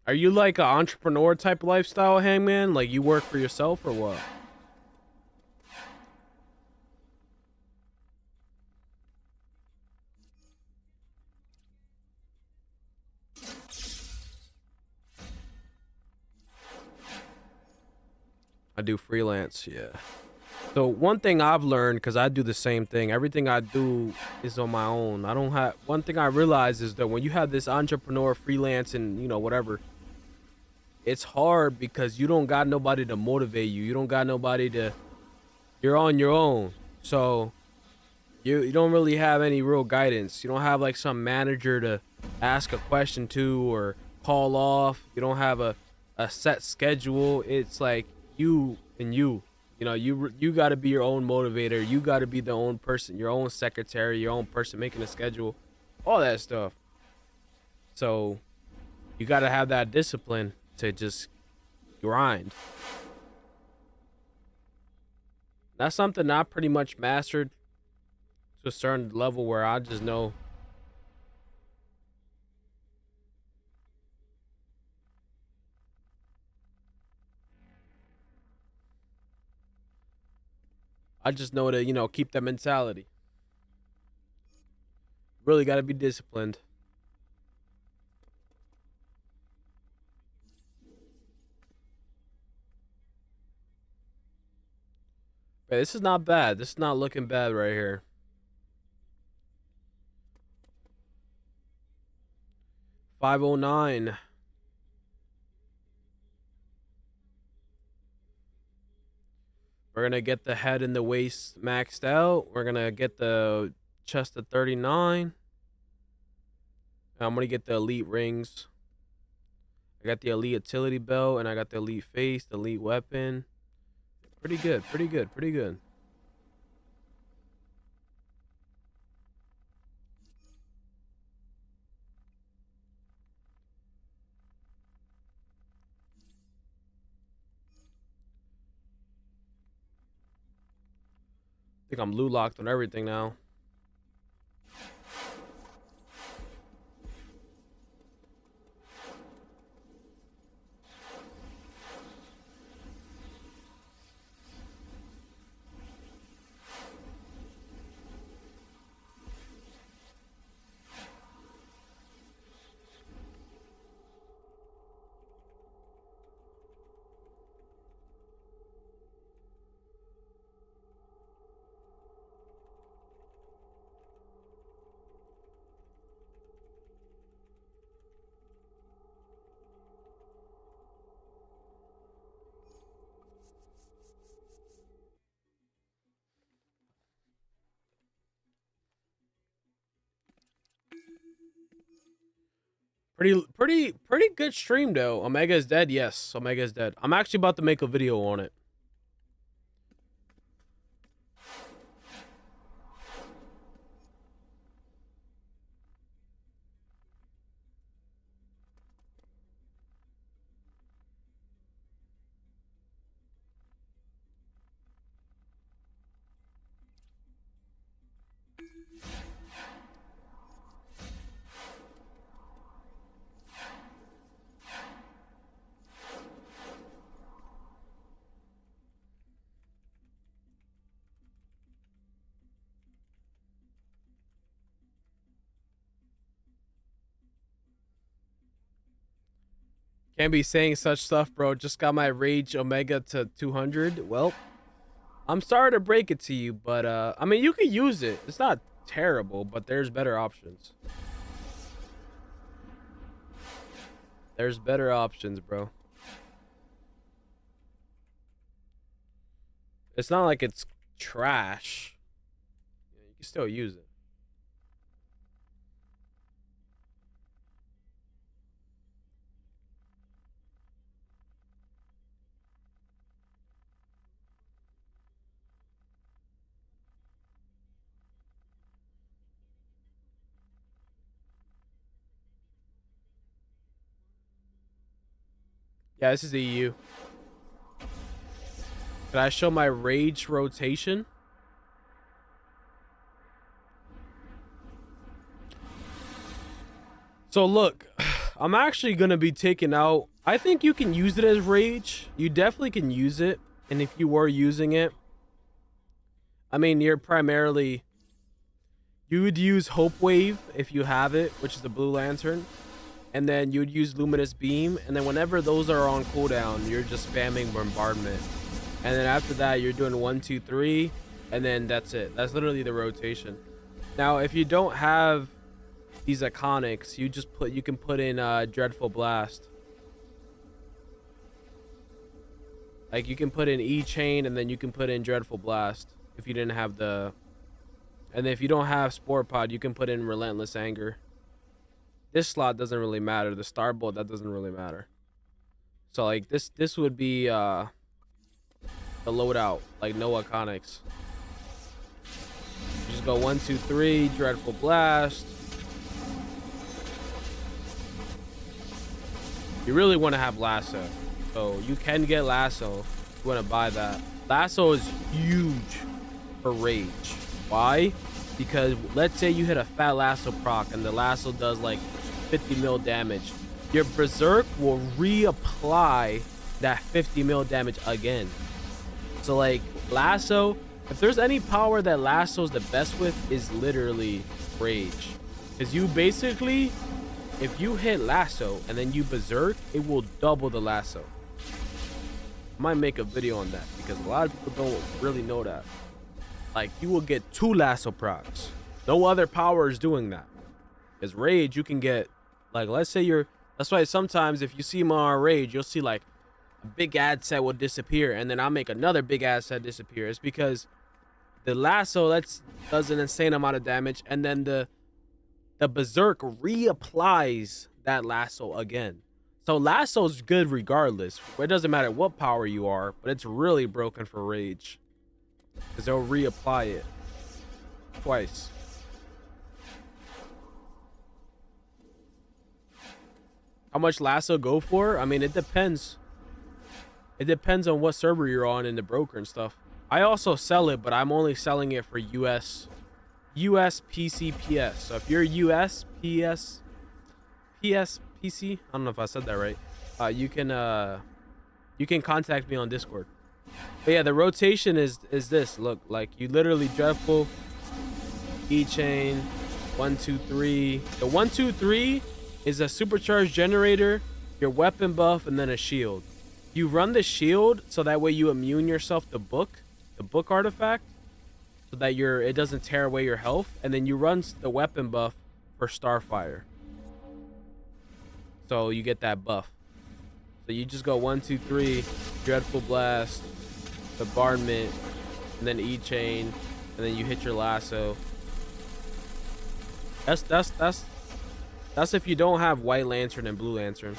Are you like an entrepreneur type lifestyle, Hangman? Like you work for yourself or what? I do freelance, yeah. So one thing I've learned, because I do the same thing, everything I do is on my own. I don't have, one thing I realize is that when you have this entrepreneur freelance and, you know, whatever, it's hard because you don't got nobody to motivate you. You don't got nobody to, you're on your own. So you don't really have any real guidance. You don't have like some manager to ask a question to or call off. You don't have a set schedule. It's like you and you. You know, you got to be your own motivator. You got to be the own person, your own secretary, your own person making a schedule, all that stuff. So you got to have that discipline to just grind. That's something I pretty much mastered to a certain level where I just know. I just know to, you know, keep that mentality. Really got to be disciplined. But this is not bad. This is not looking bad right here. 509. We're going to get the head and the waist maxed out. We're going to get the chest at 39. I'm going to get the elite rings. I got the elite utility belt, and I got the elite face, the elite weapon. Pretty good, pretty good, pretty good. I think I'm loot locked on everything now. Pretty good stream though. Omega is dead. Yes, Omega is dead. I'm actually about to make a video on it. Can't be saying such stuff, bro. Just got my rage Omega to 200. Well, I'm sorry to break it to you, but I mean, you can use it. It's not terrible, but there's better options. There's better options, bro. It's not like it's trash. You can still use it. Yeah, this is the EU. Can I show my rage rotation? So look, I'm actually gonna be taking out. I think you can use it as rage. You definitely can use it, and if you were using it, I mean, you're primarily. You would use Hope Wave if you have it, which is the blue lantern. And then you'd use Luminous Beam, and then whenever those are on cooldown, you're just spamming Bombardment. And then after that, you're doing 1, 2, 3, and then that's it. That's literally the rotation. Now, if you don't have these iconics, you can put in Dreadful Blast. Like you can put in E-Chain, and then you can put in Dreadful Blast if you didn't have the. And if you don't have Spore Pod, you can put in Relentless Anger. This slot doesn't really matter. The Starbolt, that doesn't really matter. So like this would be the loadout, like no iconics. You just go 1, 2, 3, Dreadful Blast. You really want to have Lasso. So you can get Lasso if you want to buy that. Lasso is huge for Rage. Why? Because let's say you hit a fat Lasso proc and the Lasso does like 50 mil damage. Your Berserk will reapply that 50 mil damage again. So like Lasso, if there's any power that Lasso's the best with, is literally Rage. Because you basically, if you hit Lasso and then you Berserk, it will double the Lasso. I might make a video on that because a lot of people don't really know that. Like you will get 2 Lasso procs. No other power is doing that. Because Rage, you can get, like, let's say that's why sometimes if you see him on Rage, you'll see like a big ad set will disappear and then I'll make another big ad set disappear. It's because the Lasso does an insane amount of damage, and then the Berserk reapplies that Lasso again. So Lasso's good regardless. It doesn't matter what power you are, but it's really broken for Rage. Because they'll reapply it twice. How much Lasso go for? I mean, it depends. It depends on what server you're on in the broker and stuff. I also sell it, but I'm only selling it for US PC PS. So if you're US PS PC, I don't know if I said that right. You can contact me on Discord. But yeah, the rotation is this. Look, like you literally Dreadful, E-Chain, 1, 2, 3. The 1, 2, 3 is a supercharged generator, your weapon buff, and then a shield. You run the shield so that way you immune yourself to the book artifact, so that it doesn't tear away your health, and then you run the weapon buff for Starfire. So you get that buff. So you just go 1, 2, 3, Dreadful Blast, Bombardment, and then E-Chain, and then you hit your Lasso. That's if you don't have White Lantern and Blue Lantern.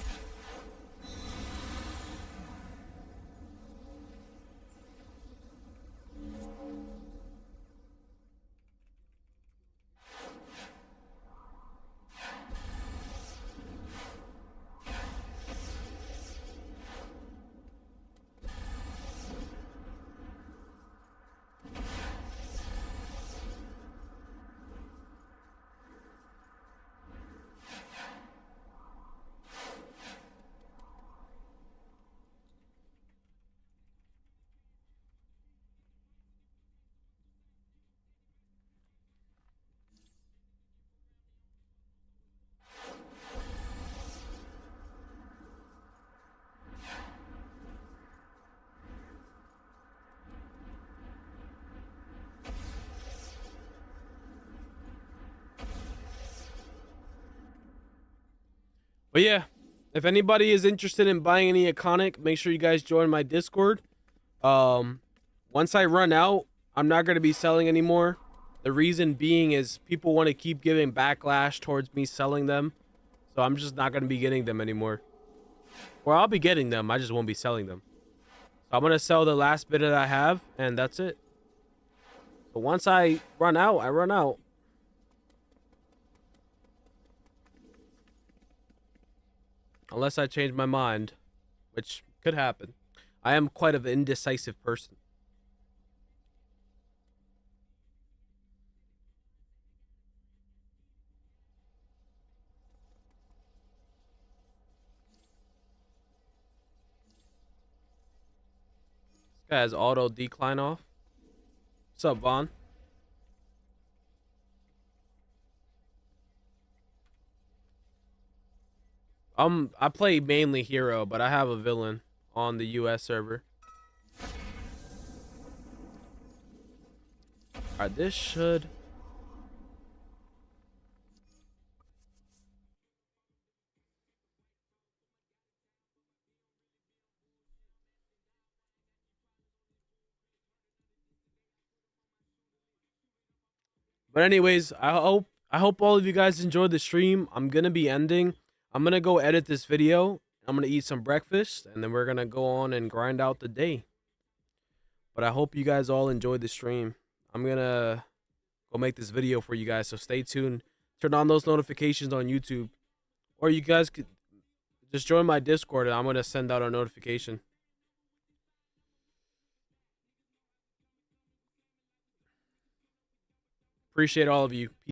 But yeah, if anybody is interested in buying any iconic, make sure you guys join my Discord. Once I run out, I'm not going to be selling anymore. The reason being is people want to keep giving backlash towards me selling them. So I'm just not going to be getting them anymore. Or I'll be getting them, I just won't be selling them. So I'm going to sell the last bit that I have, and that's it. But once I run out, I run out. Unless I change my mind, which could happen. I am quite of an indecisive person. This guy has auto decline off. What's up, Vaughn? I play mainly hero, but I have a villain on the US server. Alright, this should... But anyways, I hope all of you guys enjoyed the stream. I'm gonna be ending. I'm gonna go edit this video. I'm gonna eat some breakfast, and then we're gonna go on and grind out the day. But I hope you guys all enjoyed the stream. I'm gonna go make this video for you guys, so stay tuned. Turn on those notifications on YouTube, or you guys could just join my Discord, and I'm gonna send out a notification. Appreciate all of you.